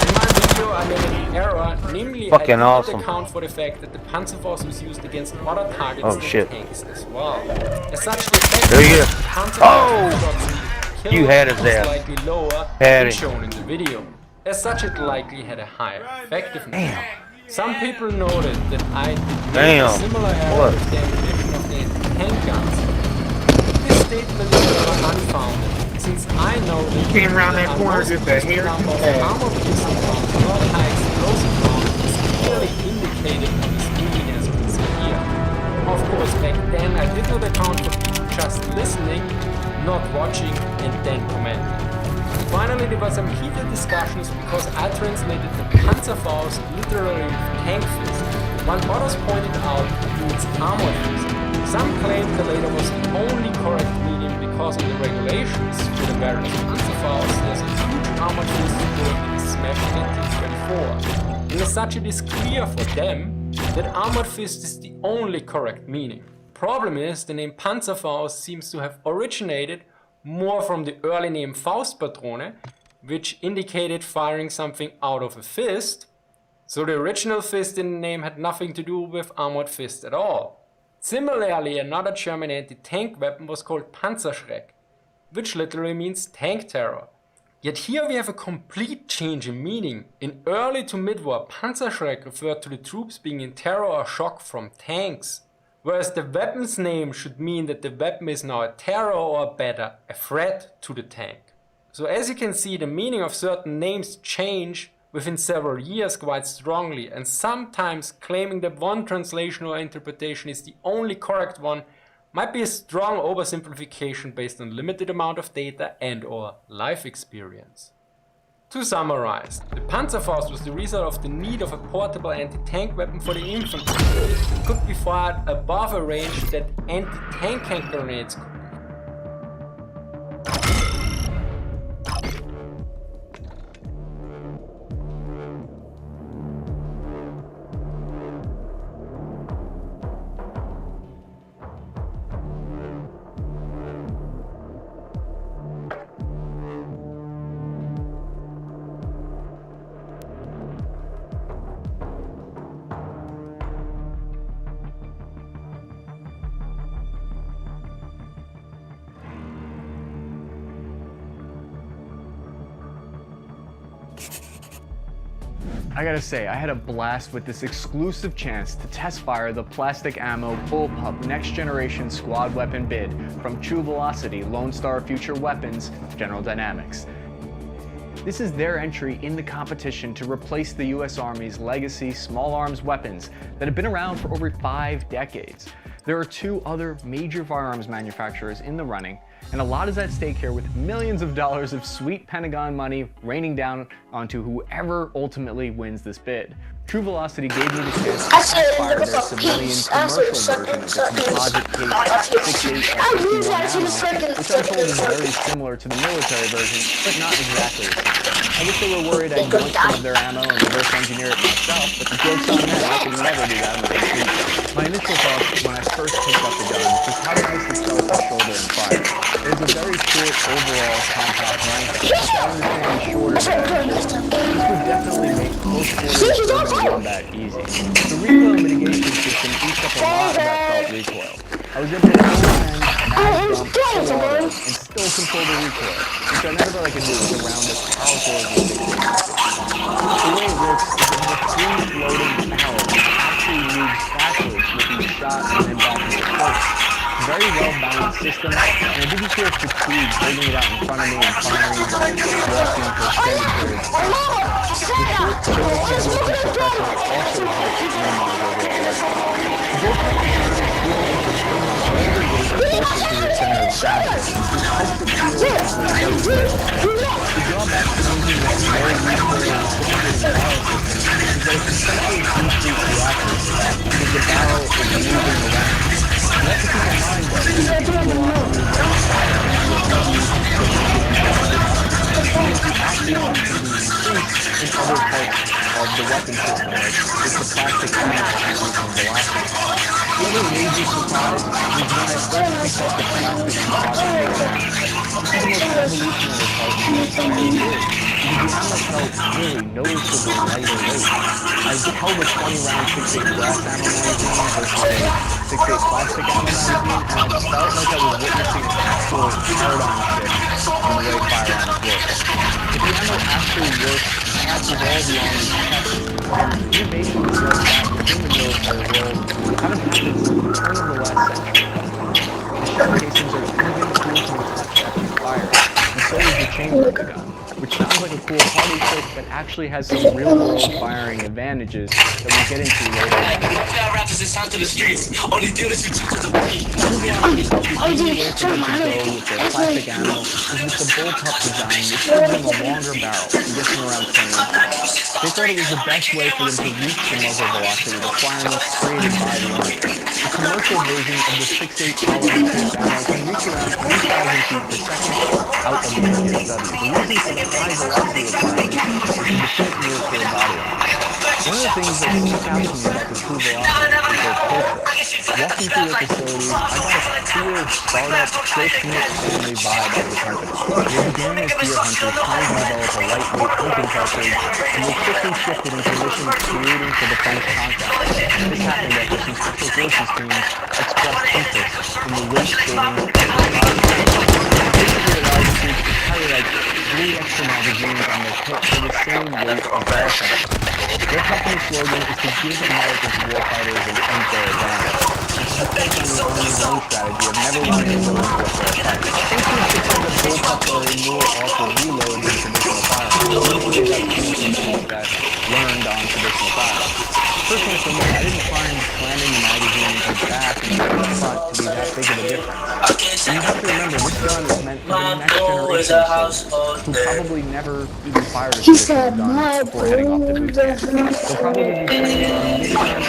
in my video I made an error, namely I did not account for the fact that the Panzerfaust was used against other targets than tanks as well. As such, the effect of the Panzerfaust You had us there. slightly lower Had than it. shown in the video. As such, it likely had a higher effectiveness. Some people noted that I did make a similar error with the ammunition of the anti-tank guns. This statement is rather unfounded, since I know that Came around that corner just a hair too fast. armor-piercing rounds, not high explosive rounds, is clearly indicated on the screen as we see here. Of course, back then I did not account for people just listening, not watching, and then commenting. Finally, there were some heated discussions because I translated the Panzerfaust literally with tank fist, while others pointed out it means armored fist. Some claimed the latter was the only correct meaning because in the regulations for the various Panzerfaust there's a huge armored fist support in the Smash NT-34. And as such, it is clear for them that armored fist is the only correct meaning. Problem is, the name Panzerfaust seems to have originated more from the early name Faustpatrone, which indicated firing something out of a fist, so the original fist in the name had nothing to do with armored fist at all. Similarly, another German anti-tank weapon was called Panzerschreck, which literally means tank terror. Yet here we have a complete change in meaning. In early to mid-war, Panzerschreck referred to the troops being in terror or shock from tanks, whereas the weapon's name should mean that the weapon is now a terror or better, a threat to the tank. So as you can see, the meaning of certain names change within several years quite strongly, and sometimes claiming that one translation or interpretation is the only correct one might be a strong oversimplification based on limited amount of data and or life experience. To summarize, the Panzerfaust was the result of the need of a portable anti-tank weapon for the infantry. It could be fired above a range that anti-tank hand grenades could. I gotta say, I had a blast with this exclusive chance to test fire the plastic ammo Bullpup Next Generation Squad Weapon bid from True Velocity Lone Star Future Weapons General Dynamics. This is their entry in the competition to replace the US Army's legacy small arms weapons that have been around for over 5 decades. There are 2 other major firearms manufacturers in the running, and a lot is at stake here with millions of dollars of sweet Pentagon money raining down onto whoever ultimately wins this bid. True Velocity gave me the chance to test fire their civilian commercial version of the composite K68 F51 ammo, which I'm told is very similar to the military version, but not exactly the same. I guess they were worried I'd want some of their ammo and reverse engineer it myself, but the joke's on them, I could never do that with a complete. My initial thoughts when I first picked up the gun was how nice it felt to shoulder and fire. It was a very short overall compact length, which I understand is shorter than this would definitely make close quarters combat easy. The recoil mitigation system eats up a lot of that felt recoil. I was able to and still control the recoil, which I never thought I could do with a round as powerful as the 6.56. The way it works is it has a free-floating barrel which actually moves backwards with each shot and then back into place. Very well-balanced system, and I didn't feel fatigued holding it out in front of me and firing while walking for extended periods of time. The short single-handle suppressor also helps minimize overall lifespan. The bullpup closer to the center of gravity, which helps it feel very good. The drawback to using this low recoil and sophisticated barrel system is that it can essentially decrease the accuracy because the barrel is moving around. You have to keep in mind though, that the velocity is very fast actually helps to be increased in other parts of the weapon system, like it's the plastic ammo using velocity. The other major surprise was when I first picked up the plastic squad weapon. This is the most revolutionary part of the entire build, because the ammo felt really noticeably lighter weight. I held a 20-round 6.8 brass ammo magazine versus a 6.8 plastic ammo magazine, and I felt like I was witnessing an actual paradigm shift in the way firearms work. If the ammo actually works and passes all the Army's tests, then innovations like that within the military world haven't happened since the turn of the last century. The shell casings are even cool to the touch after fire, and so is the chamber of the gun, which sounds like a cool party trick, but actually has some real-world firing advantages that we'll get into later. It's time to the streets. Only dealers who touch the beat. The only way for them to go with their plastic ammo is with the bullpup design, which gives them a longer barrel, guessing around 20 inches. They thought it was the best way for them to reach the muzzle velocity requirements created by the Army. The commercial version of the 6.8 polymer ammo can reach around 3,000 feet per second out of the PSW. The reason for the high velocity requirements is to defeat military body armor. One of the things that stuck out to me about the True Velocity is their culture. Walking through their facilities, I got a clear startup, close-knit family vibe of the company. They began as deer hunters trying to develop a lightweight hunting cartridge, and they quickly shifted into missions creating for defense contracts. This happened after some special forces teams expressed interest in the weight-saving basically allowed the troops to carry like 3 extra magazines on their hip for the same weight of offense. Their company slogan is to give America's warfighters an unfair advantage. This is a take on the Army's own strategy of never wanting to go into a fair fight. Some troops defend the bullpups are a more awkward reload than traditional firearms. Usually they have teams that learned on traditional firearms. Personally for me, I didn't find slamming the magazine into the back and the front to be that big of a difference. And you have to remember, this gun is meant for the next generation of soldiers who probably never even fired a traditional gun before heading off to boot camp. They'll probably be trained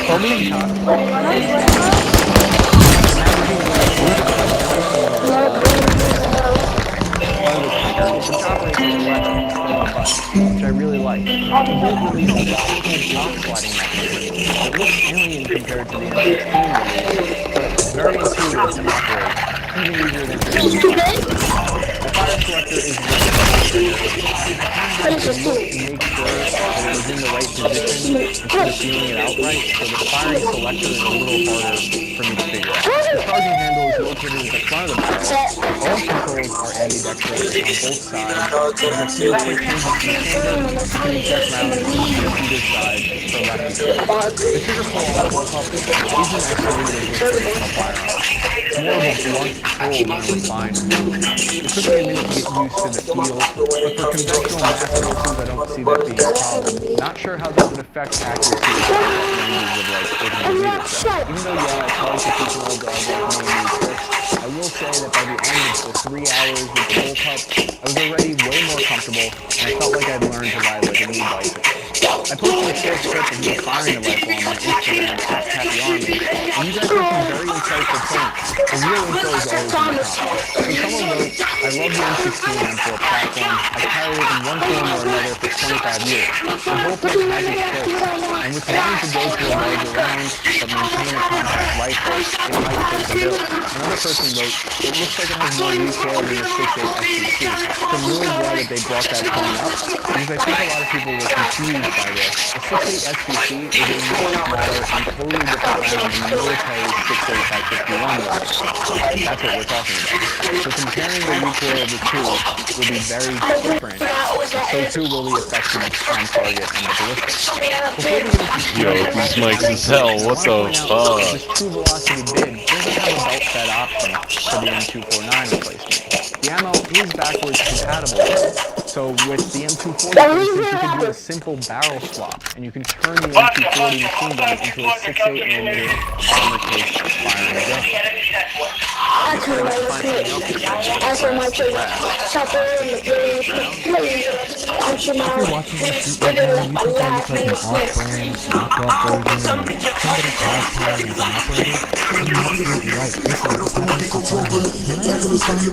on mini shots. Which I really like. The bolt releases a simple shock sliding mechanism that looks alien compared to the M16 release, but very intuitive to operate, even easier than the fire selector is I had to look to make sure that it was in the right position instead of feeling it outright, so the firing selector is a little harder for me to figure out. The charging handle is located at the front of the barrel. All controls are ambidextrous on both sides. There's a few quick changes to the chamber, you can adjust rounds to either side for left and right. The trigger pull on the bullpup isn't actually as traditional firearms. It's more of a blunt pull than a refined one. It took me a minute to get used to the feel, but for conventional mass races, I don't see that being a problem. Not sure how this would affect accuracy at ranges of like 800 meters though. Even though, yeah, it's hard to teach an old dog like me new tricks, I will say that by the end of the 3 hours with the bullpup, I was already way more comfortable, and I felt like I'd learned to ride like a new bicycle. I posted a short clip of me firing the rifle on my Instagram at Happy Army, and you guys have some very insightful points. The real info is always in the comments. So someone wrote, I love the M16 M4 platform. I carried it in one form or another for 25 years. The bullpup has its place, and with wanting to go to a larger round, but maintain a compact rifle, it might fit the bill. Another person wrote, it looks like it has more recoil than the 6.8 SPC. So I'm really glad that they brought that point up, because I think a lot of people were confused by this. The 6.8 SPC is a much smaller and totally different round than the military 6.8 by 51 round. That's what we're talking about. So comparing the recoil of the two will be very different, and so too will the effectiveness on target and the ballistics. Before we get into Yo, these mics is hell, what the fuck? This True Velocity bid doesn't have a belt fed option for the M249 replacement. The ammo is backwards compatible, so with the M240, for instance, you can do a simple barrel swap, and you can turn the M240 machine gun into a 6.8mm armor-cased firing gun. That's what my chopper and the If you're watching this shoot right now, you think I look like an off-brand, knockoff version of somebody cosplaying as an operator? You're absolutely right. This is exactly so far. Can I ask you something?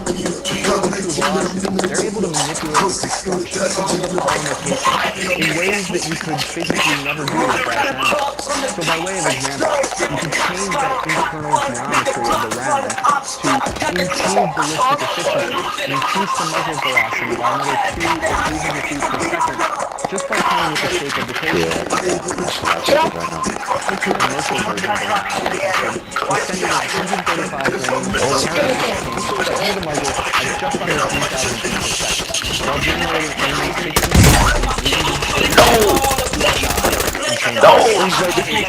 They're able to manipulate the construction of the polymer casing in ways that you could physically never do with brass ammo. So by way of example, you could change that internal geometry of the round to improve ballistic efficiency and increase the muzzle velocity by another 200 or 300 feet per second just by playing with the shape of the casing. Take the commercial version of the round, we send in 135 grains of carrying the muzzle at just under 3,000 feet per second, while generating only 16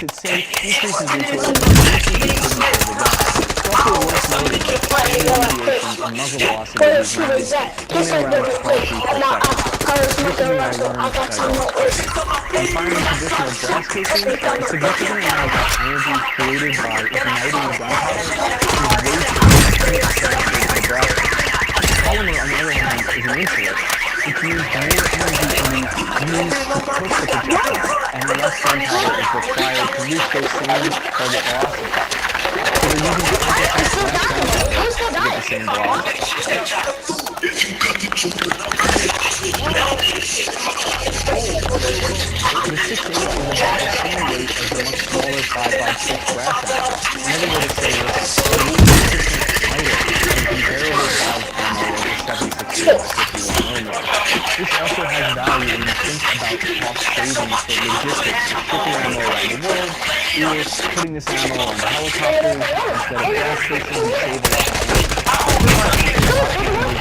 it's safe, increases recoil, reduces the recoil of the gun. It's also worth noting that deviations in muzzle velocity of these rounds come in around 12 feet per second. This is something I learned as I got when firing traditional brass casing, a significant amount of energy created by igniting the gunpowder is wasted in the brass. Polymer, on the other hand, is an insulator. It means more energy can be used to push the projectile, and less gunpowder is required to reach those same target velocities. So they're using the to get the same velocity. The 6.8 is about the same weight as the much smaller 5.56 brass ammo. Another way to say this is it is 50% lighter than comparable valve ammo like the 7.62 51mm. This also has value when you think about cost savings for logistics, shipping ammo around the world, or putting this ammo on the helicopters instead of gas stations and save a lot of money.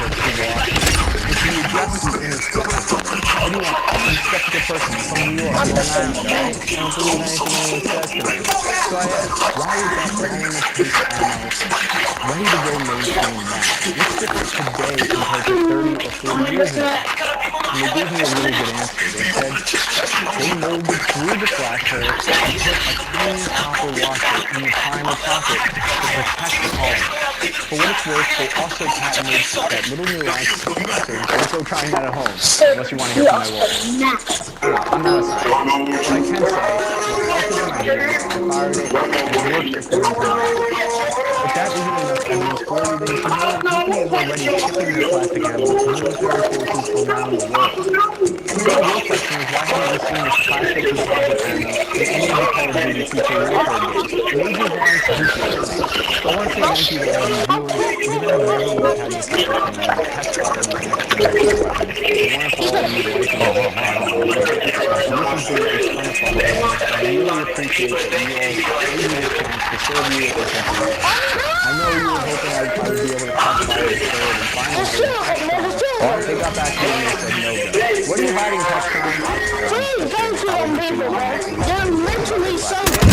If you adjust these inexpensive, anyone, I'm a skeptical person from New York, Long Island, right? I don't believe anything anyone says to me. So I ask, why is that Diana Piece ammo ready to go mainstream now? What's different today compared to 30 or 40 years ago? And they gave me a really good answer. They said they molded through the flash hole and put a tiny copper washer in the primer pocket to protect the polymer. For what it's worth, they also patented that little nuanced suppressor. Don't go trying that at home, unless you want to hear from my words. I'm not a scientist, but I can say, with the help of my hands, I fired it and it worked according to my orders. If that isn't enough evidence for you, then you should know that companies are already shipping their plastic ammo to military forces around the world. The real question is, why haven't we seen this plastic composite ammo in any of the Call of Duty feature warfare games? Major Vance Cooper. So I want to say thank you to all you viewers, because I've never would have had this opportunity to test fire my next generation weapons. I want to follow you like you all have. So this has been a ton of fun, and I really appreciate that you all gave me this chance to serve you with this information. I know you were hoping I'd be able to test fire the third and final version. Well, they got back to me and said no go. What are you hiding, Textron? Please don't kill them people, man. They're literally so bad.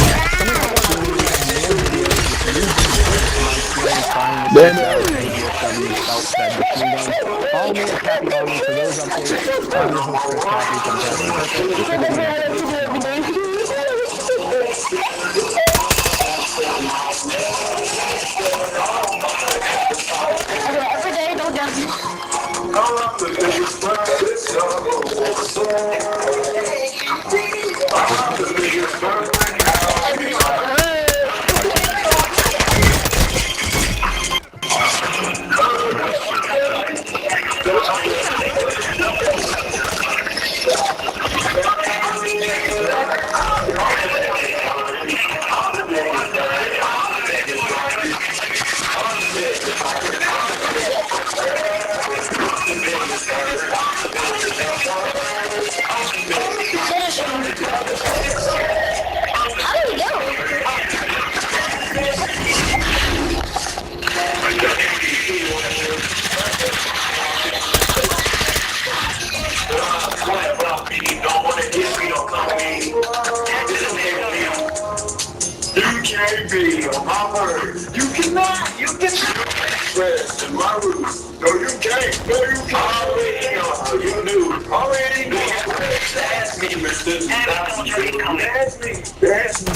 Follow me at Cappy Army for those updates. I'm your host, Chris Cappy from every day, no doubt. Rest in my roots. No, you can't. No, you can't. Already know. You knew. Already knew. That's me, mister. That's me. That's me.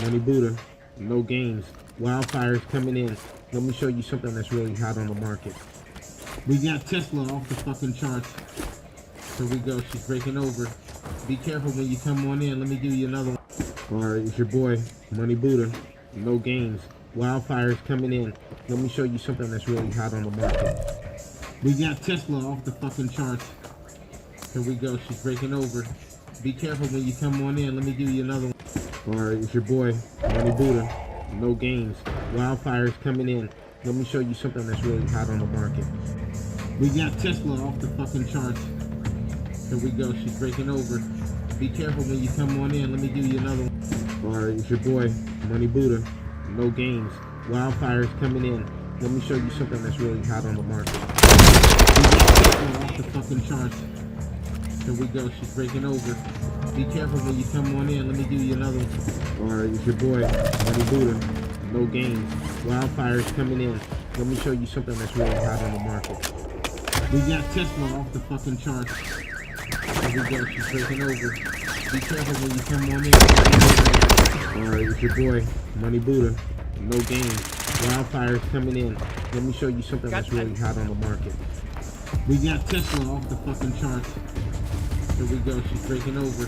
Money Buddha, no games. Wildfire's coming in. Let me show you something that's really hot on the market. We got Tesla off the fucking charts. Here we go, she's breaking over. Be careful when you come on in. Let me give you another one. Alright, it's your boy, Money Buddha, no games. Wildfire's coming in. Let me show you something that's really hot on the market. We got Tesla off the fucking charts. Here we go, she's breaking over. Be careful when you come on in. Let me give you another one. Alright, it's your boy, Money Buddha, no games. Wildfire's coming in. Let me show you something that's really hot on the market. We got Tesla off the fucking charts. Here we go, she's breaking over. Be careful when you come on in. Let me give you another one. Alright, it's your boy, Money Buddha, no games. Wildfire's coming in. Let me show you something that's really hot on the market. We got Tesla off the fucking charts. Here we go, she's breaking over. Be careful when you come on in. Let me give you another one. Alright, it's your boy, Money Buddha, no games. Wildfire's coming in. Let me show you something that's really hot on the market. We got Tesla off the fucking charts. Here we go, she's breaking over. Be careful when you come on in. Alright, it's your boy, Money Buddha, no games. Wildfire's coming in. Let me show you something that's really hot on the market. We got Tesla off the fucking charts. Here we go, she's breaking over.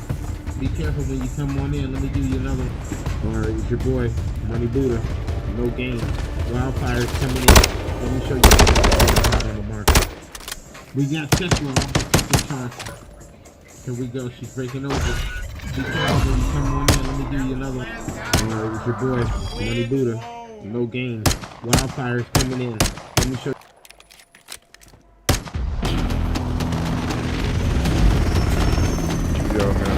Be careful when you come on in. Let me give you another one. Alright, it's your boy, Money Buddha, no games. Wildfire's coming in. Let me show you something that's really hot on the market. We got Tesla off the fucking charts. Here we go, she's breaking over. Be careful when you come on in. Let me give you another one. Alright, it's your boy, Money Buddha, no games. Wildfire's coming in. Let me show you. Yo, man.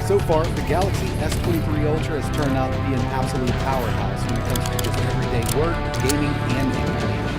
So far, the Galaxy S23 Ultra has turned out to be an absolute powerhouse when it comes to just everyday work, gaming, and entertainment.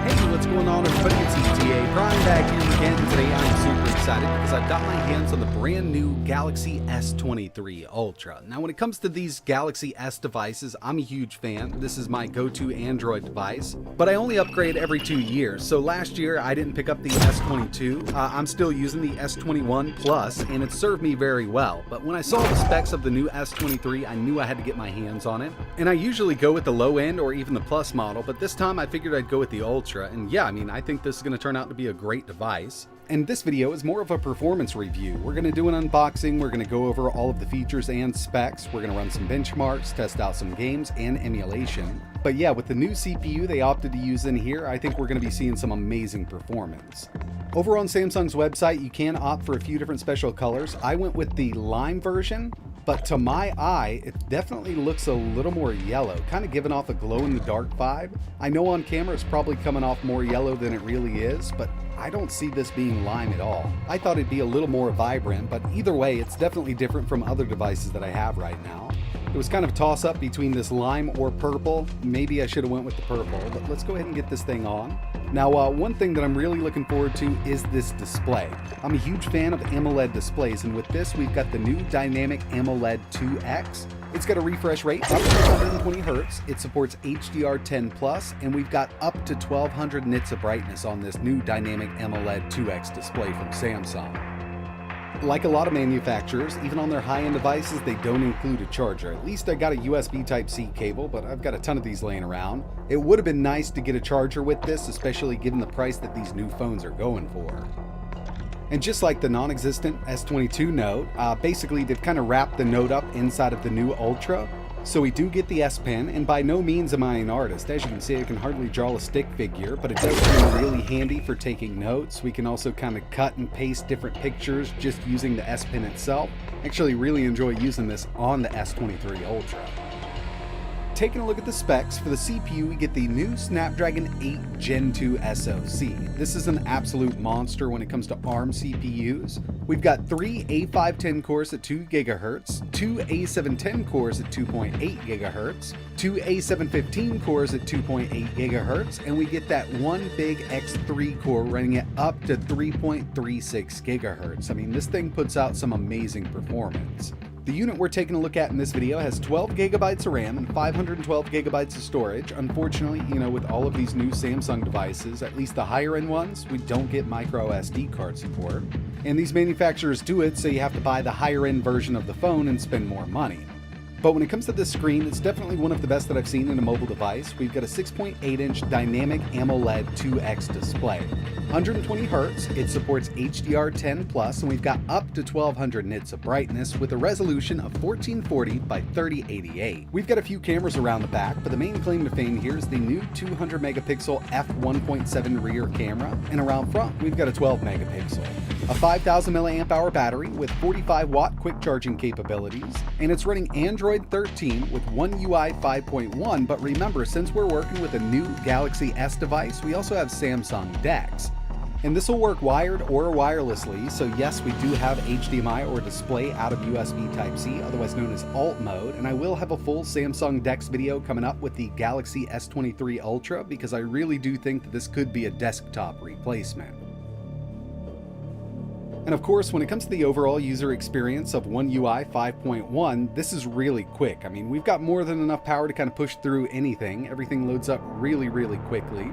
Hey, what's going on everybody? It's ETA Prime back here again. Today I'm super excited because I've I've got my hands on the brand new Galaxy S23 Ultra. Now when it comes to these Galaxy S devices, I'm a huge fan. This is my go-to Android device, but I only upgrade every 2 years. So last year I didn't pick up the S22. I'm still using the S21 Plus, and it served me very well. But when I saw the specs of the new S23, I knew I had to get my hands on it. And I usually go with the low end or even the Plus model, but this time I figured I'd go with the Ultra. And yeah, I mean, I think this is going to turn out to be a great device. And this video is more of a performance review. We're going to do an unboxing, we're going to go over all of the features and specs, we're going to run some benchmarks, test out some games and emulation. But yeah, with the new CPU they opted to use in here, I think we're going to be seeing some amazing performance. Over on Samsung's website, you can opt for a few different special colors. I went with the lime version, but to my eye, it definitely looks a little more yellow, kind of giving off a glow-in-the-dark vibe. I know on camera it's probably coming off more yellow than it really is, but I don't see this being lime at all. I thought it'd be a little more vibrant, but either way, it's definitely different from other devices that I have right now. It was kind of a toss-up between this lime or purple. Maybe I should have went with the purple, but let's go ahead and get this thing on. Now, one thing that I'm really looking forward to is this display. I'm a huge fan of AMOLED displays, and with this, we've got the new Dynamic AMOLED 2X. It's got a refresh rate up to 120 Hz, it supports HDR10+, and we've got up to 1200 nits of brightness on this new Dynamic AMOLED 2X display from Samsung. Like a lot of manufacturers, even on their high-end devices, they don't include a charger. At least I got a USB Type-C cable, but I've got a ton of these laying around. It would have been nice to get a charger with this, especially given the price that these new phones are going for. And just like the non-existent S22 Note, basically they've kind of wrapped the Note up inside of the new Ultra. So we do get the S Pen, and by no means am I an artist. As you can see, I can hardly draw a stick figure, but it does come really handy for taking notes. We can also kind of cut and paste different pictures just using the S Pen itself. Actually really enjoy using this on the S23 Ultra. Taking a look at the specs, for the CPU we get the new Snapdragon 8 Gen 2 SoC. This is an absolute monster when it comes to ARM CPUs. We've got 3 A510 cores at 2 GHz, 2 A710 cores at 2.8 GHz, 2 A715 cores at 2.8 GHz, and we get that one big X3 core running at up to 3.36 GHz. I mean, this thing puts out some amazing performance. The unit we're taking a look at in this video has 12 gigabytes of RAM and 512 gigabytes of storage. Unfortunately, with all of these new Samsung devices, at least the higher end ones, we don't get micro SD card support. And these manufacturers do it, so you have to buy the higher end version of the phone and spend more money. But when it comes to this screen, it's definitely one of the best that I've seen in a mobile device. We've got a 6.8-inch Dynamic AMOLED 2X display. 120 Hz, it supports HDR10+, and we've got up to 1200 nits of brightness with a resolution of 1440 by 3088. We've got a few cameras around the back, but the main claim to fame here is the new 200 megapixel f1.7 rear camera, and around front, we've got a 12 megapixel. A 5000 milliamp hour battery with 45 watt quick charging capabilities, and it's running Android 13 with One UI 5.1, but remember, since we're working with a new Galaxy S device, we also have Samsung DeX. And this will work wired or wirelessly, so yes, we do have HDMI or display out of USB Type-C, otherwise known as alt mode, and I will have a full Samsung DeX video coming up with the Galaxy S23 Ultra, because I really do think that this could be a desktop replacement. And of course, when it comes to the overall user experience of One UI 5.1, this is really quick. I mean, we've got more than enough power to kind of push through anything. Everything loads up really, really quickly.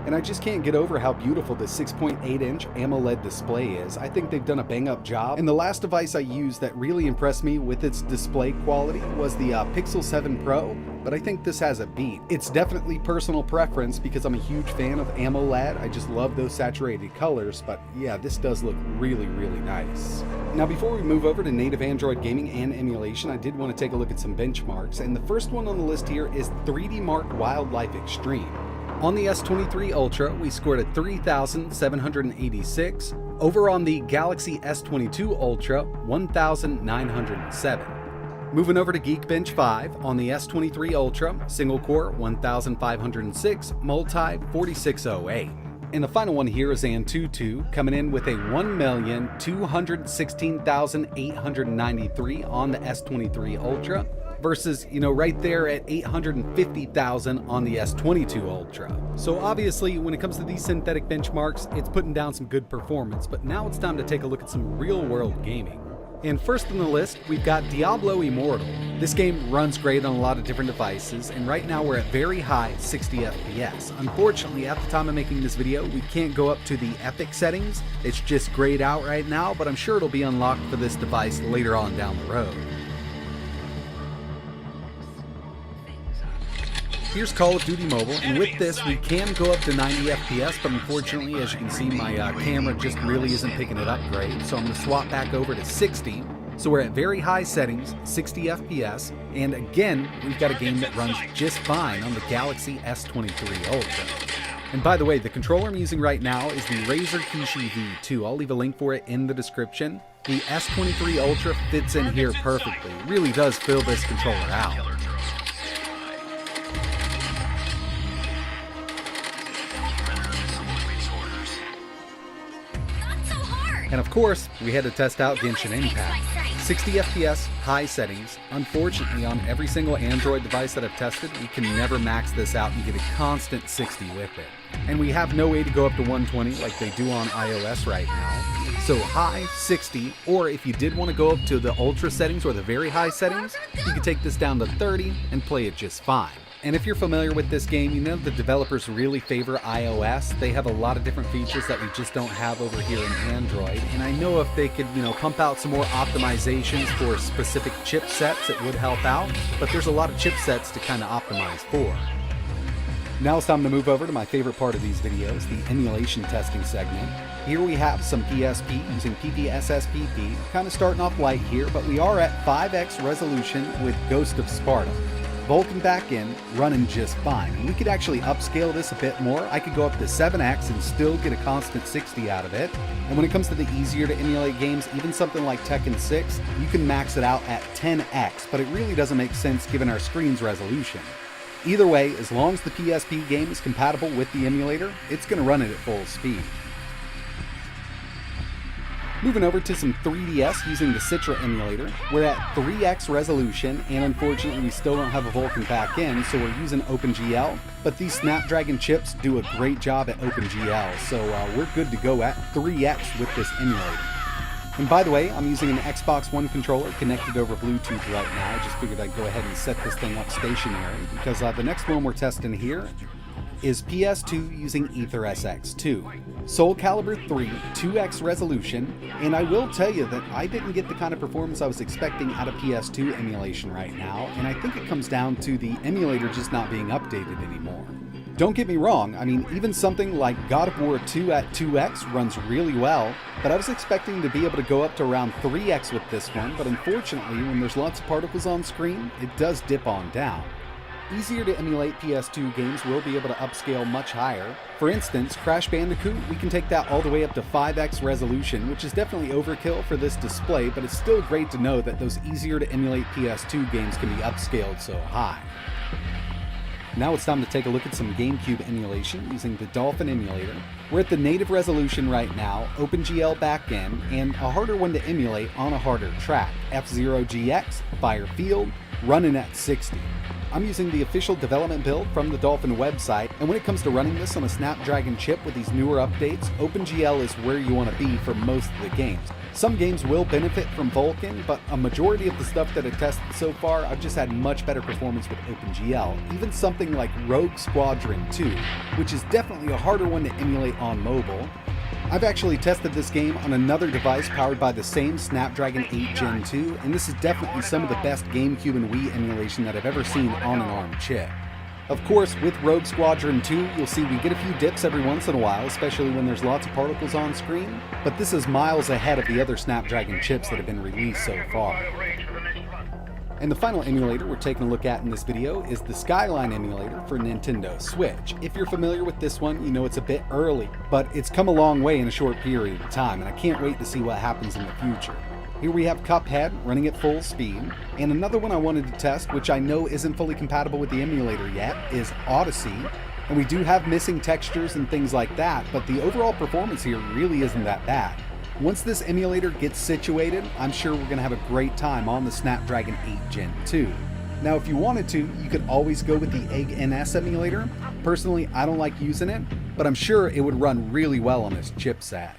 And I just can't get over how beautiful this 6.8-inch AMOLED display is. I think they've done a bang-up job. And the last device I used that really impressed me with its display quality was the Pixel 7 Pro, but I think this has a beat. It's definitely personal preference because I'm a huge fan of AMOLED. I just love those saturated colors, but yeah, this does look really, really nice. Now, before we move over to native Android gaming and emulation, I did want to take a look at some benchmarks, and the first one on the list here is 3D Mark Wildlife Extreme. On the S23 Ultra, we scored a 3,786. Over on the Galaxy S22 Ultra, 1,907. Moving over to Geekbench 5, on the S23 Ultra, single core 1,506, multi 4608. And the final one here is Antutu, coming in with a 1,216,893 on the S23 Ultra, versus, right there at 850,000 on the S22 Ultra. So obviously, when it comes to these synthetic benchmarks, it's putting down some good performance, but now it's time to take a look at some real-world gaming. And first on the list, we've got Diablo Immortal. This game runs great on a lot of different devices, and right now we're at very high 60 FPS. Unfortunately, at the time of making this video, we can't go up to the epic settings. It's just grayed out right now, but I'm sure it'll be unlocked for this device later on down the road. Here's Call of Duty Mobile, and with this we can go up to 90 FPS, but unfortunately, as you can see, my camera just really isn't picking it up great, so I'm going to swap back over to 60. So we're at very high settings, 60 FPS, and again, we've got a game that runs just fine on the Galaxy S23 Ultra. And by the way, the controller I'm using right now is the Razer Kishi V2. I'll leave a link for it in the description. The S23 Ultra fits in here perfectly. It really does fill this controller out. And of course, we had to test out Genshin Impact. 60 FPS, high settings. Unfortunately, on every single Android device that I've tested, we can never max this out and get a constant 60 with it. And we have no way to go up to 120 like they do on iOS right now. So high, 60, or if you did want to go up to the ultra settings or the very high settings, you could take this down to 30 and play it just fine. And if you're familiar with this game, you know the developers really favor iOS. They have a lot of different features that we just don't have over here in Android. And I know if they could, pump out some more optimizations for specific chipsets, it would help out. But there's a lot of chipsets to kind of optimize for. Now it's time to move over to my favorite part of these videos, the emulation testing segment. Here we have some PSP using PPSSPP, kind of starting off light here, but we are at 5x resolution with Ghost of Sparta. Vulkan back in, running just fine. And we could actually upscale this a bit more. I could go up to 7x and still get a constant 60 out of it. And when it comes to the easier to emulate games, even something like Tekken 6, you can max it out at 10x, but it really doesn't make sense given our screen's resolution. Either way, as long as the PSP game is compatible with the emulator, it's going to run it at full speed. Moving over to some 3DS using the Citra emulator, we're at 3x resolution, and unfortunately we still don't have a Vulkan back in, so we're using OpenGL, but these Snapdragon chips do a great job at OpenGL, so we're good to go at 3x with this emulator. And by the way, I'm using an Xbox One controller connected over Bluetooth right now. I just figured I'd go ahead and set this thing up stationary, because the next one we're testing here is PS2 using AetherSX2. Soul Calibur 3, 2x resolution, and I will tell you that I didn't get the kind of performance I was expecting out of PS2 emulation right now, and I think it comes down to the emulator just not being updated anymore. Don't get me wrong, I mean, even something like God of War 2 at 2x runs really well, but I was expecting to be able to go up to around 3x with this one, but unfortunately, when there's lots of particles on screen, it does dip on down. Easier to emulate PS2 games will be able to upscale much higher. For instance, Crash Bandicoot, we can take that all the way up to 5x resolution, which is definitely overkill for this display, but it's still great to know that those easier to emulate PS2 games can be upscaled so high. Now it's time to take a look at some GameCube emulation using the Dolphin emulator. We're at the native resolution right now, OpenGL back in, and a harder one to emulate on a harder track, F-Zero GX, Fire Field, running at 60. I'm using the official development build from the Dolphin website, and when it comes to running this on a Snapdragon chip with these newer updates, OpenGL is where you want to be for most of the games. Some games will benefit from Vulkan, but a majority of the stuff that I've tested so far, I've just had much better performance with OpenGL. Even something like Rogue Squadron 2, which is definitely a harder one to emulate on mobile. I've actually tested this game on another device powered by the same Snapdragon 8 Gen 2, and this is definitely some of the best GameCube and Wii emulation that I've ever seen on an ARM chip. Of course, with Rogue Squadron 2, you'll see we get a few dips every once in a while, especially when there's lots of particles on screen, but this is miles ahead of the other Snapdragon chips that have been released so far. And the final emulator we're taking a look at in this video is the Skyline emulator for Nintendo Switch. If you're familiar with this one, you know it's a bit early, but it's come a long way in a short period of time, and I can't wait to see what happens in the future. Here we have Cuphead running at full speed, and another one I wanted to test, which I know isn't fully compatible with the emulator yet, is Odyssey. And we do have missing textures and things like that, but the overall performance here really isn't that bad. Once this emulator gets situated, I'm sure we're going to have a great time on the Snapdragon 8 Gen 2. Now, if you wanted to, you could always go with the Egg NS emulator. Personally, I don't like using it, but I'm sure it would run really well on this chipset.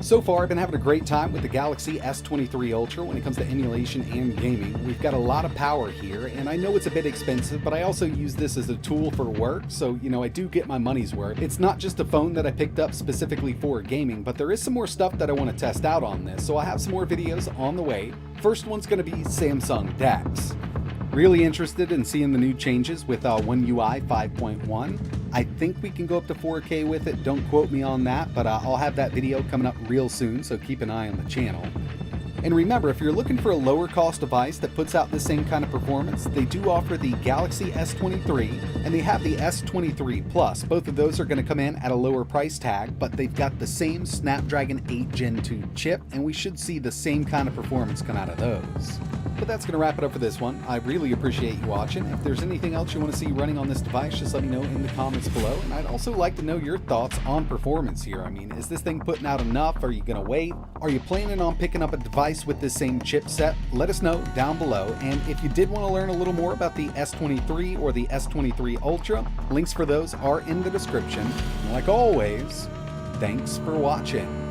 So far, I've been having a great time with the Galaxy S23 Ultra when it comes to emulation and gaming. We've got a lot of power here, and I know it's a bit expensive, but I also use this as a tool for work, so, you know, I do get my money's worth. It's not just a phone that I picked up specifically for gaming, but there is some more stuff that I want to test out on this, so I have some more videos on the way. First one's going to be Samsung DeX. Really interested in seeing the new changes with One UI 5.1. I think we can go up to 4K with it, don't quote me on that, but I'll have that video coming up real soon, so keep an eye on the channel. And remember, if you're looking for a lower cost device that puts out the same kind of performance, they do offer the Galaxy S23 and they have the S23 Plus. Both of those are going to come in at a lower price tag, but they've got the same Snapdragon 8 Gen 2 chip, and we should see the same kind of performance come out of those. But that's going to wrap it up for this one. I really appreciate you watching. If there's anything else you want to see running on this device, just let me know in the comments below. And I'd also like to know your thoughts on performance here. I mean, is this thing putting out enough? Are you going to wait? Are you planning on picking up a device with this same chipset? Let us know down below. And if you did want to learn a little more about the S23 or the S23 Ultra, links for those are in the description. And like always, thanks for watching.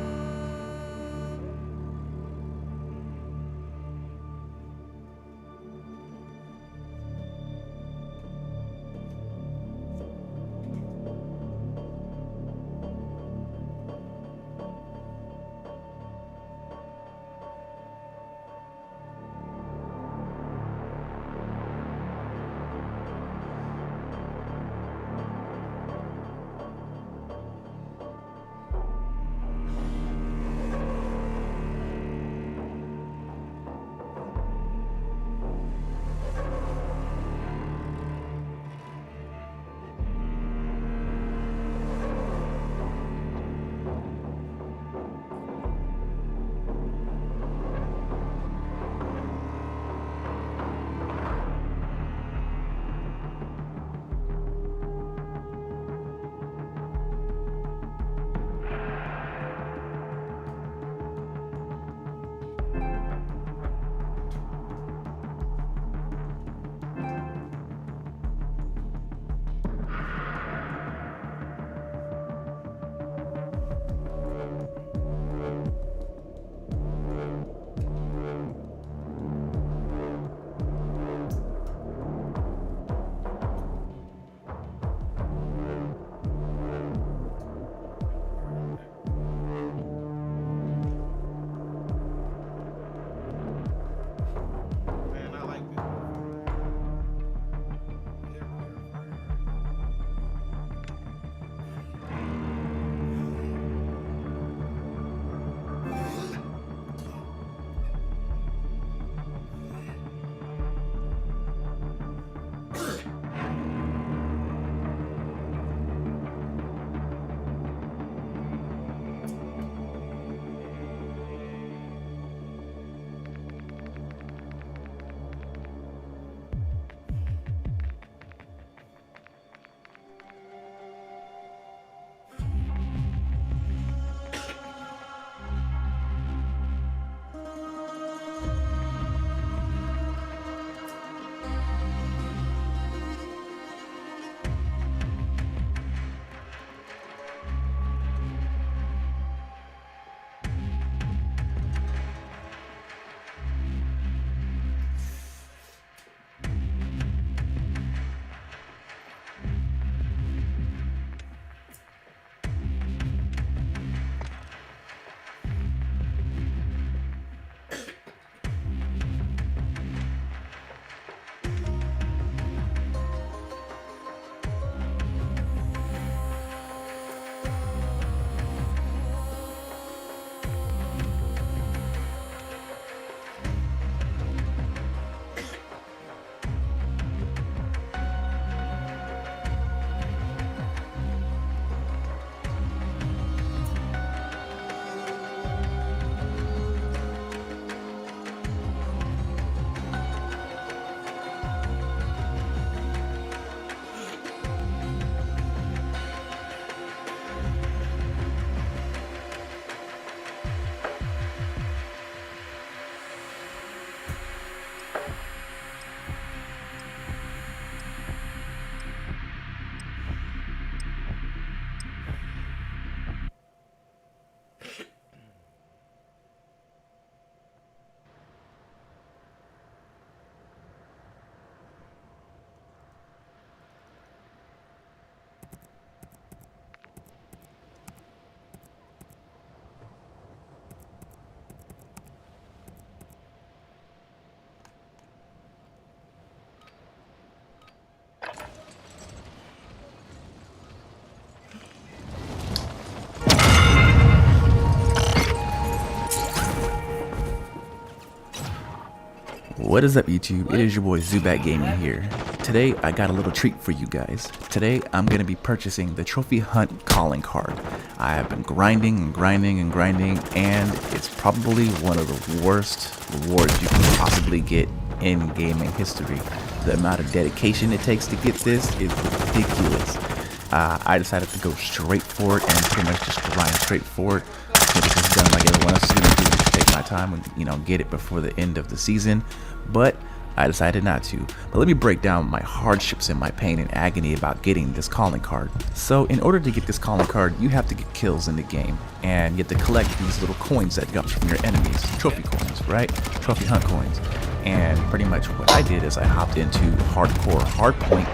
What is up, YouTube? It is your boy Zubat Gaming here. Today I got a little treat for you guys. Today I'm going to be purchasing the Trophy Hunt calling card. I have been grinding and grinding and grinding, and it's probably one of the worst rewards you can possibly get in gaming history. The amount of dedication it takes to get this is ridiculous. I decided to go straight for it and pretty much just grind straight for it. Because it's done like everyone else is going to do, just take my time and, you know, get it before the end of the season. But I decided not to. But let me break down my hardships and my pain and agony about getting this calling card. So in order to get this calling card, you have to get kills in the game, and you have to collect these little coins that drop from your enemies, trophy coins, right? Trophy hunt coins. And pretty much what I did is I hopped into hardcore hardpoint,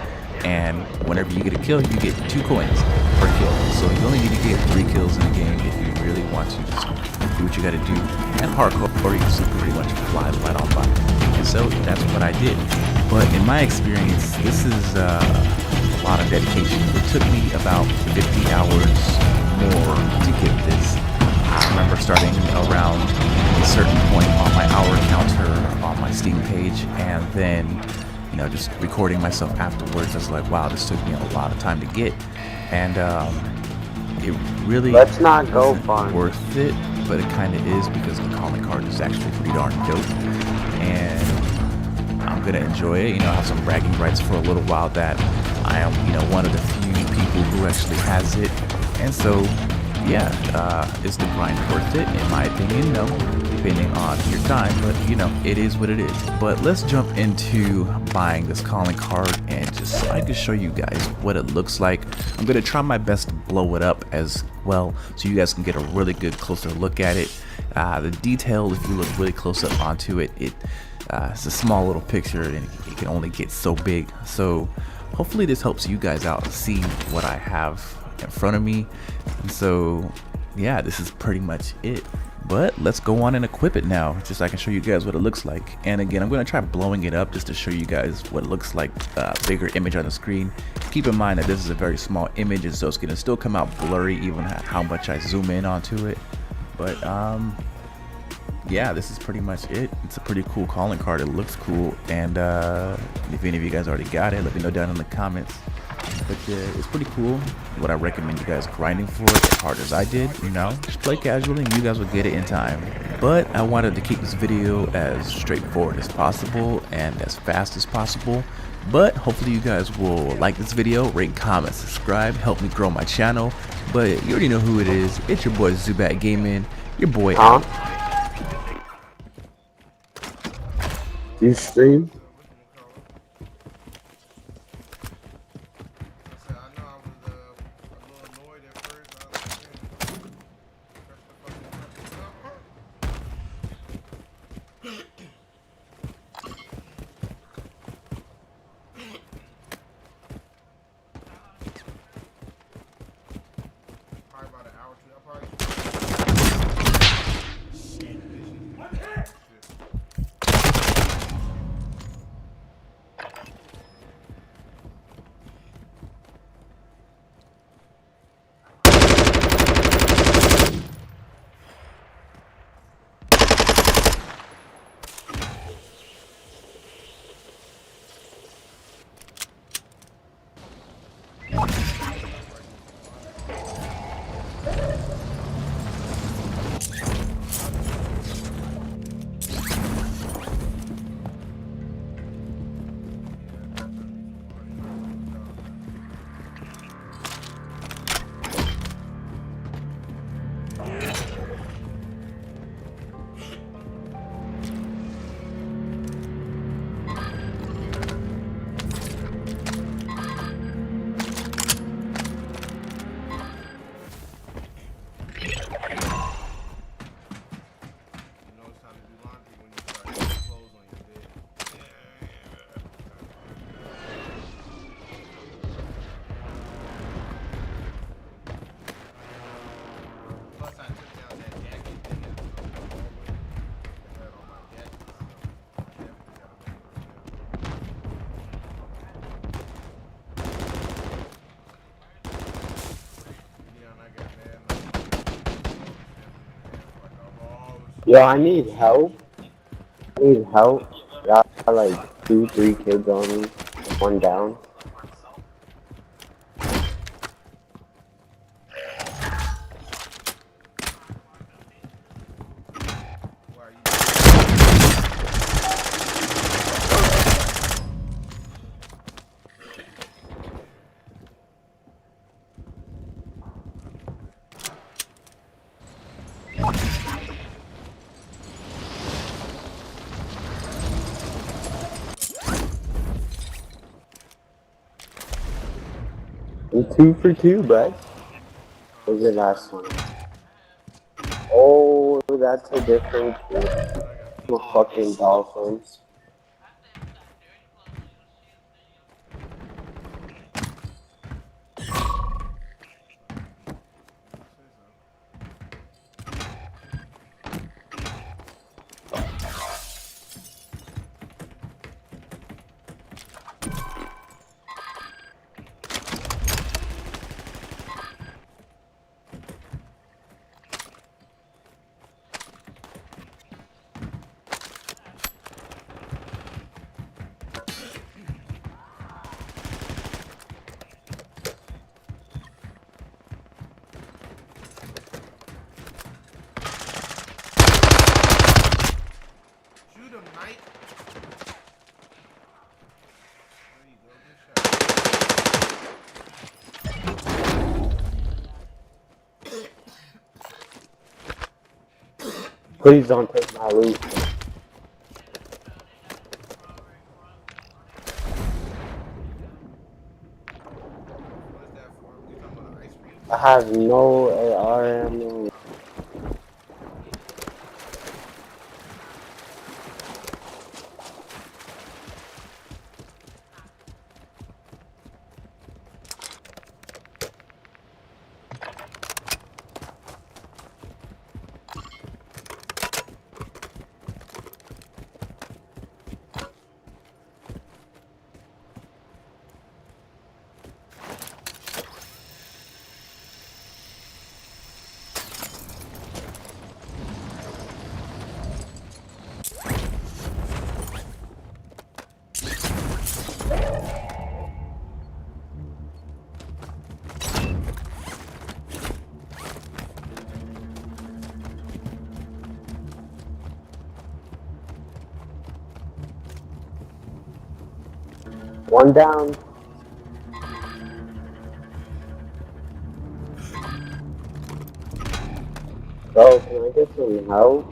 and whenever you get a kill, you get 2 coins per kill. So you only need to get 3 kills in the game if you really want to just do what you gotta do. And hardcore, or you can pretty much fly right on by. And so that's what I did. But in my experience, this is a lot of dedication. It took me about 50 hours more to get this. I remember starting around a certain point on my hour counter on my Steam page, and then, you know, just recording myself afterwards. I was like, wow, this took me a lot of time to get, and it really Let's not go far. Worth it, but it kind of is, because the calling card is actually pretty darn dope, and I'm gonna enjoy it. You know, I have some bragging rights for a little while that I am, you know, one of the few people who actually has it, and so yeah, is the grind worth it? In my opinion, no, depending on your time, but you know, it is what it is. But let's jump into buying this calling card, and just so I can show you guys what it looks like. I'm gonna try my best to blow it up as well, so you guys can get a really good closer look at it. The detail, if you look really close up onto it, it's a small little picture, and it can only get so big. So hopefully this helps you guys out see what I have in front of me. And so yeah, this is pretty much it. But let's go on and equip it now, just so I can show you guys what it looks like. And again, I'm going to try blowing it up just to show you guys what it looks like, bigger image on the screen. Keep in mind that this is a very small image, and so it's going to still come out blurry even how much I zoom in onto it. But yeah, this is pretty much it. It's a pretty cool calling card. It looks cool, and if any of you guys already got it, let me know down in the comments. But it's pretty cool. What I recommend you guys grinding for it as hard as I did, you know, just play casually and you guys will get it in time. But I wanted to keep this video as straightforward as possible and as fast as possible. But hopefully you guys will like this video, rate, comment, subscribe, help me grow my channel. But you already know who it is. It's your boy Zubat Gaming, your boy out. You stream? Yo, I need help. I need help. Got like 2-3 kids on me, one down. I'm 2 for 2, bud. What was the last one? Oh, that's a different team. I'm a fucking Dolphins. Shoot him, Mike. Please don't take my loot. I have no AR ammo. One down. Bro, can I get some help?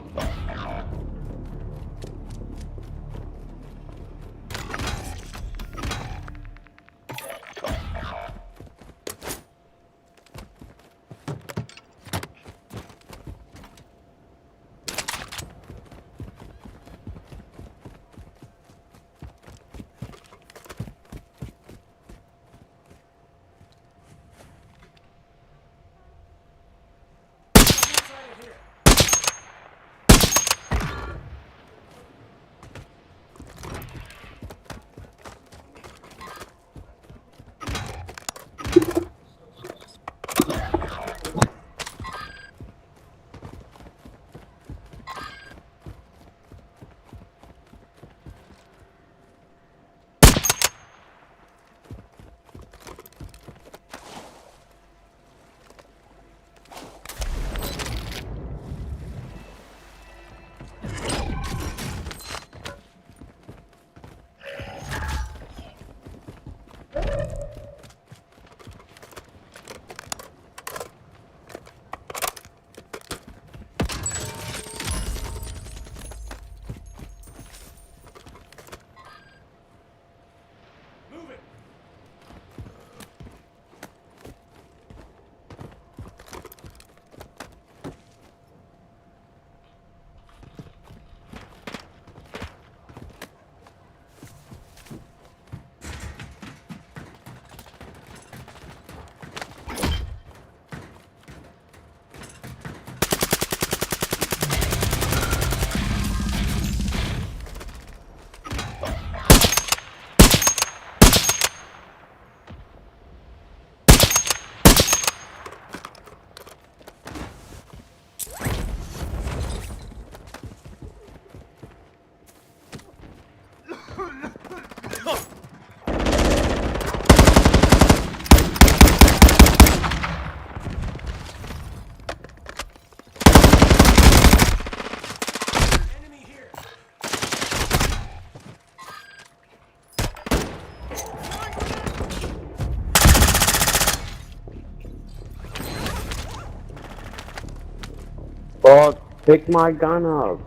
Dog, pick my gun up.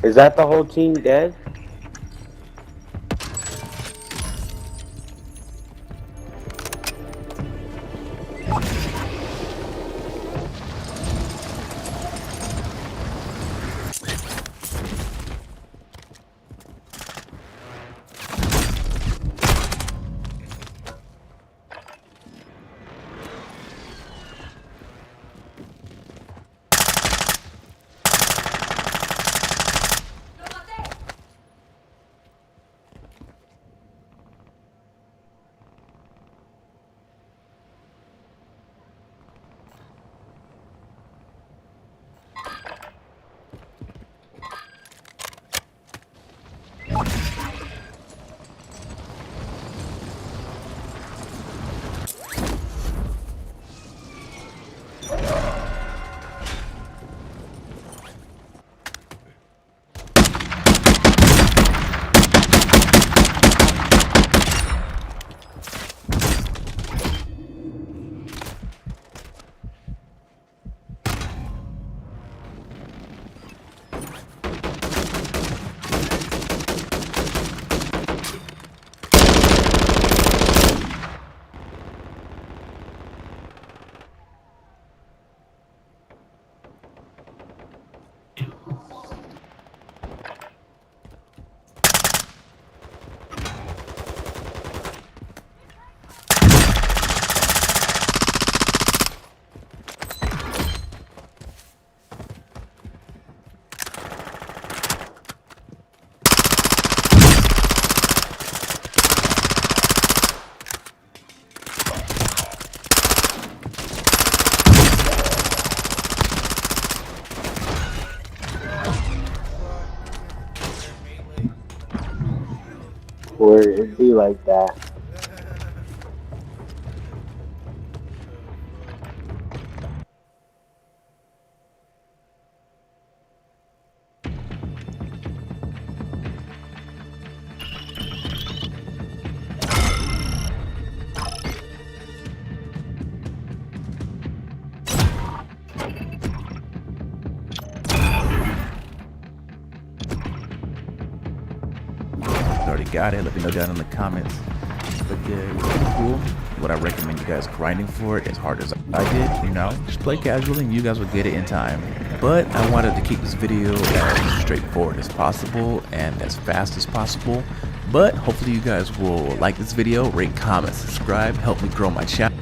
Is that the whole team dead? Or it'd be like that. Already got it. Let me know down in the comments. But yeah, it was pretty cool. What I recommend you guys grinding for it as hard as I did. You know, just play casually and you guys will get it in time. But I wanted to keep this video as straightforward as possible and as fast as possible. But hopefully you guys will like this video, rate, comment, subscribe, help me grow my channel.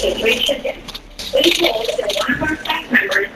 to 3 chickens. Please hold that one of our staff members.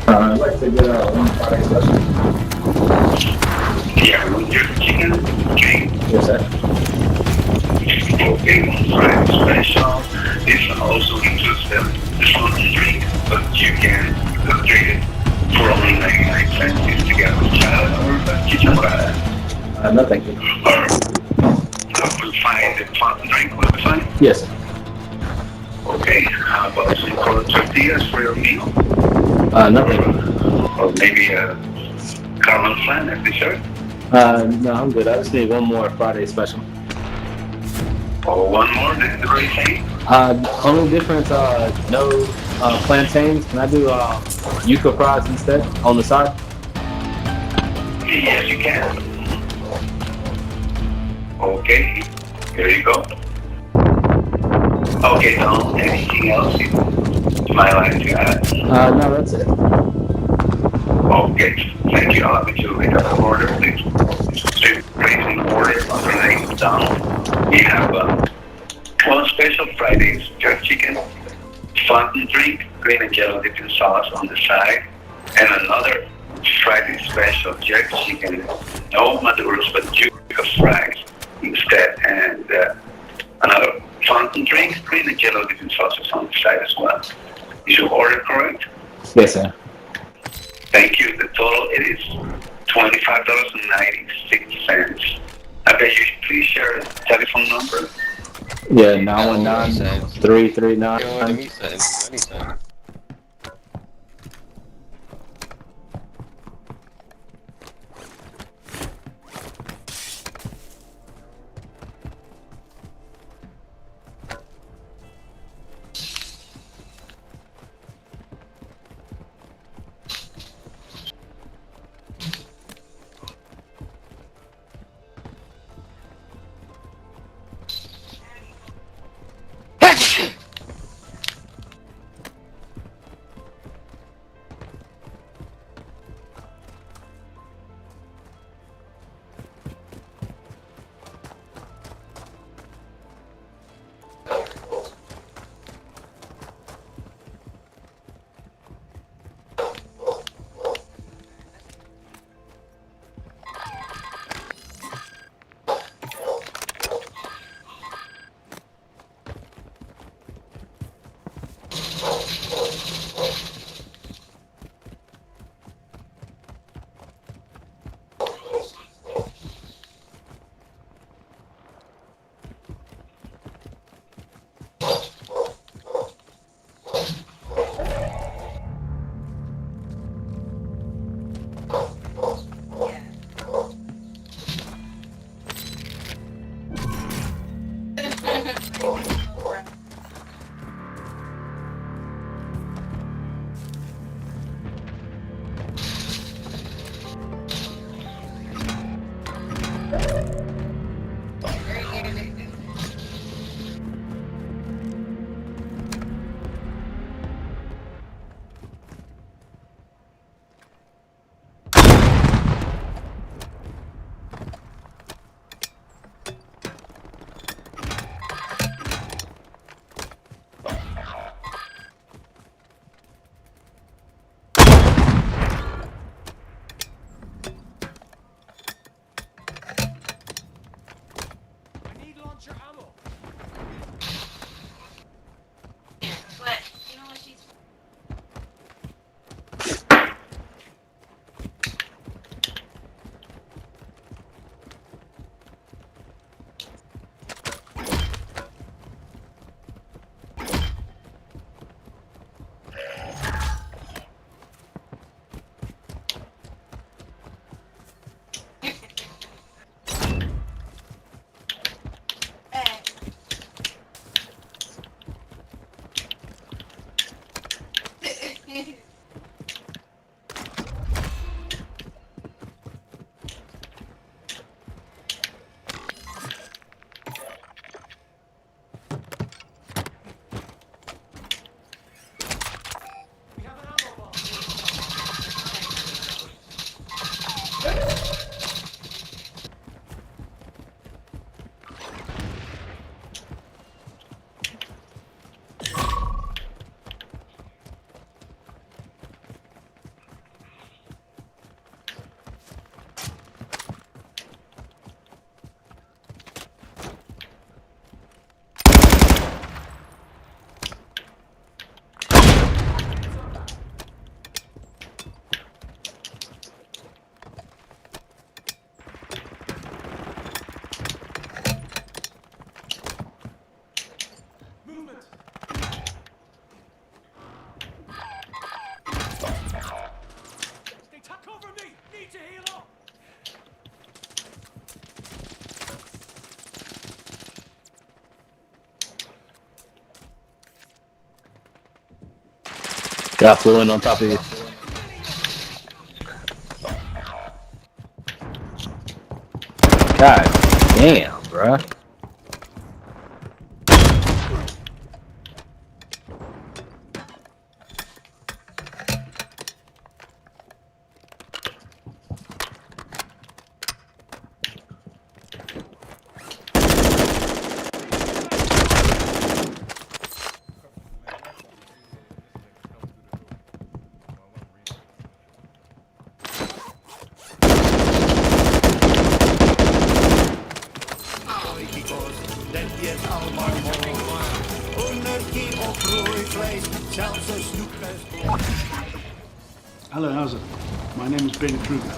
I'd like to get one Friday special. Yeah, with your chicken, okay? Yes, sir. Okay, one Friday special. This also includes the food and drink, but you can upgrade it for only 99 cents. Is to get with salad or kitchen fry. No, thank you. Or we'll find the food and drink, will be fine? Yes, sir. Okay, how about some corn tortillas for your meal? Nothing. Or maybe a caramel flan as dessert? No, I'm good. I just need one more Friday special. Or one more, this is the very same? Only difference, no plantains. Can I do yuca fries instead on the side? Yes, you can. Okay, here you go. Okay, Tom, anything else you might like to add? No, that's it. Okay, thank you. Allow me to make an order, please. So, raising the order under the name of Donald. We have one special Friday's jerk chicken, fountain drink, green and yellow dipping sauce on the side, and another Friday special jerk chicken, no maduros, but yuca fries instead, and another fountain drink, green and yellow dipping sauces on the side as well. Is your order correct? Yes, sir. Thank you. The total it is $25.96. I bet you please share the telephone number. Yeah, 919-339. Got flew in on top of you. God damn, bruh. Hello, how's it? My name is Ben Kruger.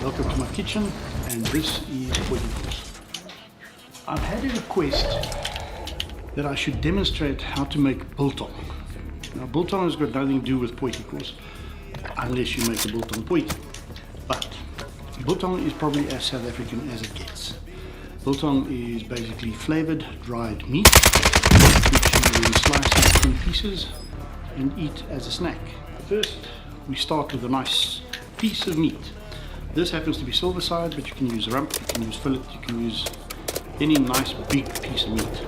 Welcome to my kitchen, and this is Potjiekos. I've had a request that I should demonstrate how to make biltong. Now, biltong has got nothing to do with Potjiekos unless you make a biltong potjie. But biltong is probably as South African as it gets. Biltong is basically flavored dried meat, which you then slice into thin pieces and eat as a snack. First, we start with a nice piece of meat. This happens to be silver side, but you can use rump, you can use fillet, you can use any nice big piece of meat.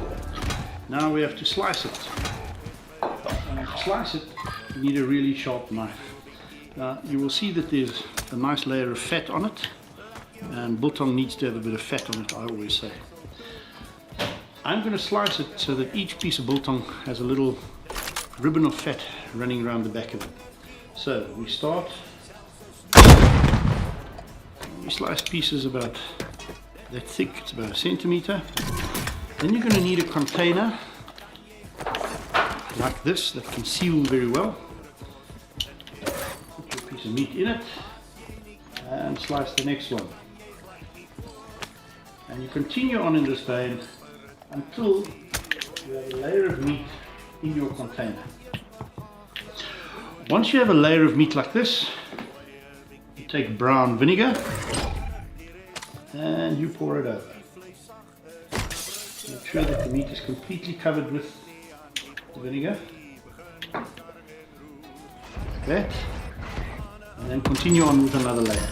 Now we have to slice it. And to slice it, you need a really sharp knife. Now you will see that there's a nice layer of fat on it, and biltong needs to have a bit of fat on it, I always say. I'm going to slice it so that each piece of biltong has a little ribbon of fat running around the back of it. So we start, we slice pieces about that thick, it's about 1 centimeter. Then you're going to need a container like this that can seal very well. Put your piece of meat in it and slice the next one. And you continue on in this vein until you have a layer of meat in your container. Once you have a layer of meat like this, you take brown vinegar and you pour it over. Make sure that the meat is completely covered with the vinegar, like that, and then continue on with another layer.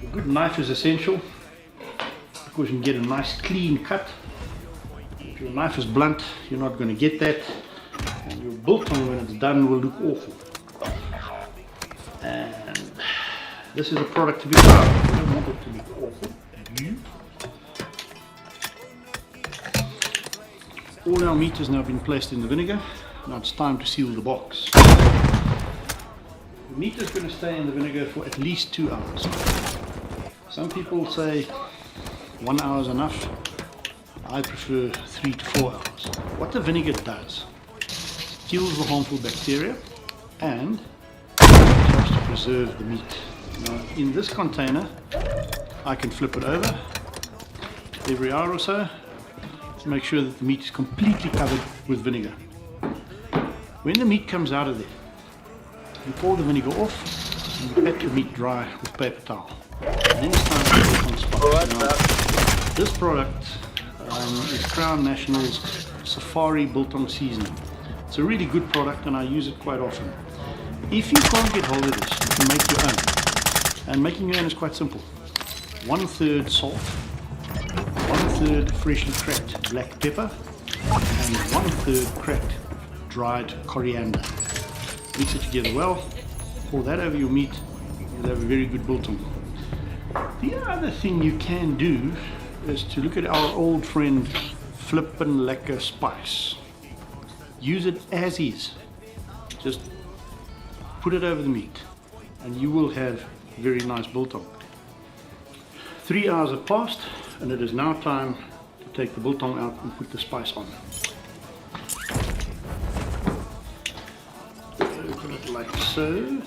A good knife is essential because you can get a nice clean cut. If your knife is blunt, you're not going to get that, and your biltong when it's done will look awful. And this is a product to be proud of. You don't want it to look awful, do you? All our meat has now been placed in the vinegar. Now it's time to seal the box. The meat is going to stay in the vinegar for at least 2 hours. Some people say 1 hour is enough. I prefer 3 to 4 hours. What the vinegar does, kills the harmful bacteria and helps to preserve the meat. Now, in this container, I can flip it over every hour or so to make sure that the meat is completely covered with vinegar. When the meat comes out of there, you pour the vinegar off and you pat the meat dry with paper towel. And then it's time to put it on spot. Now, this product is Crown National's Safari Biltong Seasoning. It's a really good product and I use it quite often. If you can't get hold of this, you can make your own. And making your own is quite simple. 1/3 salt, 1/3 freshly cracked black pepper, and 1/3 cracked dried coriander. Mix it together well, pour that over your meat, you'll have a very good biltong. The other thing you can do is to look at our old friend Flippin' Lekker Spice. Use it as is. Just put it over the meat and you will have very nice biltong. 3 hours have passed and it is now time to take the biltong out and put the spice on. Open it like so.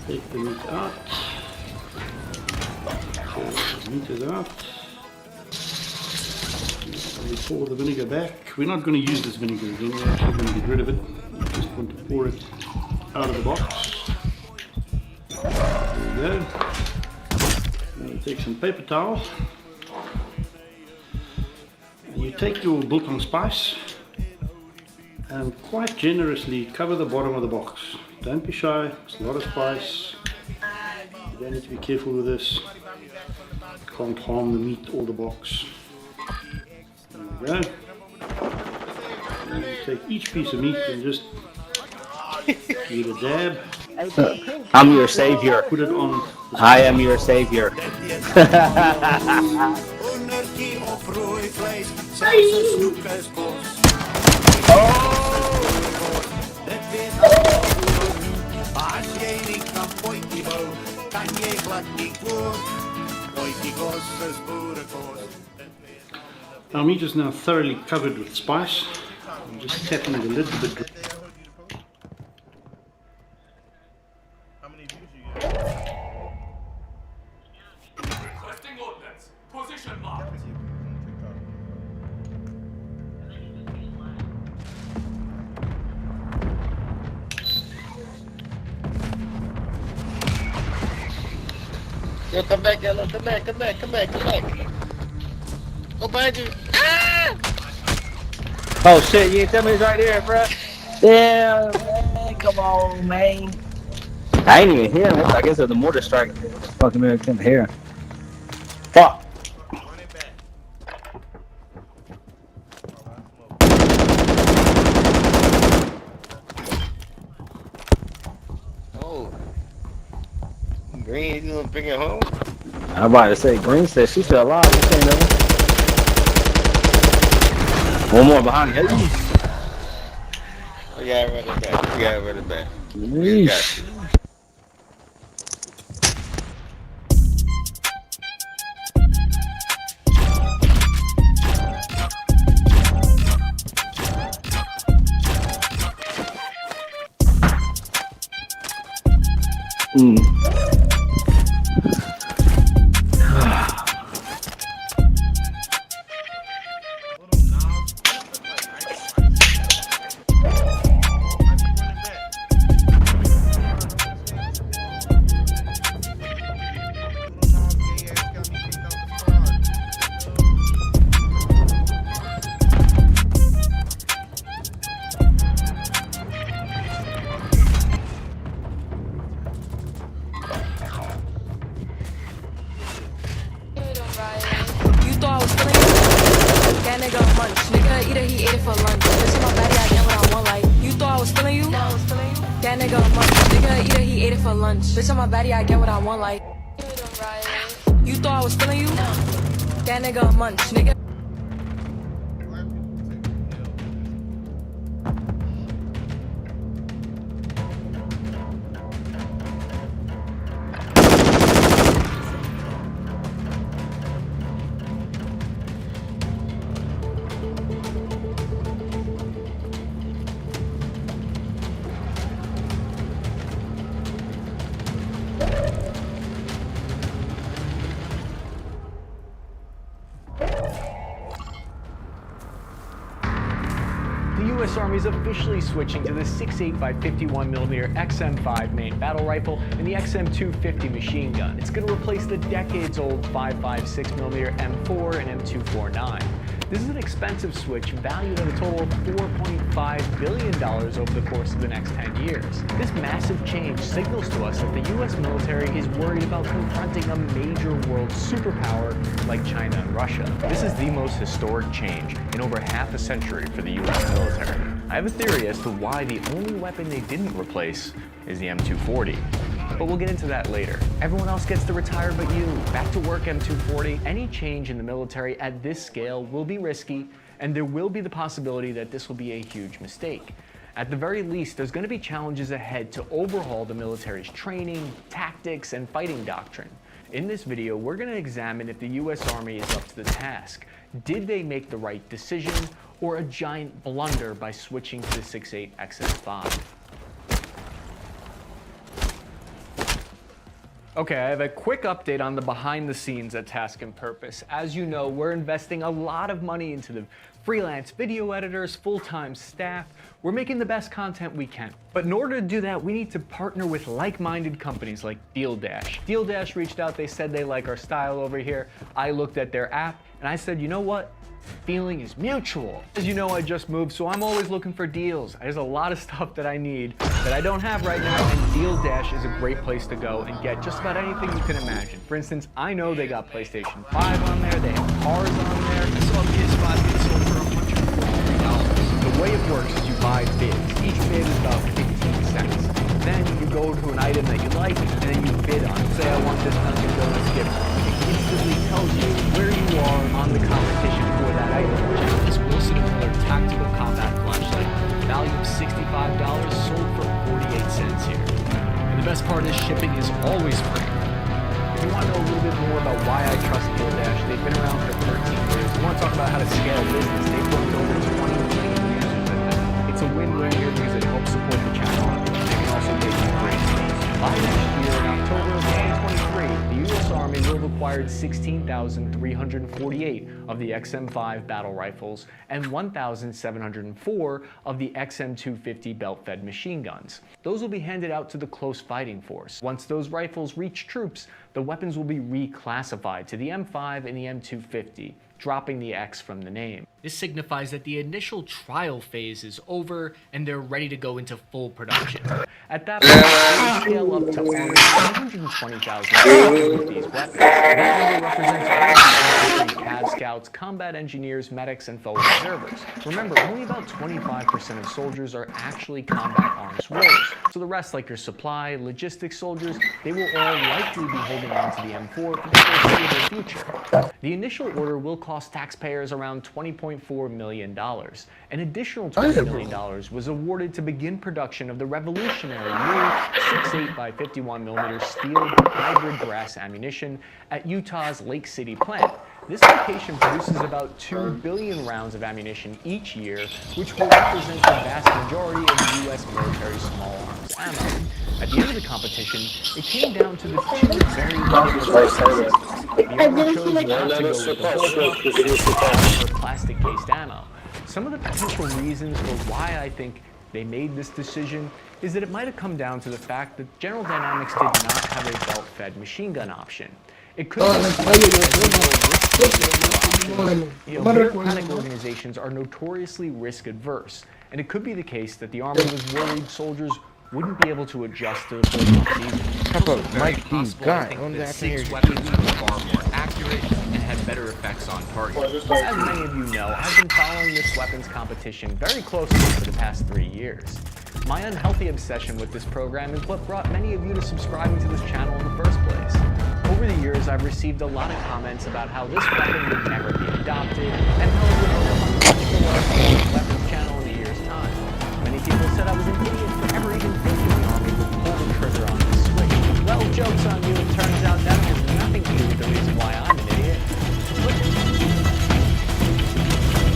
Take the meat out. So the meat is out. We pour the vinegar back. We're not going to use this vinegar again, we're actually going to get rid of it. We just want to pour it out of the box. There we go. Now take some paper towel. And you take your biltong spice and quite generously cover the bottom of the box. Don't be shy, it's a lot of spice. You don't need to be careful with this. Can't harm the meat or the box. There we go. And you take each piece of meat and just give it a dab. I'm your savior. Put it on. I am your savior. Our meat is now thoroughly covered with spice. I'm just tapping it a little bit. Requesting ordnance. Position marked. Yo, come back, Yellow. Come back. Go behind you. Ah! Oh shit, you ain't tell me it's right there, bro. Yeah, man. Come on, man. I ain't even hear him. I guess it's the mortar strike. Fucking man, I couldn't hear him. Fuck. Oh. Green, you gonna bring it home? I'm about to say, Green said she's still alive. You saying that? One more behind you. We gotta run it back. Yeesh. Bitch, on my body, I get what I want, like. You thought I was feeling you? That nigga a munch, nigga. US Army is officially switching to the 6.8 by 51mm XM5 main battle rifle and the XM250 machine gun. It's going to replace the decades-old 5.56mm M4 and M249. This is an expensive switch valued at a total of $4.5 billion over the course of the next 10 years. This massive change signals to us that the US military is worried about confronting a major world superpower like China and Russia. This is the most historic change in over half a century for the US military. I have a theory as to why the only weapon they didn't replace is the M240. But we'll get into that later. Everyone else gets to retire but you. Back to work, M240. Any change in the military at this scale will be risky, and there will be the possibility that this will be a huge mistake. At the very least, there's going to be challenges ahead to overhaul the military's training, tactics, and fighting doctrine. In this video, we're going to examine if the US Army is up to the task. Did they make the right decision, or a giant blunder by switching to the 6.8 XM5? Okay, I have a quick update on the behind the scenes at Task and Purpose. As you know, we're investing a lot of money into the freelance video editors, full-time staff. We're making the best content we can. But in order to do that, we need to partner with like-minded companies like DealDash. DealDash reached out, they said they like our style over here. I looked at their app and I said, you know what? Feeling is mutual. As you know, I just moved, so I'm always looking for deals. There's a lot of stuff that I need that I don't have right now, and DealDash is a great place to go and get just about anything you can imagine. For instance, I know they got PlayStation 5 on there, they have cars on there. I saw a PS5 get sold for $143. The way it works is you buy bids. Each bid is about 15 cents. Then you go to an item that you like, and then you bid on it. Say I want this Dunkin' Donuts gift card. It instantly tells you where you are on the competition for that item. This Wilson & Miller Tactical Combat Flashlight, value of $65, sold for 48 cents here. And the best part is shipping is always free. If you want to know a little bit more about why I trust DealDash, they've been around for 13 years. If you want to talk about how to scale business, they've worked over 20 million users with them. It's a win-win here because it helps support the channel. They can also get you great deals. By next year, in October of 2023, the US Army will have acquired 16,348 of the XM5 battle rifles and 1,704 of the XM250 belt-fed machine guns. Those will be handed out to the close fighting force. Once those rifles reach troops, the weapons will be reclassified to the M5 and the M250, dropping the X from the name. This signifies that the initial trial phase is over and they're ready to go into full production. At that point, they scale up to only 120,000 with these weapons. That number represents all CAD scouts, combat engineers, medics, and fellow observers. Remember, only about 25% of soldiers are actually combat arms warriors. So the rest, like your supply, logistics soldiers, they will all likely be holding on to the M4 for the foreseeable future. The initial order will cost taxpayers around $20.4 million. An additional $20 million was awarded to begin production of the revolutionary new 6.8 by 51mm steel hybrid brass ammunition at Utah's Lake City plant. This location produces about 2 billion rounds of ammunition each year, which will represent the vast majority of the U.S. military's small arms ammo. At the end of the competition, it came down to the two very limited choices. The Army chose not to go with the bullpup or plastic-based ammo. Some of the potential reasons for why I think they made this decision is that it might have come down to the fact that General Dynamics did not have a belt-fed machine gun option. It could bureaucratic organizations are notoriously risk-adverse, and it could be the case that the Army was worried soldiers wouldn't be able to adjust to the bullpup season. It's also very possible, I think, that 6 weapons were far more accurate and had better effects on target. As many of you know, I've been following this weapons competition very closely for the past 3 years. My unhealthy obsession with this program is what brought many of you to subscribing to this channel in the first place. Over the years, I've received a lot of comments about how this weapon would never be adopted and how it would end up on the weapons channel in a year's time. Many people said I was an idiot for ever even thinking the Army would pull the trigger on this switch. Well, joke's on you, it turns out that has nothing to do with the reason why I'm an idiot.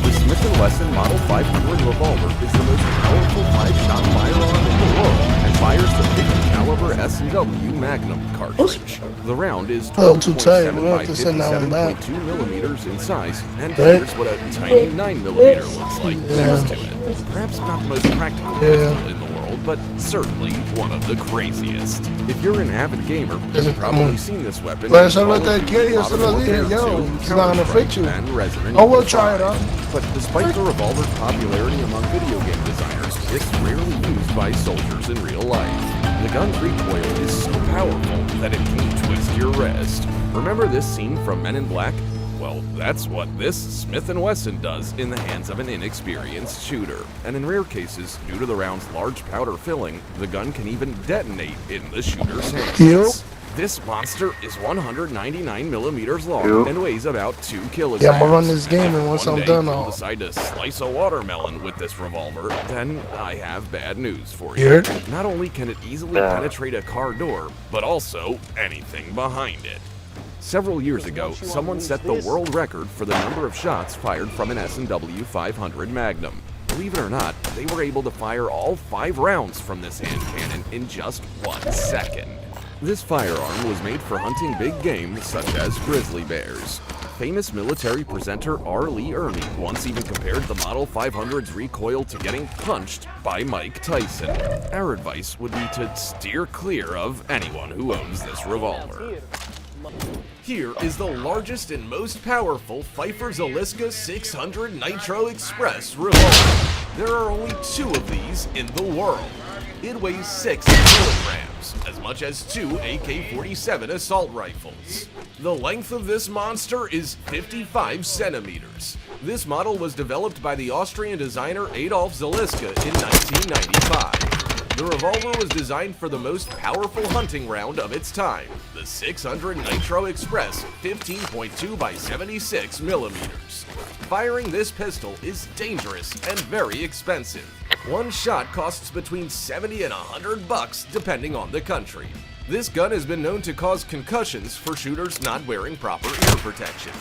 The Smith & Wesson Model 500 revolver is the most powerful 5-shot firearm in the world and fires the 50 caliber caliber S&W Magnum cartridge. The round is Oh, too tight. 12.7 We'll by have to send that one back. 57.2 millimeters in size, and Right. here's what a tiny 9 millimeter looks like next to it. Perhaps not the most practical pistol in the world, but certainly one of the craziest. If you're an avid gamer, you've probably seen this weapon. Pero in eso no Call te of Duty, quiere, yo se lo Modern dije, Warfare yo, 2, it's not gonna affect you. and Resident I will Evil try it 5. out. But despite the revolver's popularity among video game designers, it's rarely used by soldiers in real life. The gun's recoil is so powerful that it can twist your wrist. Remember this scene from Men in Black? Well, that's what this Smith & Wesson does in the hands of an inexperienced shooter. And in rare cases, due to the round's large powder filling, the gun can even detonate in the shooter's hands. Yep. This monster is 199 millimeters long Yep. and weighs about 2 kilograms. Yeah, I'm gonna run this game, and once One I'm day done, you'll I'll. decide to slice a watermelon with this revolver, then I have bad news for You you. heard? Not only can it easily penetrate a car door, but also anything behind it. Several years ago, someone set the world record for the number of shots fired from an S&W 500 Magnum. Believe it or not, they were able to fire all 5 rounds from this hand cannon in just 1 second. This firearm was made for hunting big game such as grizzly bears. Famous military presenter R. Lee Ermey once even compared the Model 500's recoil to getting punched by Mike Tyson. Our advice would be to steer clear of anyone who owns this revolver. Here is the largest and most powerful Pfeiffer Zaliska 600 Nitro Express revolver. There are only 2 of these in the world. It weighs 6 kilograms, as much as 2 AK-47 assault rifles. The length of this monster is 55 centimeters. This model was developed by the Austrian designer Adolf Zaliska in 1995. The revolver was designed for the most powerful hunting round of its time, the 600 Nitro Express 15.2 by 76 millimeters. Firing this pistol is dangerous and very expensive. One shot costs between 70 and $100 depending on the country. This gun has been known to cause concussions for shooters not wearing proper ear protection.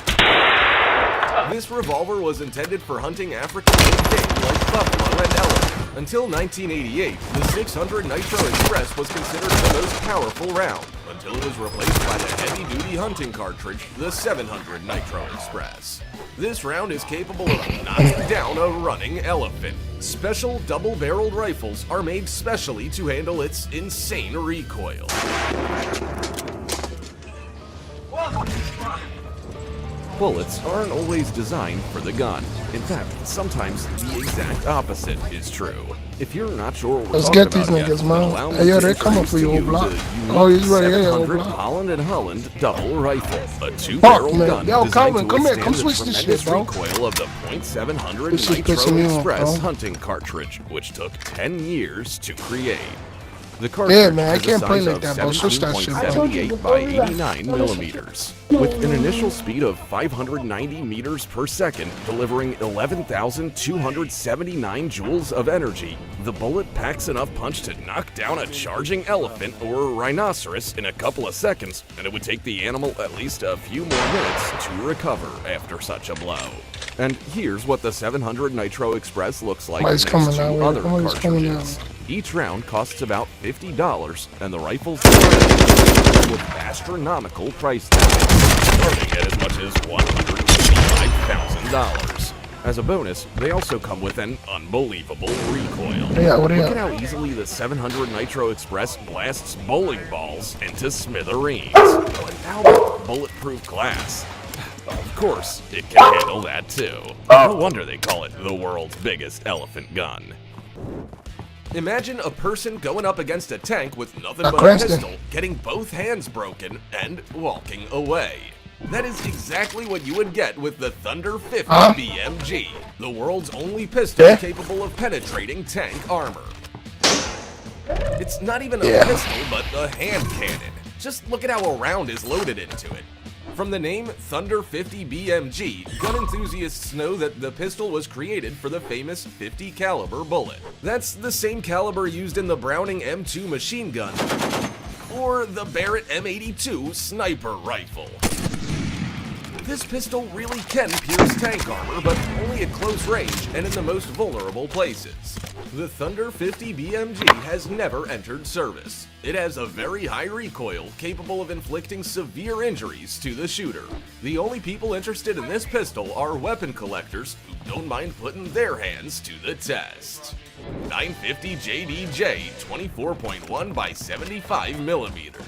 This revolver was intended for hunting African game like buffalo and elephant. Until 1988, the 600 Nitro Express was considered the most powerful round, until it was replaced by the heavy-duty hunting cartridge, the 700 Nitro Express. This round is capable of knocking down a running elephant. Special double-barreled rifles are made specially to handle its insane recoil. Bullets aren't always designed for the gun. In fact, sometimes the exact opposite is true. If you're not sure what we're Let's talking get these about yet, niggas, man. allow me Hey, yo, to they coming introduce for you, to old block. the Oh, he's ready, yeah, old 700 block. Holland & Holland double rifle, a 2-barrel man. gun Yo, designed Calvin, to come here, withstand come the switch this tremendous shit, bro. recoil of the .700 This is Nitro pissing me off, Express bro. hunting cartridge, which took 10 years to create. The Yeah, man, I cartridge can't is play a like size that, bro. of Switch that shit, bro. 17.78 by 89 millimeters. With an initial speed of 590 meters per second, delivering 11,279 joules of energy, the bullet packs enough punch to knock down a charging elephant or rhinoceros in a couple of seconds, and it would take the animal at least a few more minutes to recover after such a blow. And here's what the 700 Nitro Express looks like Why is next coming to that way? other Why is coming cartridges. Each round costs about $50, and the rifles with astronomical price tags, starting at as much as $185,000. As a bonus, they also come with an unbelievable recoil. Yeah, what Look do you at how easily the 700 Nitro Express blasts bowling balls into smithereens. But how about bulletproof glass? Of course, it can handle that too. No wonder they call it the world's biggest elephant gun. Imagine a person going up against a tank with nothing but a Cranston. pistol, getting both hands broken, and walking away. That is exactly what you would get with the Thunder 50 BMG, the world's only pistol capable of penetrating tank armor. It's not even a pistol, but a hand cannon. Just look at how a round is loaded into it. From the name Thunder 50 BMG, gun enthusiasts know that the pistol was created for the famous 50 caliber bullet. That's the same caliber used in the Browning M2 machine gun or the Barrett M82 sniper rifle. This pistol really can pierce tank armor, but only at close range and in the most vulnerable places. The Thunder 50 BMG has never entered service. It has a very high recoil, capable of inflicting severe injuries to the shooter. The only people interested in this pistol are weapon collectors who don't mind putting their hands to the test. 950 JDJ 24.1 by 75 millimeters.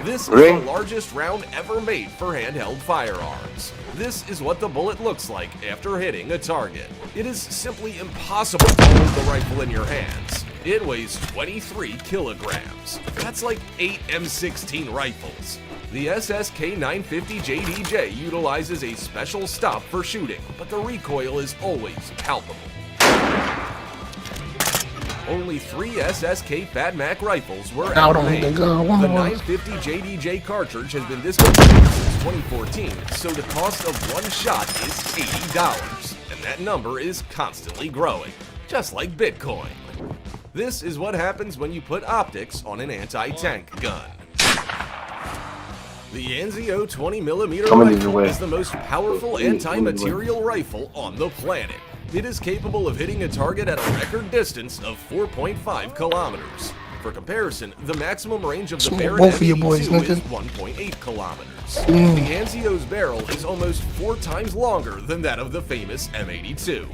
This is the largest round ever made for handheld firearms. This is what the bullet looks like after hitting a target. It is simply impossible to hold the rifle in your hands. It weighs 23 kilograms. That's like 8 M16 rifles. The SSK 950 JDJ utilizes a special stop for shooting, but the recoil is always palpable. Only 3 SSK FATMAC rifles were ever made. The 950 JDJ cartridge has been discontinued since 2014, so the cost of one shot is $80, and that number is constantly growing, just like Bitcoin. This is what happens when you put optics on an anti-tank gun. The Anzio 20mm rifle is the most powerful anti-material rifle on the planet. It is capable of hitting a target at a record distance of 4.5 kilometers. For comparison, the maximum range of the Barrett M82 is 1.8 kilometers. The Anzio's barrel is almost 4 times longer than that of the famous M82.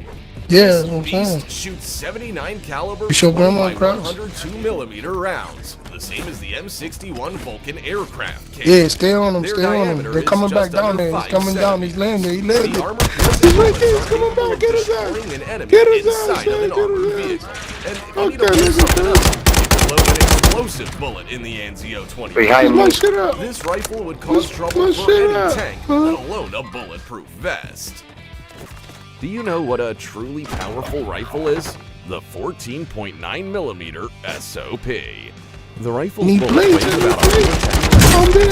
Yeah, this beast shoots 79 caliber 102mm rounds, the same as the M61 Vulcan aircraft case. Yeah, stay on him, stay on him. They're coming back down there. He's coming down. He's landing. He landed. He's right there. He's coming back. Get his ass. Get his ass. Load an explosive bullet in the Anzio 20. This rifle would cause trouble for any tank, let alone a bulletproof vest. Do you know what a truly powerful rifle is? The 14.9mm SOP. The rifle's bullet weighs about 1,000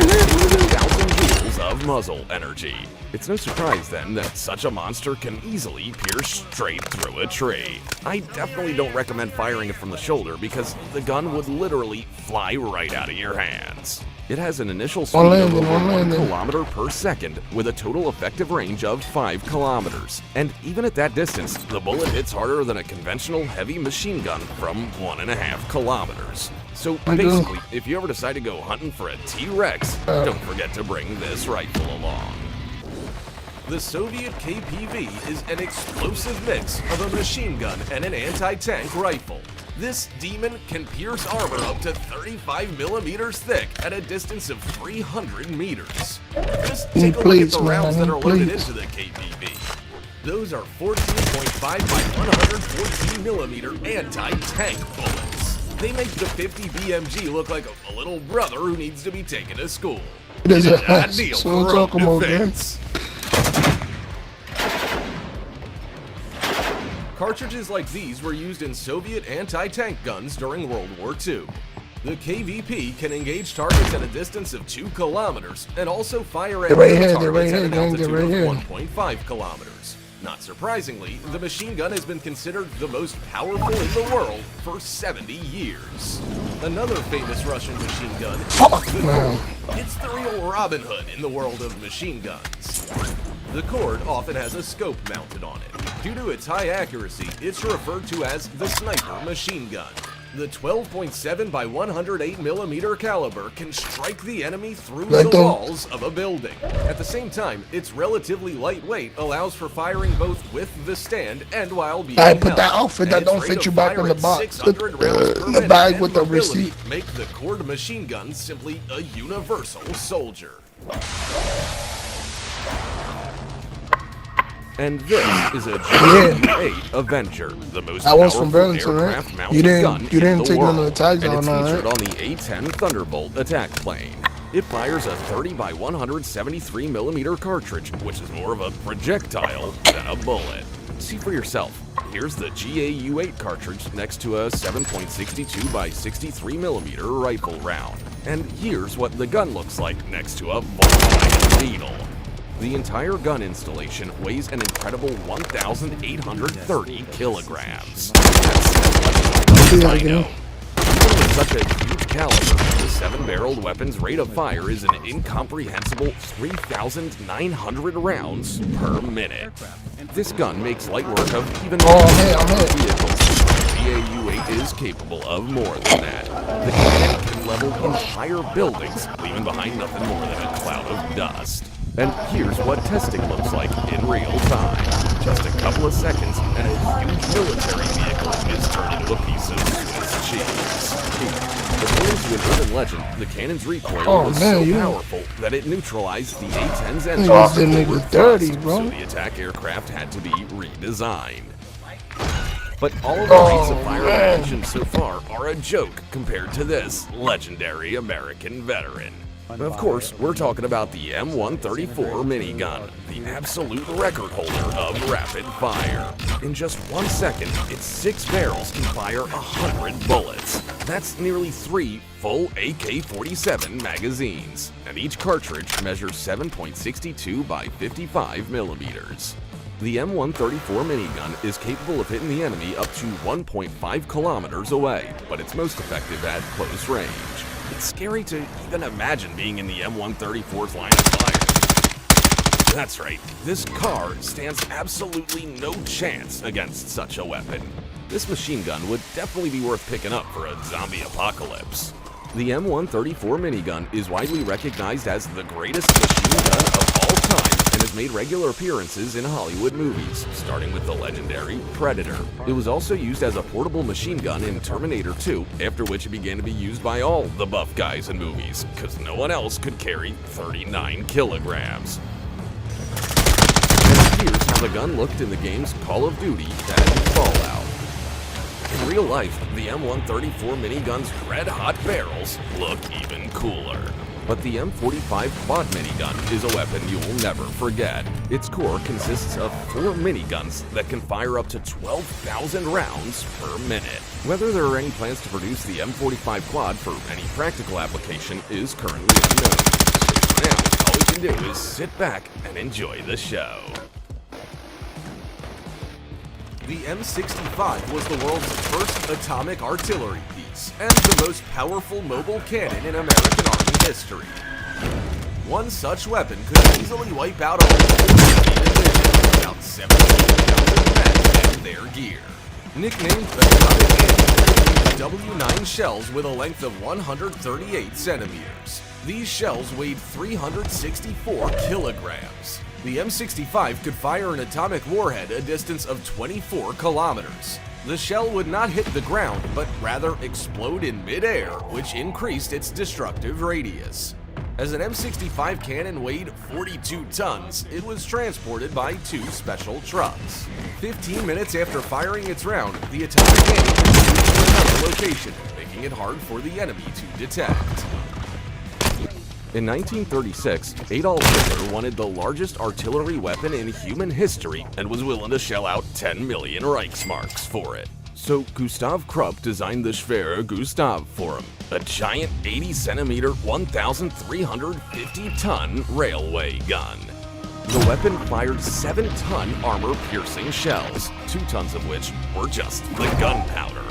joules of muzzle energy. It's no surprise then that such a monster can easily pierce straight through a tree. I definitely don't recommend firing it from the shoulder because the gun would literally fly right out of your hands. It has an initial speed of over 1 kilometer per second with a total effective range of 5 kilometers. And even at that distance, the bullet hits harder than a conventional heavy machine gun from 1.5 kilometers. So basically, if you ever decide to go hunting for a T-Rex, don't forget to bring this rifle along. The Soviet KPV is an explosive mix of a machine gun and an anti-tank rifle. This demon can pierce armor up to 35 millimeters thick at a distance of 300 meters. Just take a look at the rounds that are loaded into the KPV. Those are 14.5 by 114 millimeter anti-tank bullets. They make the 50 BMG look like a little brother who needs to be taken to school. It's an ideal for own defense. Cartridges like these were used in Soviet anti-tank guns during World War II. The KVP can engage targets at a distance of 2 kilometers and also fire at targets at an altitude of 1.5 kilometers. Not surprisingly, the machine gun has been considered the most powerful in the world for 70 years. Another famous Russian machine gun is the Cord. It's the real Robin Hood in the world of machine guns. The Cord often has a scope mounted on it. Due to its high accuracy, it's referred to as the sniper machine gun. The 12.7 by 108 millimeter caliber can strike the enemy through the walls of a building. At the same time, its relatively lightweight allows for firing both with the stand and while being held. Put that outfit that don't fit you back in the box. Put the bag with the receipt. Make the Cord machine gun simply a universal soldier. And this is a G8 Avenger, the most powerful aircraft-mounted gun in the world, and it's featured on the A-10 Thunderbolt attack plane. It fires a 30 by 173 millimeter cartridge, which is more of a projectile than a bullet. See for yourself. Here's the GAU-8 cartridge next to a 7.62 by 63 millimeter rifle round. And here's what the gun looks like next to a Volkswagen Beetle. The entire gun installation weighs an incredible 1,830 kilograms. That's I know. Even with such a huge caliber, the 7-barreled weapon's rate of fire is an incomprehensible 3,900 rounds per minute. This gun makes light work of even vehicles. The AU-8 is capable of more than that. The cannon can level entire buildings, leaving behind nothing more than a cloud of dust. And here's what testing looks like in real time. Just a couple of seconds, and a huge military vehicle is turned into a piece of Swiss cheese. According to an urban legend, the cannon's recoil was so powerful that it neutralized the A-10's engine. So the attack aircraft had to be redesigned. But all of the feats of fire mentioned so far are a joke compared to this legendary American veteran. Of course, we're talking about the M134 minigun, the absolute record holder of rapid fire. In just 1 second, its 6 barrels can fire 100 bullets. That's nearly 3 full AK-47 magazines, and each cartridge measures 7.62 by 55 millimeters. The M134 minigun is capable of hitting the enemy up to 1.5 kilometers away, but it's most effective at close range. It's scary to even imagine being in the M134's line of fire. That's right, this car stands absolutely no chance against such a weapon. This machine gun would definitely be worth picking up for a zombie apocalypse. The M134 minigun is widely recognized as the greatest machine gun of all time and has made regular appearances in Hollywood movies, starting with the legendary Predator. It was also used as a portable machine gun in Terminator 2, after which it began to be used by all the buff guys in movies, because no one else could carry 39 kilograms. And here's how the gun looked in the games Call of Duty and Fallout. In real life, the M134 minigun's red-hot barrels look even cooler. But the M45 quad minigun is a weapon you'll never forget. Its core consists of 4 miniguns that can fire up to 12,000 rounds per minute. Whether there are any plans to produce the M45 quad for any practical application is currently unknown. So for now, all we can do is sit back and enjoy the show. The M65 was the world's first atomic artillery piece and the most powerful mobile cannon in American Army history. One such weapon could easily wipe out a whole enemy division of about 17,000 men and their gear. Nicknamed the Atomic Cannon, it used W9 shells with a length of 138 centimeters. These shells weighed 364 kilograms. The M65 could fire an atomic warhead a distance of 24 kilometers. The shell would not hit the ground, but rather explode in midair, which increased its destructive radius. As an M65 cannon weighed 42 tons, it was transported by 2 special trucks. 15 minutes after firing its round, the atomic cannon was moved to another location, making it hard for the enemy to detect. In 1936, Adolf Hitler wanted the largest artillery weapon in human history and was willing to shell out 10 million Reichsmarks for it. So Gustav Krupp designed the Schwere Gustav for him, a giant 80-centimeter, 1,350-ton railway gun. The weapon fired 7-ton armor-piercing shells, 2 tons of which were just the gunpowder.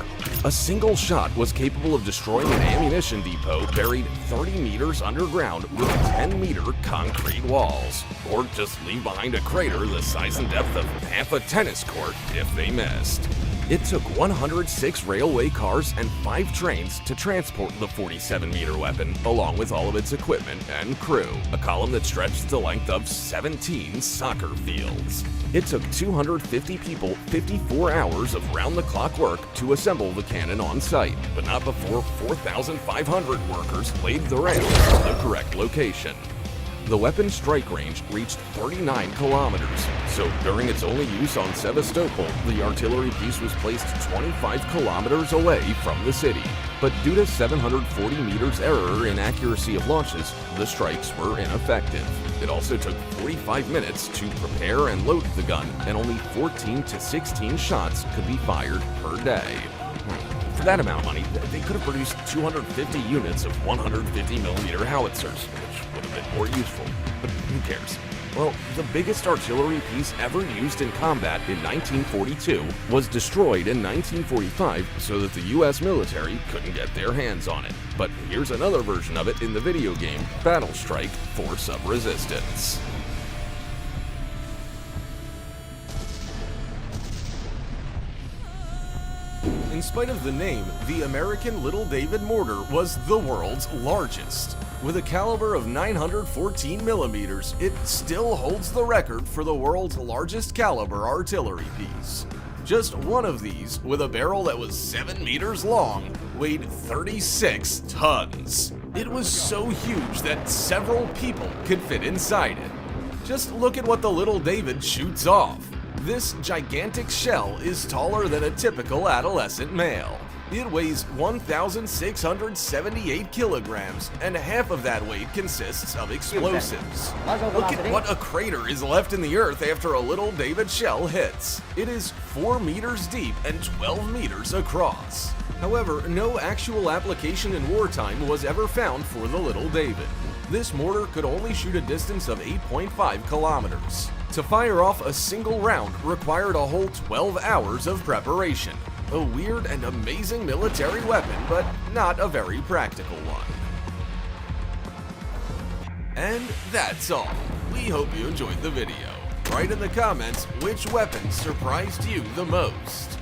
A single shot was capable of destroying an ammunition depot buried 30 meters underground with 10-meter concrete walls, or just leave behind a crater the size and depth of half a tennis court if they missed. It took 106 railway cars and 5 trains to transport the 47-meter weapon, along with all of its equipment and crew, a column that stretched the length of 17 soccer fields. It took 250 people 54 hours of round-the-clock work to assemble the cannon on site, but not before 4,500 workers laid the rails to the correct location. The weapon's strike range reached 39 kilometers, so during its only use on Sevastopol, the artillery piece was placed 25 kilometers away from the city. But due to 740 meters error in accuracy of launches, the strikes were ineffective. It also took 45 minutes to prepare and load the gun, and only 14 to 16 shots could be fired per day. For that amount of money, they could have produced 250 units of 150mm howitzers, which would have been more useful, but who cares? Well, the biggest artillery piece ever used in combat in 1942 was destroyed in 1945 so that the US military couldn't get their hands on it. But here's another version of it in the video game Battlestrike: Force of Resistance. In spite of the name, the American Little David mortar was the world's largest. With a caliber of 914 millimeters, it still holds the record for the world's largest caliber artillery piece. Just one of these, with a barrel that was 7 meters long, weighed 36 tons. It was so huge that several people could fit inside it. Just look at what the Little David shoots off. This gigantic shell is taller than a typical adolescent male. It weighs 1,678 kilograms, and half of that weight consists of explosives. Look at what a crater is left in the earth after a Little David shell hits. It is 4 meters deep and 12 meters across. However, no actual application in wartime was ever found for the Little David. This mortar could only shoot a distance of 8.5 kilometers. To fire off a single round required a whole 12 hours of preparation. A weird and amazing military weapon, but not a very practical one. And that's all. We hope you enjoyed the video. Write in the comments which weapon surprised you the most.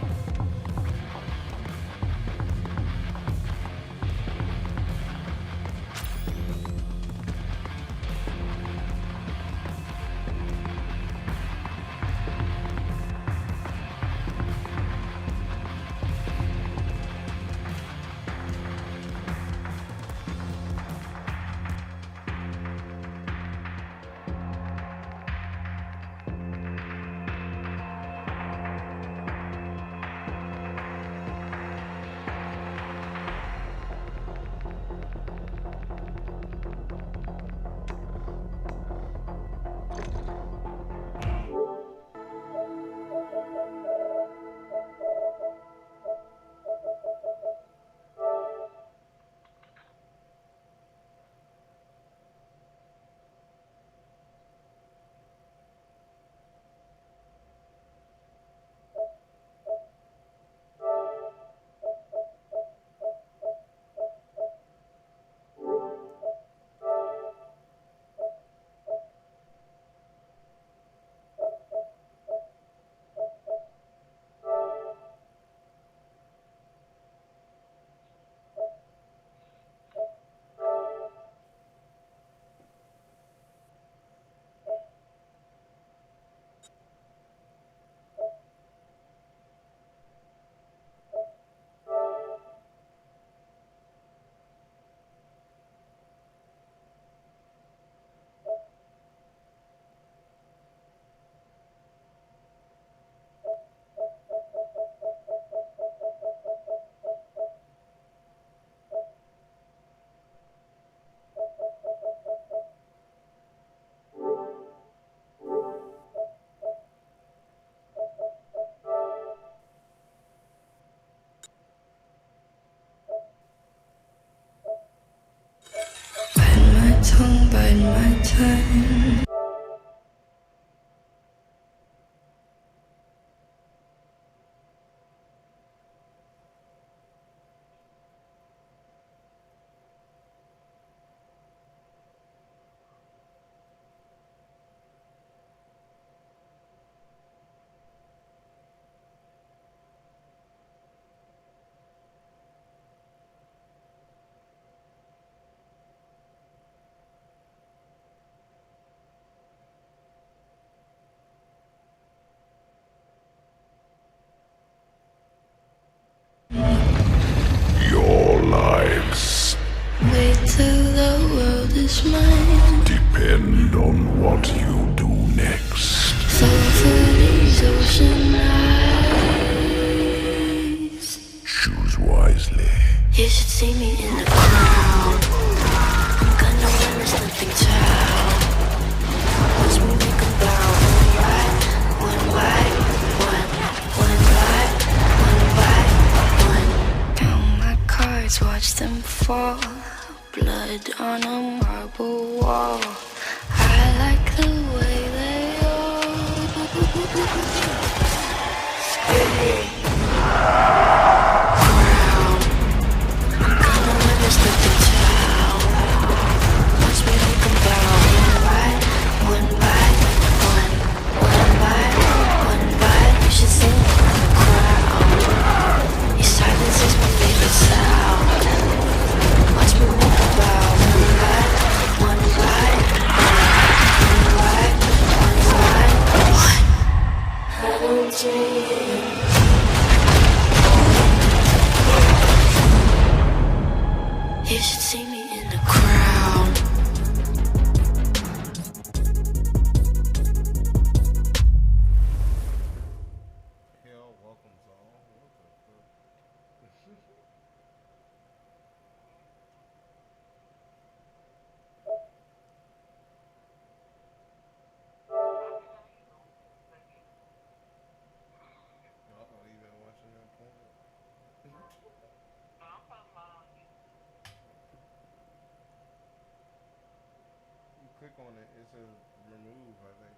Tongue bite my time. Wait till the world is mine. Depend on what you do next. Fall for these ocean eyes. Choose wisely. You should see me in the crowd. I'm gonna win this nothing child. Watch me make them bow. One white, one black, one white, one. Count my cards, watch them fall. Blood blood on a marble wall. I like the way they all crown. Gonna win this living town. Watch me make them bow. One by one, one by one. You should sing for the crowd. Your silence is my favorite sound. Watch me make them bow. One by one. You should see me in the crowd. Click on it, it says remove, I think.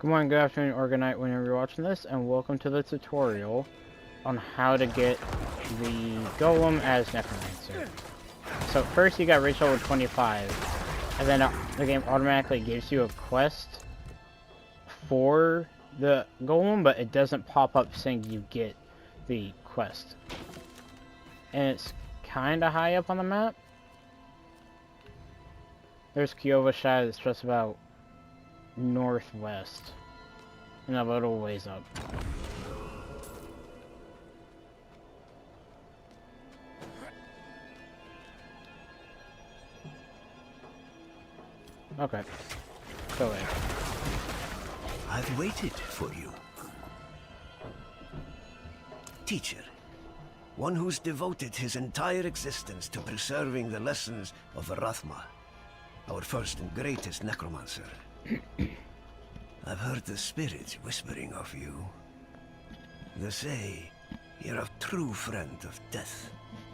Good morning, good afternoon, or good night whenever you're watching this, and welcome to the tutorial on how to get the Golem as Necromancer. So first you got reach level 25, and then the game automatically gives you a quest for the Golem, but it doesn't pop up saying you get the quest. And it's kinda high up on the map. There's Kyova Shai that's just about northwest and a little ways up. Okay, go ahead. I've waited for you. Teacher, one who's devoted his entire existence to preserving the lessons of Rathma, our first and greatest necromancer. I've heard the spirits whispering of you. They say you're a true friend of death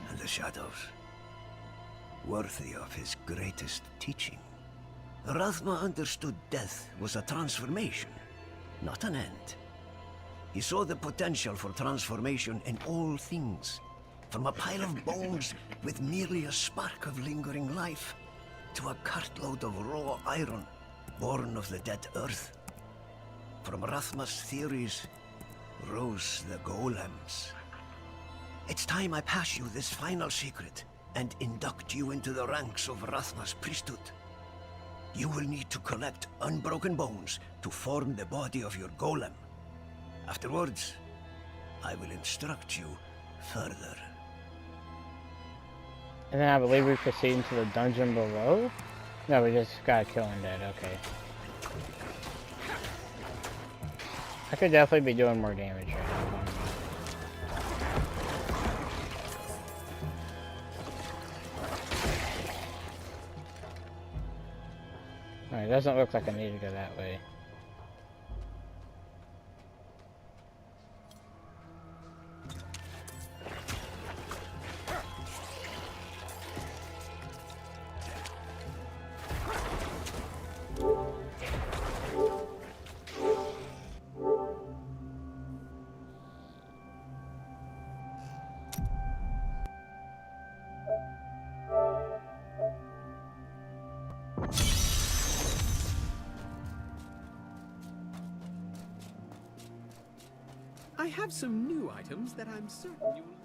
and the shadows, worthy of his greatest teaching. Rathma understood death was a transformation, not an end. He saw the potential for transformation in all things, from a pile of bones with merely a spark of lingering life, to a cartload of raw iron, born of the dead earth. From Rathma's theories rose the golems. It's time I pass you this final secret and induct you into the ranks of Rathma's priesthood. You will need to collect unbroken bones to form the body of your golem. Afterwards, I will instruct you further. And then I believe we proceed into the dungeon below? No, we just gotta kill undead, okay. I could definitely be doing more damage right now. Alright, it doesn't look like I need to go that way. I have some new items that I'm certain you will